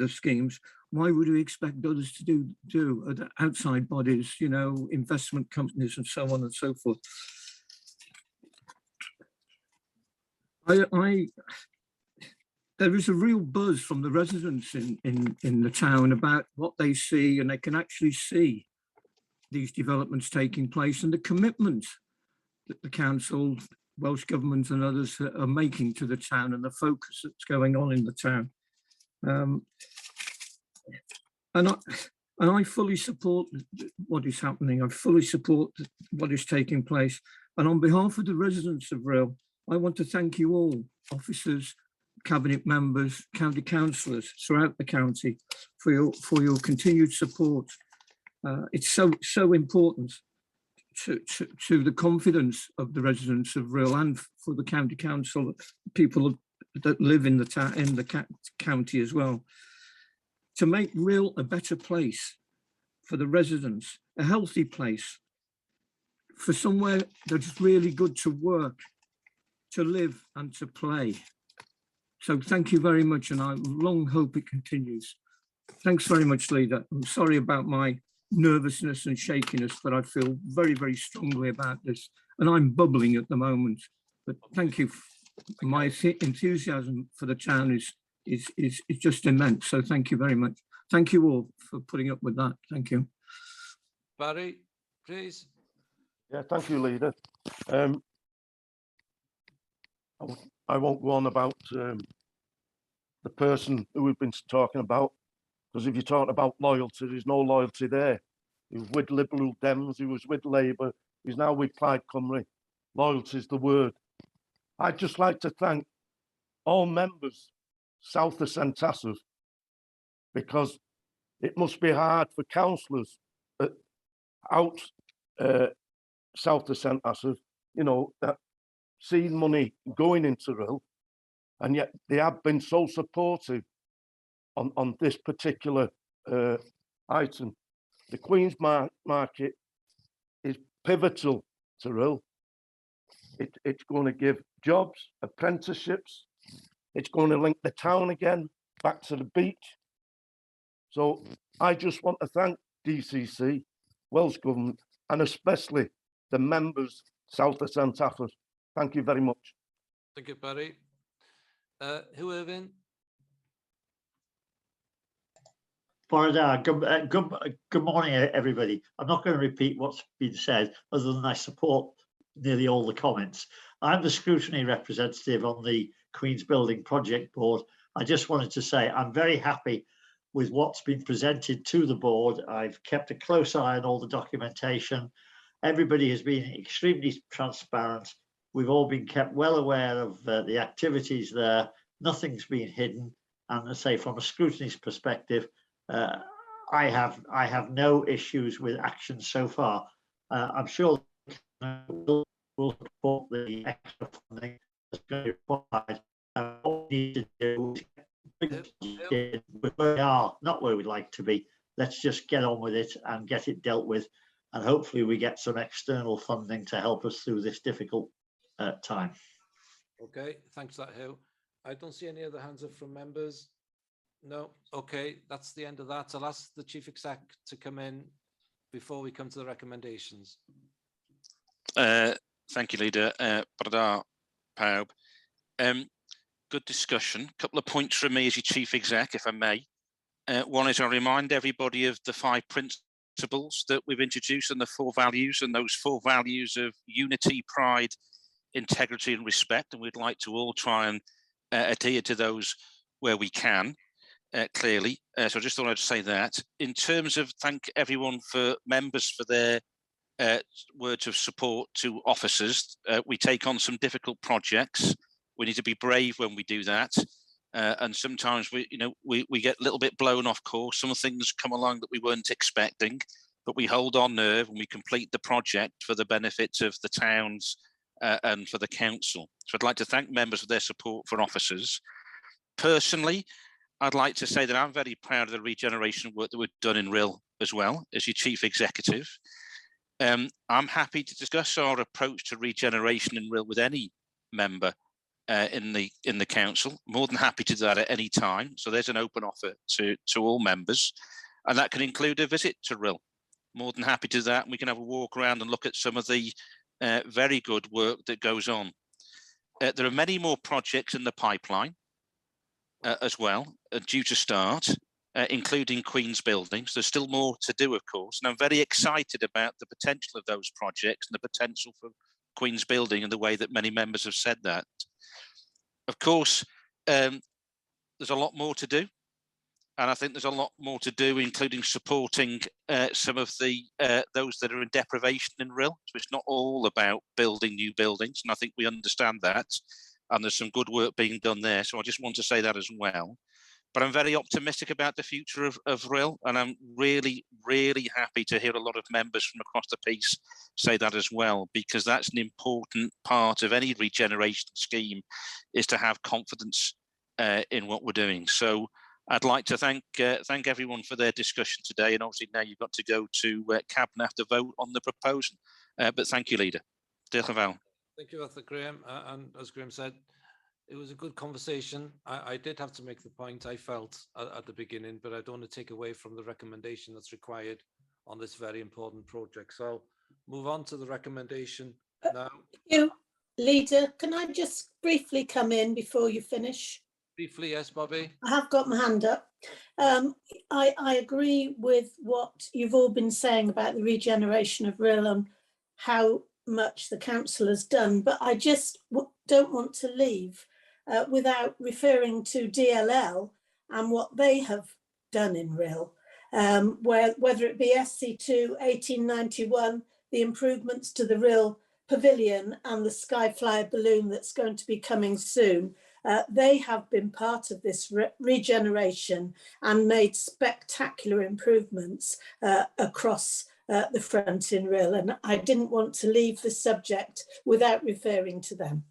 schemes, why would we expect others to do other outside bodies, you know, investment companies and so on and so forth? There is a real buzz from the residents in the town about what they see, and they can actually see these developments taking place and the commitment that the council, Welsh Government and others are making to the town, and the focus that's going on in the town. And I fully support what is happening. I fully support what is taking place. And on behalf of the residents of RHYL, I want to thank you all, officers, Cabinet members, county councillors throughout the county, for your continued support. It's so important to the confidence of the residents of RHYL and for the county council, people that live in the county as well, to make RHYL a better place for the residents, a healthy place, for somewhere that's really good to work, to live and to play. So thank you very much, and I long hope it continues. Thanks very much, Leader. I'm sorry about my nervousness and shakiness, but I feel very, very strongly about this, and I'm bubbling at the moment. But thank you. My enthusiasm for the town is just immense. So thank you very much. Thank you all for putting up with that. Thank you. Barry, please. Yeah, thank you, Leader. I won't go on about the person who we've been talking about, because if you're talking about loyalty, there's no loyalty there. He was with Liberal Dems, he was with Labour, he's now with Plaid Cymru. Loyalty is the word. I'd just like to thank all members south of St Asaph, because it must be hard for councillors out south of St Asaph, you know, that seen money going into RHYL, and yet they have been so supportive on this particular item. The Queen's Market is pivotal to RHYL. It's going to give jobs, apprenticeships. It's going to link the town again back to the beach. So I just want to thank DCC, Welsh Government, and especially the members south of St Asaph. Thank you very much. Thank you, Barry. Who, Irvin? Good morning, everybody. I'm not going to repeat what's been said, other than I support nearly all the comments. I'm the scrutiny representative on the Queen's Building Project Board. I just wanted to say I'm very happy with what's been presented to the board. I've kept a close eye on all the documentation. Everybody has been extremely transparent. We've all been kept well aware of the activities there. Nothing's been hidden. And I say, from a scrutiny's perspective, I have no issues with action so far. I'm sure we'll support the extra funding that's going to be required. What we need to do is we are not where we'd like to be. Let's just get on with it and get it dealt with, and hopefully we get some external funding to help us through this difficult time. Okay, thanks for that, Hugh. I don't see any other hands up from members. No, okay, that's the end of that. I'll ask the Chief Exec to come in before we come to the recommendations. Thank you, Leader. Brydar, pawb. Good discussion. A couple of points from me as your Chief Exec, if I may. One is, I'll remind everybody of the 5 principles that we've introduced and the 4 values, and those 4 values of unity, pride, integrity and respect, and we'd like to all try and adhere to those where we can, clearly. So I just thought I'd say that. In terms of thank everyone for members for their words of support to officers. We take on some difficult projects. We need to be brave when we do that. And sometimes we get a little bit blown off course. Some things come along that we weren't expecting, but we hold our nerve and we complete the project for the benefit of the towns and for the council. So I'd like to thank members for their support for officers. Personally, I'd like to say that I'm very proud of the regeneration work that we've done in RHYL as well as your Chief Executive. I'm happy to discuss our approach to regeneration in RHYL with any member in the council. More than happy to do that at any time. So there's an open offer to all members, and that can include a visit to RHYL. More than happy to do that, and we can have a walk around and look at some of the very good work that goes on. There are many more projects in the pipeline as well, due to start, including Queen's Buildings. There's still more to do, of course, and I'm very excited about the potential of those projects and the potential for Queen's Building and the way that many members have said that. Of course, there's a lot more to do, and I think there's a lot more to do, including supporting some of the those that are in deprivation in RHYL. So it's not all about building new buildings, and I think we understand that, and there's some good work being done there. So I just want to say that as well. But I'm very optimistic about the future of RHYL, and I'm really, really happy to hear a lot of members from across the piece say that as well, because that's an important part of any regeneration scheme, is to have confidence in what we're doing. So I'd like to thank everyone for their discussion today, and obviously now you've got to go to Cabinet to vote on the proposal. But thank you, Leader. Diolch yn fawr. Thank you, Arthur Graham. And as Graham said, it was a good conversation. I did have to make the point I felt at the beginning, but I don't want to take away from the recommendation that's required on this very important project. So I'll move on to the recommendation now. You, Leader, can I just briefly come in before you finish? Briefly, yes, Bobby. I have got my hand up. I agree with what you've all been saying about the regeneration of RHYL and how much the council has done, but I just don't want to leave without referring to DLL and what they have done in RHYL, whether it be SC2 1891, the improvements to the RHYL pavilion and the Skyflyer balloon that's going to be coming soon. They have been part of this regeneration and made spectacular improvements across the front in RHYL, and I didn't want to leave the subject without referring to them.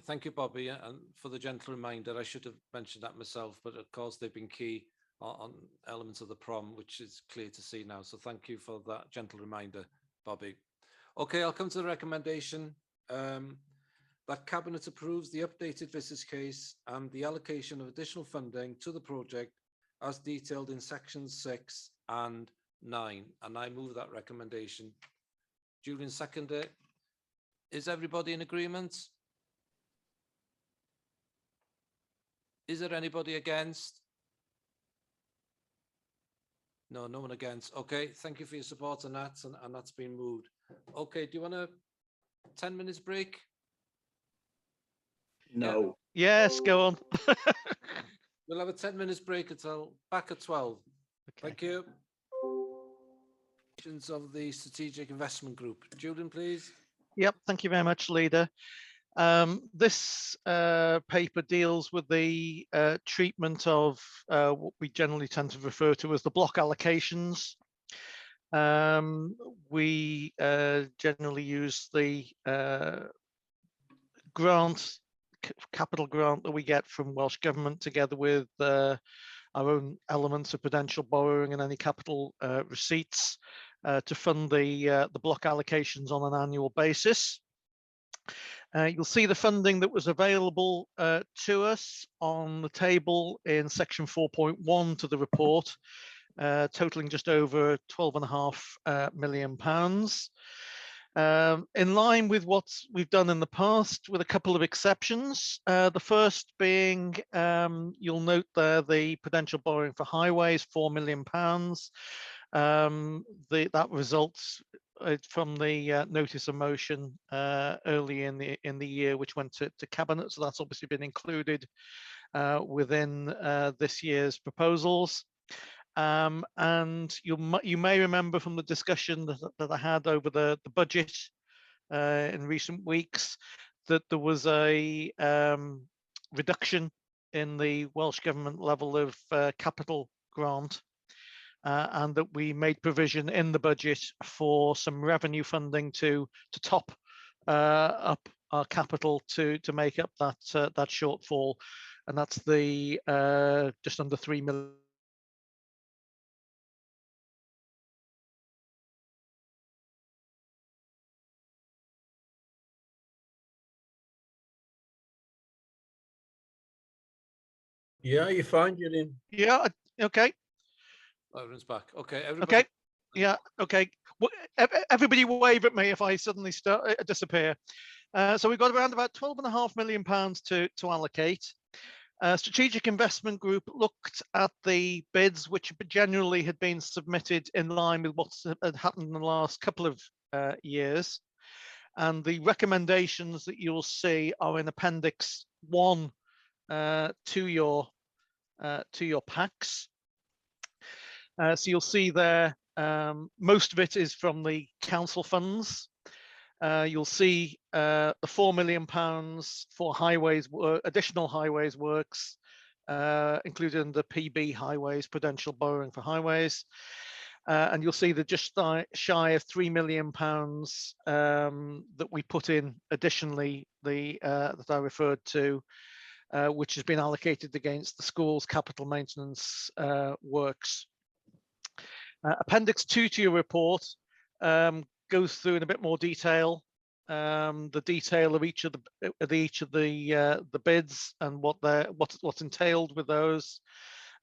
Thank you, Bobby, and for the gentle reminder. I should have mentioned that myself, but of course they've been key on elements of the prom, which is clear to see now. So thank you for that gentle reminder, Bobby. Okay, I'll come to the recommendation that Cabinet approves the updated business case and the allocation of additional funding to the project as detailed in sections 6 and 9. And I move that recommendation. Julian, second it. Is everybody in agreement? Is there anybody against? No, no one against. Okay, thank you for your support on that, and that's been moved. Okay, do you want a 10 minutes break? No. Yes, go on. We'll have a 10 minutes break until back at 12. Okay. Thank you. Of the Strategic Investment Group. Julian, please. Yep, thank you very much, Leader. This paper deals with the treatment of what we generally tend to refer to as the block allocations. We generally use the capital grant that we get from Welsh Government together with our own elements of prudential borrowing and any capital receipts to fund the block allocations on an annual basis. You'll see the funding that was available to us on the table in section 4.1 to the report, totaling just over £12.5 million. In line with what we've done in the past, with a couple of exceptions. The first being, you'll note there the prudential borrowing for highways, £4 million. That results from the notice of motion early in the year, which went to Cabinet. So that's obviously been included within this year's proposals. And you may remember from the discussion that I had over the budget in recent weeks that there was a reduction in the Welsh Government level of capital grant, and that we made provision in the budget for some revenue funding to top up our capital to make up that shortfall, and that's the just under £3 million. Yeah, you're fine, Julian. Yeah, okay. Everyone's back. Okay, everybody. Okay. Yeah, okay. Well, everybody wave at me if I suddenly disappear. So we've got around about £12.5 million to allocate. Strategic Investment Group looked at the bids, which generally had been submitted in line with what had happened in the last couple of years. And the recommendations that you'll see are in Appendix 1 to your packs. So you'll see there, most of it is from the council funds. You'll see the £4 million for highways, additional highways works, including the PB highways, prudential borrowing for highways. And you'll see that just shy of £3 million that we put in additionally, that I referred to, which has been allocated against the school's capital maintenance works. Appendix 2 to your report goes through in a bit more detail the detail of each of the bids and what's entailed with those.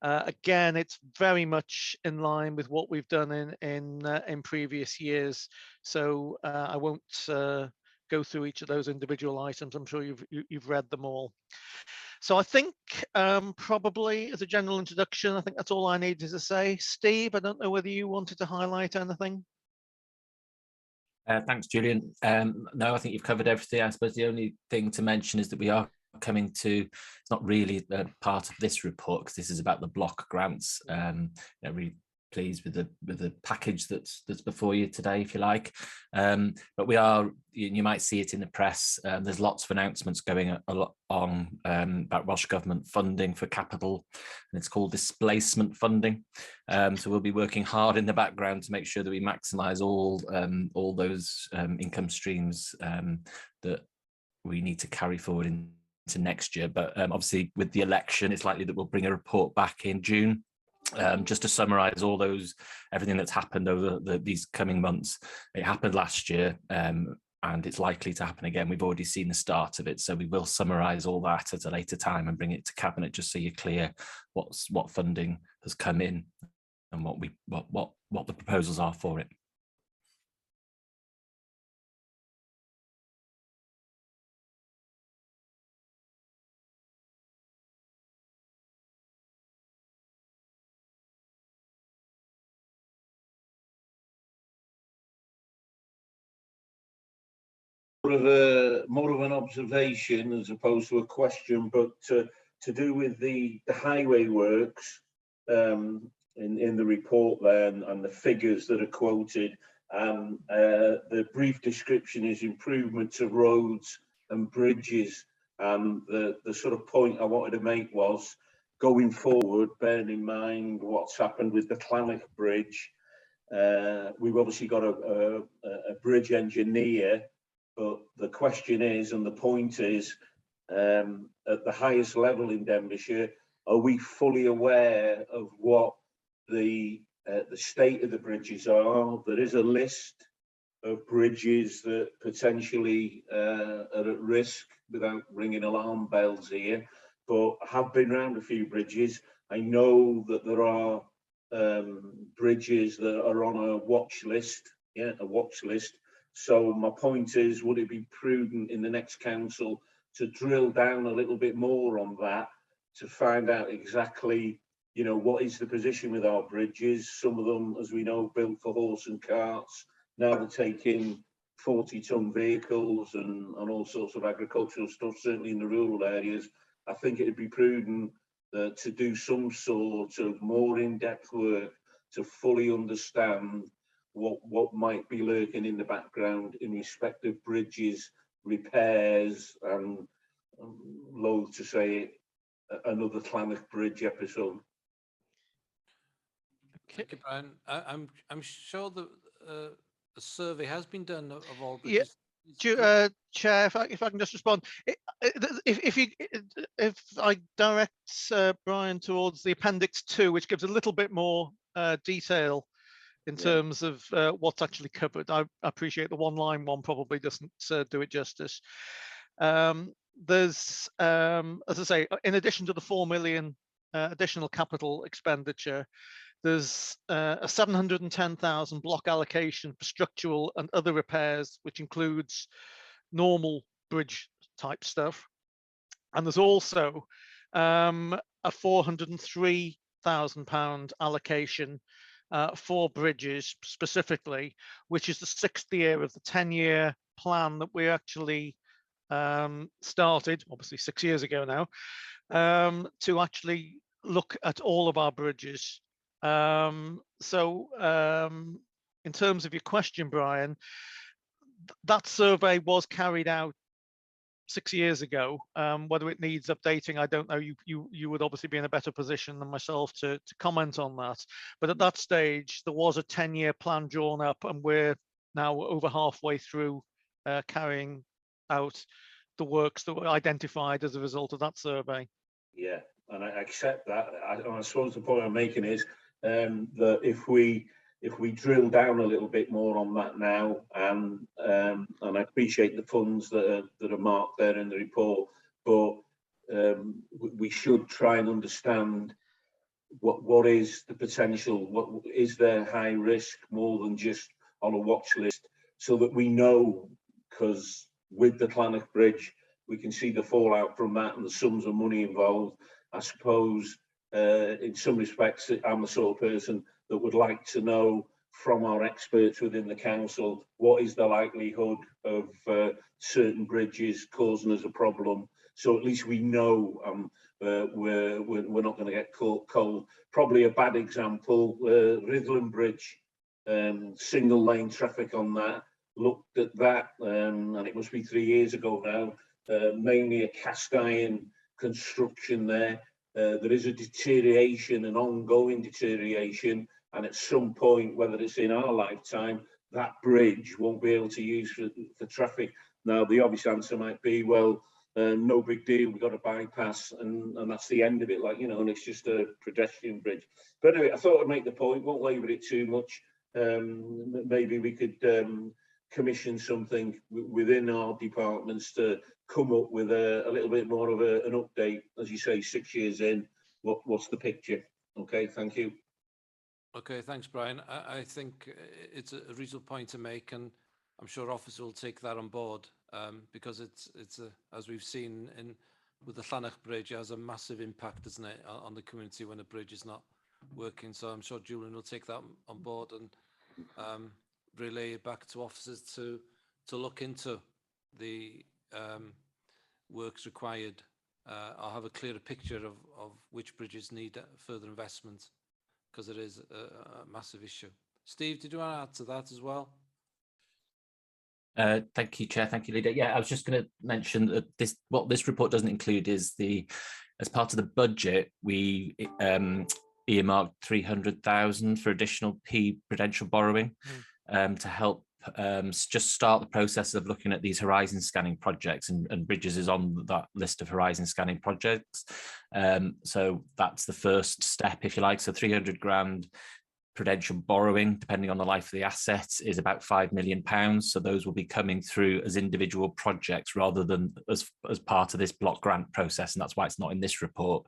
Again, it's very much in line with what we've done in previous years, so I won't go through each of those individual items. I'm sure you've read them all. So I think probably as a general introduction, I think that's all I needed to say. Steve, I don't know whether you wanted to highlight anything. Thanks, Julian. No, I think you've covered everything. I suppose the only thing to mention is that we are coming to, it's not really part of this report because this is about the block grants. Really pleased with the package that's before you today, if you like. But we are, you might see it in the press. There's lots of announcements going on about Welsh Government funding for capital, and it's called displacement funding. So we'll be working hard in the background to make sure that we maximise all those income streams that we need to carry forward into next year. But obviously with the election, it's likely that we'll bring a report back in June. Just to summarise everything that's happened over these coming months. It happened last year and it's likely to happen again. We've already seen the start of it, so we will summarise all that at a later time and bring it to Cabinet just so you're clear what funding has come in and what the proposals are for it. More of an observation as opposed to a question, but to do with the highway works in the report there and the figures that are quoted. The brief description is improvements of roads and bridges, and the sort of point I wanted to make was going forward, bearing in mind what's happened with the Llanelch Bridge. We've obviously got a bridge engineer. But the question is, and the point is, at the highest level in Denbighshire, are we fully aware of what the state of the bridges are? There is a list of bridges that potentially are at risk, without ringing alarm bells here, but I have been around a few bridges. I know that there are bridges that are on a watch list, a watch list. So my point is, would it be prudent in the next council to drill down a little bit more on that to find out exactly, what is the position with our bridges? Some of them, as we know, built for horse and carts. Now they're taking 40-ton vehicles and all sorts of agricultural stuff, certainly in the rural areas. I think it'd be prudent to do some sort of more in-depth work to fully understand what might be lurking in the background in respect of bridges, repairs, and I'm loath to say it, another Llanelch Bridge episode. Thank you, Brian. I'm sure that a survey has been done of all bridges. Yeah. Chair, if I can just respond, if I direct Brian towards the Appendix 2, which gives a little bit more detail in terms of what's actually covered. I appreciate the one-line one probably doesn't do it justice. There's, as I say, in addition to the 4 million additional capital expenditure, there's a 710,000 block allocation for structural and other repairs, which includes normal bridge type stuff. And there's also a £403,000 allocation for bridges specifically, which is the 6th year of the 10-year plan that we actually started, obviously 6 years ago now, to actually look at all of our bridges. In terms of your question, Brian, that survey was carried out 6 years ago. Whether it needs updating, I don't know. You would obviously be in a better position than myself to comment on that. But at that stage, there was a 10-year plan drawn up, and we're now over halfway through carrying out the works that were identified as a result of that survey. Yeah, and I accept that. I suppose the point I'm making is that if we drill down a little bit more on that now, and I appreciate the funds that are marked there in the report, but we should try and understand what is the potential, what is there high risk more than just on a watch list, so that we know, because with the Llanelch Bridge, we can see the fallout from that and the sums of money involved. I suppose in some respects, I'm the sort of person that would like to know from our experts within the council, what is the likelihood of certain bridges causing us a problem? So at least we know we're not going to get caught cold. Probably a bad example, RHYDD Bridge, single lane traffic on that. Looked at that, and it must be 3 years ago now. Mainly a cast iron construction there. There is a deterioration, an ongoing deterioration, and at some point, whether it's in our lifetime, that bridge won't be able to use for traffic. Now, the obvious answer might be, well, no big deal, we've got a bypass, and that's the end of it, like, you know, and it's just a pedestrian bridge. But anyway, I thought I'd make the point, won't labour it too much. Maybe we could commission something within our departments to come up with a little bit more of an update. As you say, 6 years in, what's the picture? Okay, thank you. Okay, thanks, Brian. I think it's a reasonable point to make, and I'm sure officers will take that on board, because it's as we've seen with the Llanach Bridge, it has a massive impact, doesn't it, on the community when a bridge is not working. So I'm sure Julian will take that on board and relay it back to officers to look into the works required. I'll have a clearer picture of which bridges need further investment, because it is a massive issue. Steve, did you want to add to that as well? Thank you, Chair. Thank you, Leader. Yeah, I was just going to mention that what this report doesn't include is as part of the budget, we earmarked 300,000 for additional prudential borrowing to help just start the process of looking at these horizon scanning projects, and bridges is on that list of horizon scanning projects. So that's the first step, if you like. So 300 grand prudential borrowing, depending on the life of the assets, is about £5 million. So those will be coming through as individual projects rather than as part of this block grant process, and that's why it's not in this report.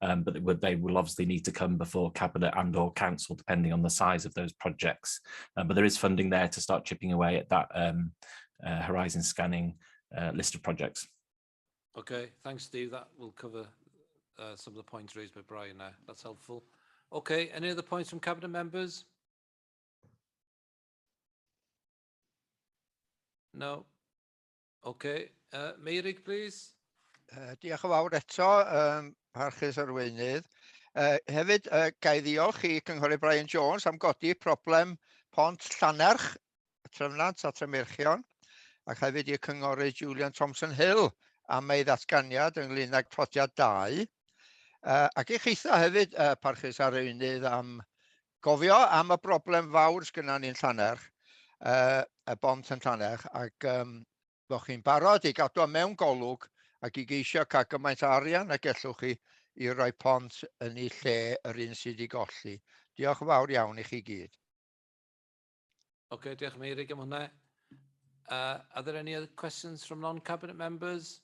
But they will obviously need to come before Cabinet and or Council, depending on the size of those projects. But there is funding there to start chipping away at that horizon scanning list of projects. Okay, thanks, Steve. That will cover some of the points raised by Brian there. That's helpful. Okay, any other points from Cabinet members? No. Okay, Meirig, please. Diolch yn fawr eto, parchus arweinydd. Hefyd, ga i ddiolch i Cynghorydd Brian Jones am godi problem pont Llanerch, Trefnant a Tremirchion, ac hefyd i Cynghorydd Julian Thompson Hill am ei ddatganiad ynglŷn ag prodiad 2. Ac i chitha hefyd, parchus arweinydd, am gofio am y broblem fawr sgynnan ni'n Llanerch, y bont yn Llanerch, ac bod chi'n barod i gadw mewn golwg ac i geisio cael gymaint o arian a gellwch chi i roi pont yn ei lle yr un sydd wedi golli. Diolch yn fawr iawn i chi gyd. Okay, diolch Meirig am hwnna. Are there any other questions from non-cabinet members?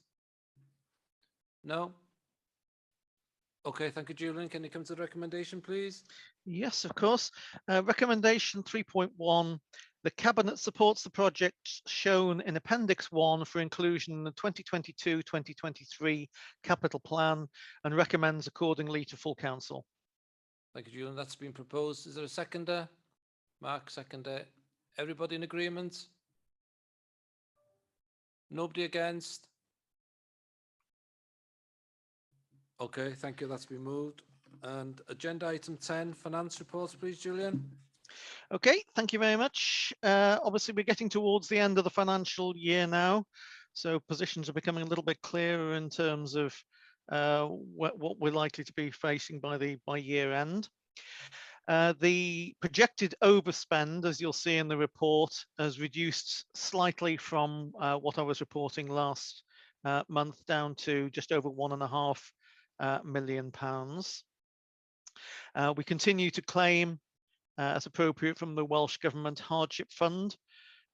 No? Okay, thank you, Julian. Can you come to the recommendation, please? Yes, of course. Recommendation 3.1. The Cabinet supports the project shown in Appendix 1 for inclusion in the 2022-2023 Capital Plan and recommends accordingly to full council. Thank you, Julian. That's been proposed. Is there a seconder? Mark, seconder. Everybody in agreement? Nobody against? Okay, thank you. That's been moved. And agenda item 10, finance reports, please, Julian. Okay, thank you very much. Obviously, we're getting towards the end of the financial year now, so positions are becoming a little bit clearer in terms of what we're likely to be facing by year end. The projected overspend, as you'll see in the report, has reduced slightly from what I was reporting last month down to just over £1.5 million. We continue to claim as appropriate from the Welsh Government Hardship Fund,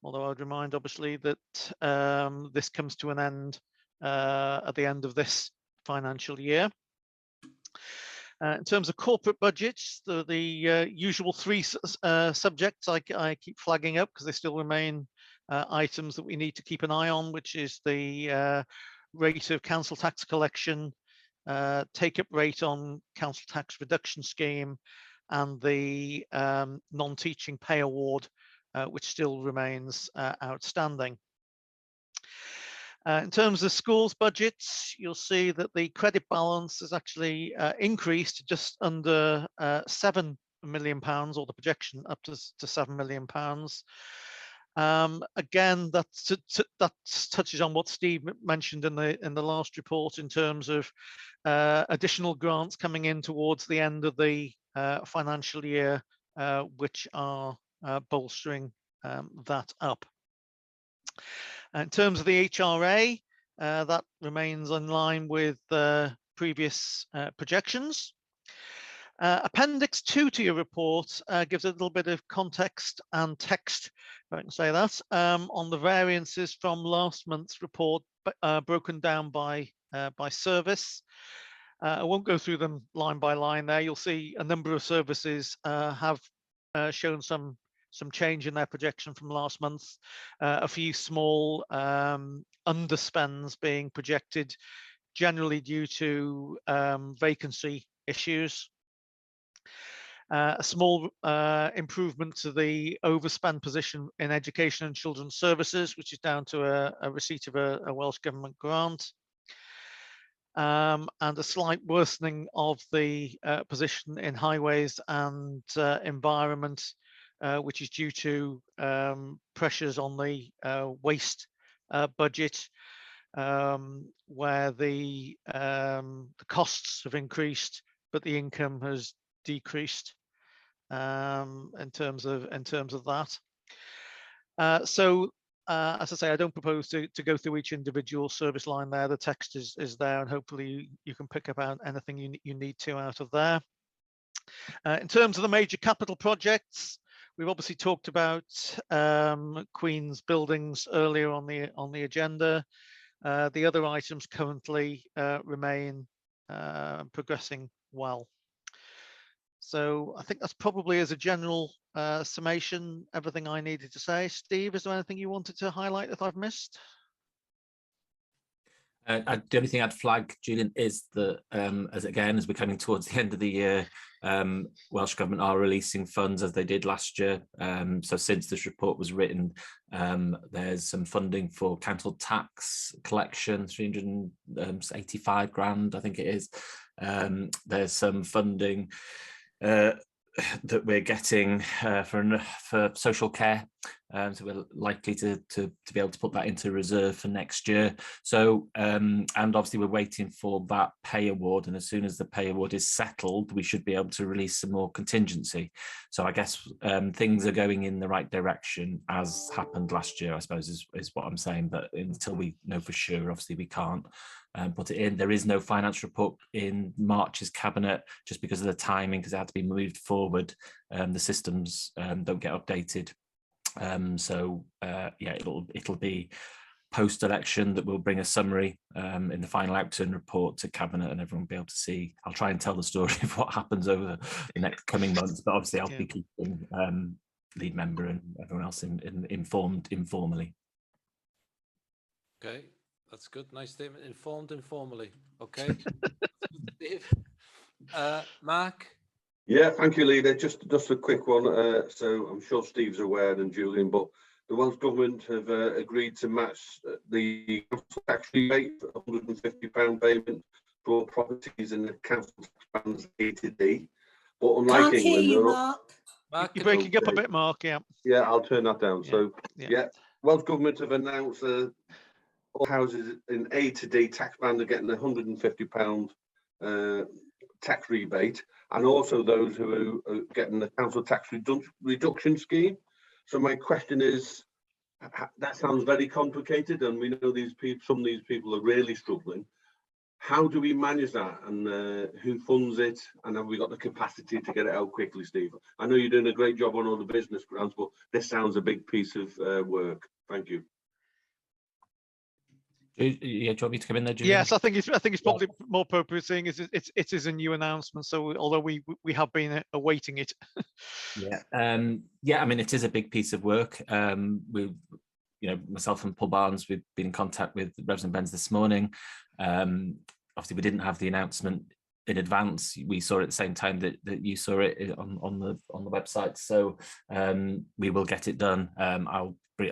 although I'd remind obviously that this comes to an end at the end of this financial year. In terms of corporate budgets, the usual three subjects I keep flagging up because they still remain items that we need to keep an eye on, which is the rate of council tax collection, take-up rate on council tax reduction scheme, and the non-teaching pay award, which still remains outstanding. In terms of schools budgets, you'll see that the credit balance has actually increased to just under £7 million, or the projection up to £7 million. Again, that touches on what Steve mentioned in the last report in terms of additional grants coming in towards the end of the financial year, which are bolstering that up. In terms of the HRA, that remains in line with previous projections. Appendix 2 to your report gives a little bit of context and text, if I can say that, on the variances from last month's report, broken down by service. I won't go through them line by line there. You'll see a number of services have shown some change in their projection from last month. A few small underspends being projected, generally due to vacancy issues. A small improvement to the overspend position in education and children's services, which is down to a receipt of a Welsh Government grant. And a slight worsening of the position in highways and environment, which is due to pressures on the waste budget, where the costs have increased, but the income has decreased in terms of that. As I say, I don't propose to go through each individual service line there. The text is there, and hopefully you can pick up out anything you need to out of there. In terms of the major capital projects, we've obviously talked about Queen's buildings earlier on the agenda. The other items currently remain progressing well. So I think that's probably, as a general summation, everything I needed to say. Steve, is there anything you wanted to highlight that I've missed? The only thing I'd flag, Julian, is that as we're coming towards the end of the year, Welsh Government are releasing funds as they did last year. So since this report was written, there's some funding for council tax collection, 385 grand, I think it is. There's some funding that we're getting for social care, so we're likely to be able to put that into reserve for next year. So and obviously we're waiting for that pay award, and as soon as the pay award is settled, we should be able to release some more contingency. So I guess things are going in the right direction, as happened last year, I suppose, is what I'm saying. But until we know for sure, obviously we can't put it in. There is no finance report in March's cabinet, just because of the timing, because it had to be moved forward. The systems don't get updated. Yeah, it'll be post-election that will bring a summary in the final outturn report to cabinet, and everyone will be able to see. I'll try and tell the story of what happens over the next coming months, but obviously I'll be keeping lead member and everyone else informed informally. Okay, that's good. Nice statement. Informed informally. Okay. Steve, Mark. Yeah, thank you, Leader. Just a quick one. So I'm sure Steve's aware, and Julian, but the Welsh Government have agreed to match the council tax rebate for £150 payment for all properties in the council tax bands A to D. But unlike England, you're breaking up a bit, Mark. Yeah. Yeah, I'll turn that down. Yeah. So yeah, Welsh Government have announced all houses in A to D tax band are getting £150 tax rebate, and also those who are getting the council tax reduction scheme. So my question is, that sounds very complicated, and we know these people, some of these people are really struggling. How do we manage that, and who funds it, and have we got the capacity to get it out quickly, Steve? I know you're doing a great job on all the business grants, but this sounds a big piece of work. Thank you. Yeah, do you want me to come in there, Julian? Yes, I think it's probably more appropriate saying it is a new announcement. So although we have been awaiting it. Yeah, I mean, it is a big piece of work. Myself and Paul Barnes, we've been in contact with Reverend Benz this morning. Obviously, we didn't have the announcement in advance. We saw it at the same time that you saw it on the website. So we will get it done.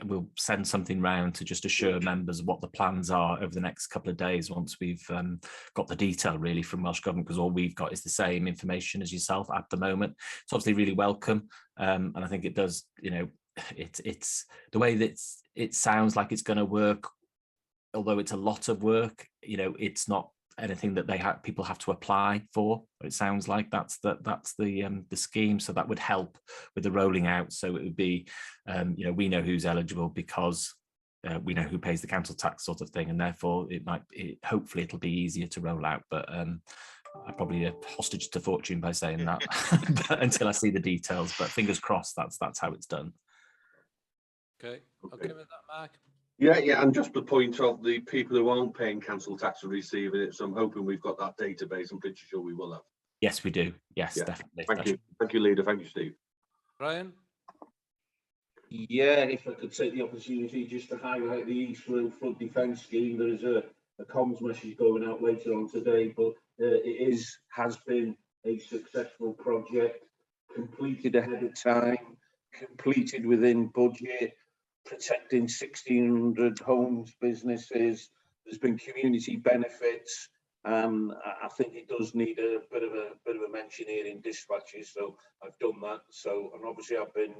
We'll send something round to just assure members of what the plans are over the next couple of days once we've got the detail really from Welsh Government, because all we've got is the same information as yourself at the moment. It's obviously really welcome, and I think it does, you know, it's the way that it sounds like it's going to work, although it's a lot of work, you know, it's not anything that people have to apply for. It sounds like that's the scheme, so that would help with the rolling out. So it would be, you know, we know who's eligible because we know who pays the council tax, sort of thing, and therefore hopefully it'll be easier to roll out. But I'm probably a hostage to fortune by saying that until I see the details. But fingers crossed, that's how it's done. Okay, okay with that, Mark. Yeah, and just the point of the people who aren't paying council tax are receiving it. So I'm hoping we've got that database. I'm pretty sure we will have. Yes, we do. Yes, yeah. Definitely. Thank you, Leader. Thank you, Steve. Ryan? Yeah, if I could take the opportunity just to highlight the East Road Flood Defence Scheme. There is a comms message going out later on today, but it has been a successful project, completed ahead of time, completed within budget, protecting 1,600 homes, businesses. There's been community benefits. I think it does need a bit of a mention here in dispatches, so I've done that. So, and obviously I've been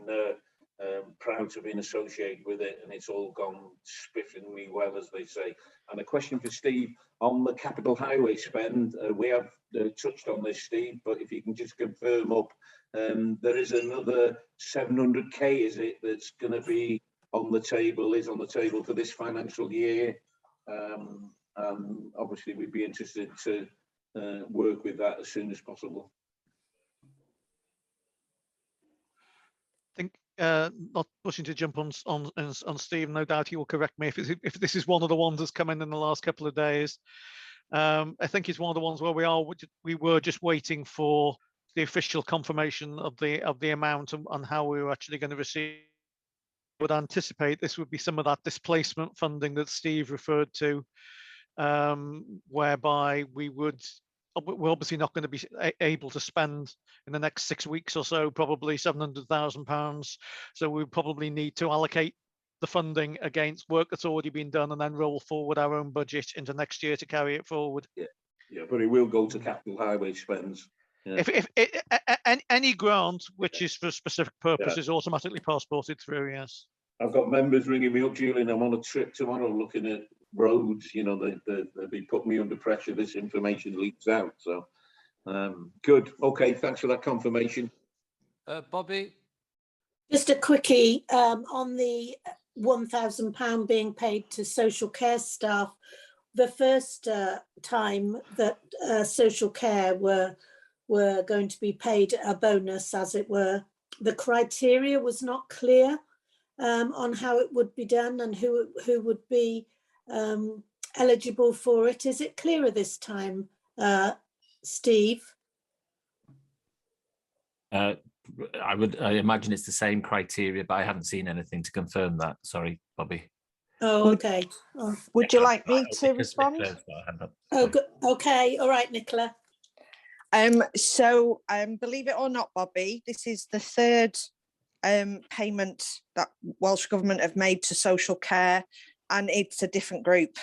proud to have been associated with it, and it's all gone spiffingly well, as they say. And a question for Steve on the capital highway spend. We have touched on this, Steve, but if you can just confirm up, there is another 700k, is it, that's going to be on the table for this financial year. Obviously we'd be interested to work with that as soon as possible. I think not pushing to jump on Steve, no doubt he will correct me if this is one of the ones that's come in the last couple of days. I think it's one of the ones where we were just waiting for the official confirmation of the amount and how we were actually going to receive. Would anticipate this would be some of that displacement funding that Steve referred to, whereby we're obviously not going to be able to spend in the next 6 weeks or so probably £700,000. So we probably need to allocate the funding against work that's already been done and then roll forward our own budget into next year to carry it forward. Yeah, but it will go to capital highway spends. Yeah. If any grant which is for a specific purpose is automatically passported through, yes. I've got members ringing me up, Julian. I'm on a trip tomorrow looking at roads. You know, they'll be putting me under pressure. This information leaks out. So, good. Okay, thanks for that confirmation. Bobby? Just a quickie on the £1,000 being paid to social care staff. The first time that social care were going to be paid a bonus, as it were, the criteria was not clear on how it would be done and who would be eligible for it. Is it clearer this time, Steve? I imagine it's the same criteria, but I haven't seen anything to confirm that. Sorry, Bobby. Oh, okay. Oh. Would you like me to respond? Oh, good. Okay. All right, Nicola. So believe it or not, Bobby, this is the third payment that Welsh Government have made to social care, and it's a different group.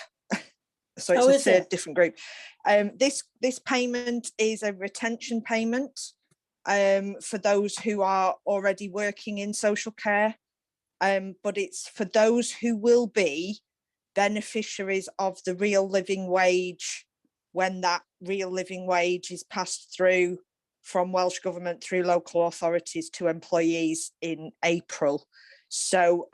So it's a third different group. This payment is a retention payment for those who are already working in social care, but it's for those who will be beneficiaries of the real living wage when that real living wage is passed through from Welsh Government through local authorities to employees in April. So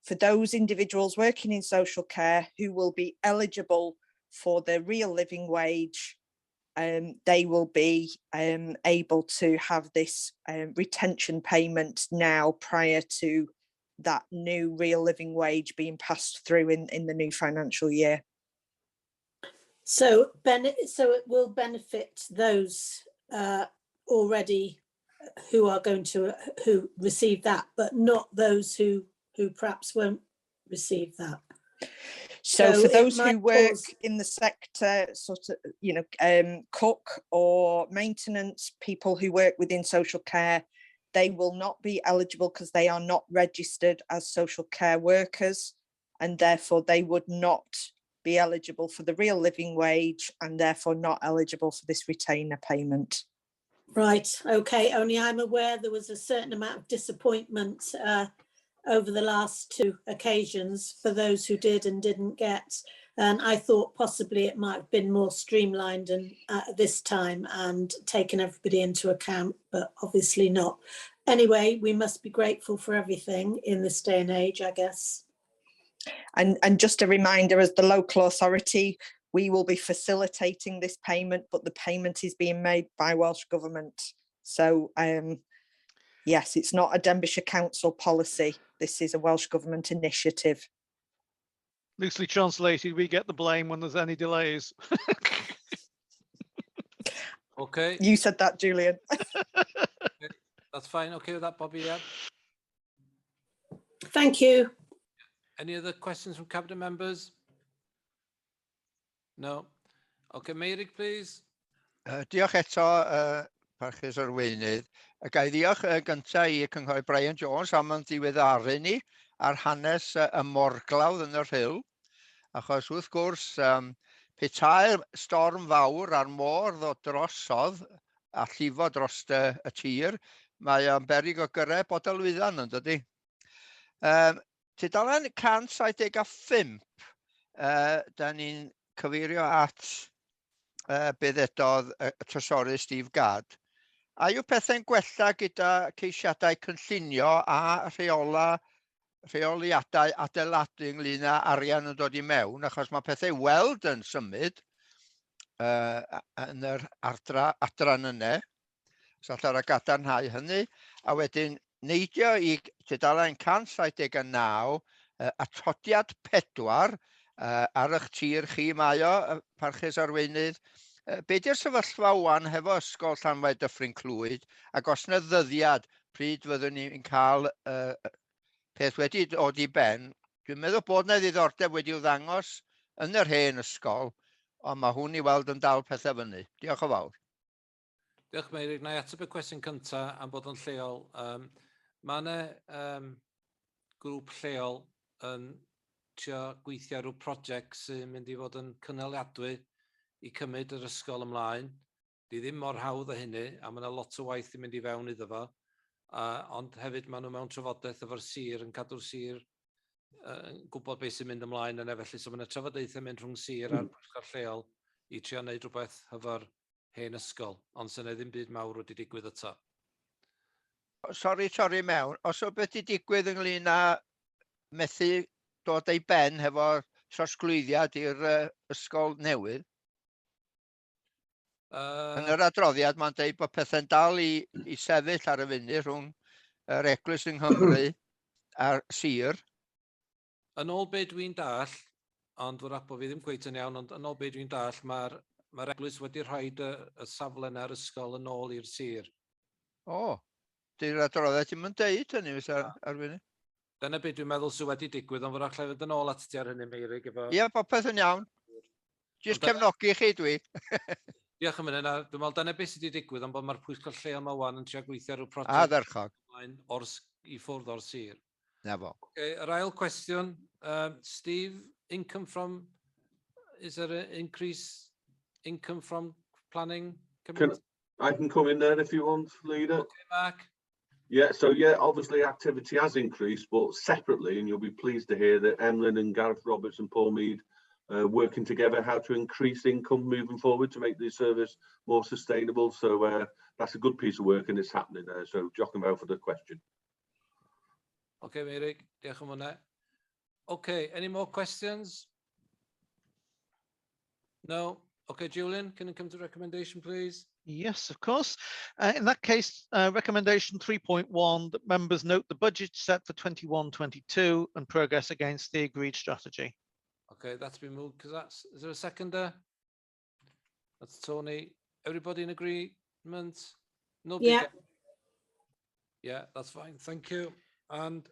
for those individuals working in social care who will be eligible for the real living wage, they will be able to have this retention payment now prior to that new real living wage being passed through in the new financial year. So it will benefit those already who are going to who receive that, but not those who perhaps won't receive that. So for it those might who work cause- in the sector, sort of, cook or maintenance, people who work within social care, they will not be eligible because they are not registered as social care workers, and therefore they would not be eligible for the real living wage and therefore not eligible for this retainer payment. Right, okay, only I'm aware there was a certain amount of disappointment over the last 2 occasions for those who did and didn't get. And I thought possibly it might have been more streamlined and this time and taken everybody into account, but obviously not. Anyway, we must be grateful for everything in this day and age, I guess. And just a reminder, as the local authority, we will be facilitating this payment, but the payment is being made by Welsh Government. So yes, it's not a Denbighshire Council policy. This is a Welsh Government initiative. Loosely translated, we get the blame when there's any delays. Okay. You said that, Julian. Okay, that's fine. Okay with that, Bobby? Yeah. Thank you. Any other questions from cabinet members? No. Okay, Meirig, please. Diolch eto, parchus arweinydd. Gai ddiolch gyntaf i Cynghorydd Brian Jones am yn ddiweddaru ni ar hanes y morglawdd yn yr Rhyl. Achos wrth gwrs, petai'r storm fawr a'r môr ddod drosodd a llifo dros y tir, mae o'n beryg o gyrraedd Bodolwyddan yn dydi. Tudalen 175, da ni'n cyfeirio at be ddedodd y trysorydd Steve Gadd. A yw pethau'n gwella gyda ceisiadau cynllunio a rheoliadau adeiladu ynglyn â arian yn dod i mewn, achos mae pethau weld yn symud yn yr adran yna. So allar a gadarnhau hynny, a wedyn neidio i tudalen 179, atodiad 4 ar eich tir chi mae o, parchus arweinydd. Be di'r sefyllfa wan hefo ysgol Llanfair Dyffryn Clwyd, ac os na ddyddiad pryd fyddwn ni'n cael peth wedi dod i ben, dwi'n meddwl bod na ddiddordeb wedi i'w ddangos yn yr hen ysgol, ond mae hwn i weld yn dal pethau fyny. Diolch yn fawr. Diolch, Meirig. Na i ateb y cwestiwn cyntaf am bod yn lleol. Mae yna grŵp lleol yn trio gweithio rhyw prosiect sy'n mynd i fod yn cynaliadwy i cymryd yr ysgol ymlaen. Di ddim mor hawdd o hynny, a mae yna lot o waith i mynd i fewn iddo fo. Ond hefyd maen nhw mewn trafodaeth efo'r sir, yn cadw'r sir yn gwybod beth sy'n mynd ymlaen yna, felly so mae yna trafodaethau mynd rhwng sir a'r pwyllgor lleol i trio wneud rhywbeth efo'r hen ysgol, ond sy'n ddim byd mawr wedi digwydd eto. Sori, torri mewn. Os o beth i digwydd ynglyn â methu dod ei ben hefo trosglwyddiad i'r ysgol newydd? Yn yr adroddiad mae'n deud bod pethau'n dal i sefyll ar y funud rhwng yr Eglwys yng Nghymru a'r sir. Yn ôl be dwi'n dall, ond wrach bod fi ddim cweit yn iawn, ond yn ôl be dwi'n dall, mae'r Eglwys wedi rhoid y safle na'r ysgol yn ôl i'r sir. O, di'r adroddiad ddim yn deud hynny, ar funud. Dyna beth dwi'n meddwl sydd wedi digwydd, ond wrach llefyd yn ôl at ti ar hynny, Meirig. Ie, popeth yn iawn. Jyst cefnogi chi dwi. Diolch yn mynd yna. Dwi'n meddwl dyna beth sydd wedi digwydd, ond bod mae'r pwyllgor lleol yma wan yn trio gweithio rhyw prosiect. A dderchog. I ffwrdd o'r sir. Na fo. Yr ail cwestiwn, Steve, income from, is there an increase income from planning? I can come in there if you want, Leader. Okay, Mark. Yeah, so yeah, obviously activity has increased, but separately, and you'll be pleased to hear that Emlyn and Gareth Roberts and Paul Mead working together how to increase income moving forward to make the service more sustainable. So that's a good piece of work and it's happening there. So jock and for the question. Okay, Meirig, diolch am hwnna. Okay, any more questions? No? Okay, Julian, can you come to recommendation, please? Yes, of course. In that case, recommendation 3.1, that members note the budget set for 21-22 and progress against the agreed strategy. Okay, that's been moved. Is there a seconder? That's Tony. Everybody in agreement? Nobody? Yeah. Yeah, that's fine. Thank you. And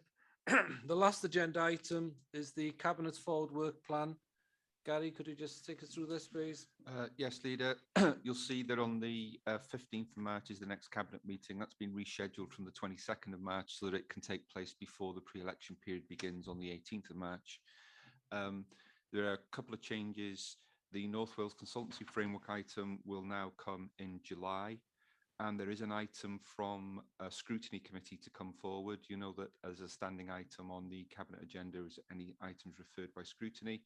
the last agenda item is the Cabinet's forward work plan Gary, could you just take us through this, please? Yes, Leader. You'll see that on the 15th of March is the next Cabinet meeting. That's been rescheduled from the 22nd of March so that it can take place before the pre-election period begins on the 18th of March. There are a couple of changes. The North Wales Consultancy Framework item will now come in July, and there is an item from a scrutiny committee to come forward. You know that as a standing item on the Cabinet agenda is any items referred by scrutiny.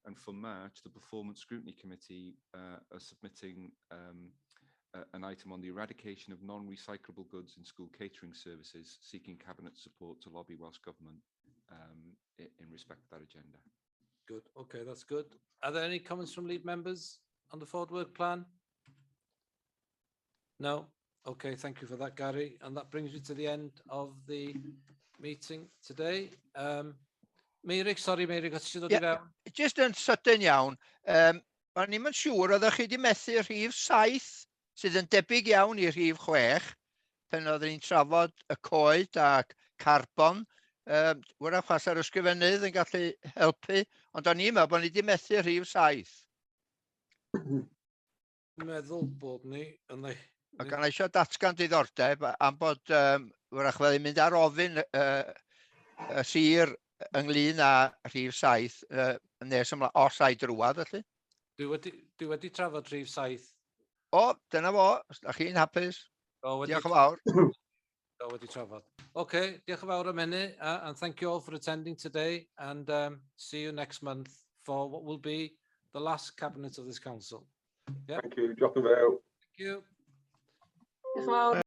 And for March, the Performance Scrutiny Committee are submitting an item on the eradication of non-recyclable goods in school catering services, seeking Cabinet support to lobby Welsh Government in respect of that agenda. Good. Okay, that's good. Are there any comments from lead members on the forward work plan? No? Okay, thank you for that, Gary. And that brings you to the end of the meeting today. Meirig, sorry Meirig, os ti ddod i fewn? Just yn sydyn iawn, o'n i'm yn siŵr oeddech chi wedi methu rhif 7 sydd yn debyg iawn i rhif 6 pan oeddwn ni'n trafod y coed ac carbon. Wrach pas ar ysgrifennydd yn gallu helpu, ond o'n i'n meddwl bod ni wedi methu rhif 7. Meddwl bod ni yn ei... Mae gan eisiau datgan diddordeb am bod wrach fel mynd ar ofyn y sir ynglyn â rhif 7 nes ymlaen o 7 drwad felly. Dwi wedi trafod rhif 7. O, dyna fo, os da chi'n hapus. Diolch yn fawr. Wedi trafod. Okay, diolch yn fawr am hynny, and thank you all for attending today, and see you next month for what will be the last cabinet of this council. Yep. Thank you. Diolch yn fawr. Thank you. Diolch yn fawr.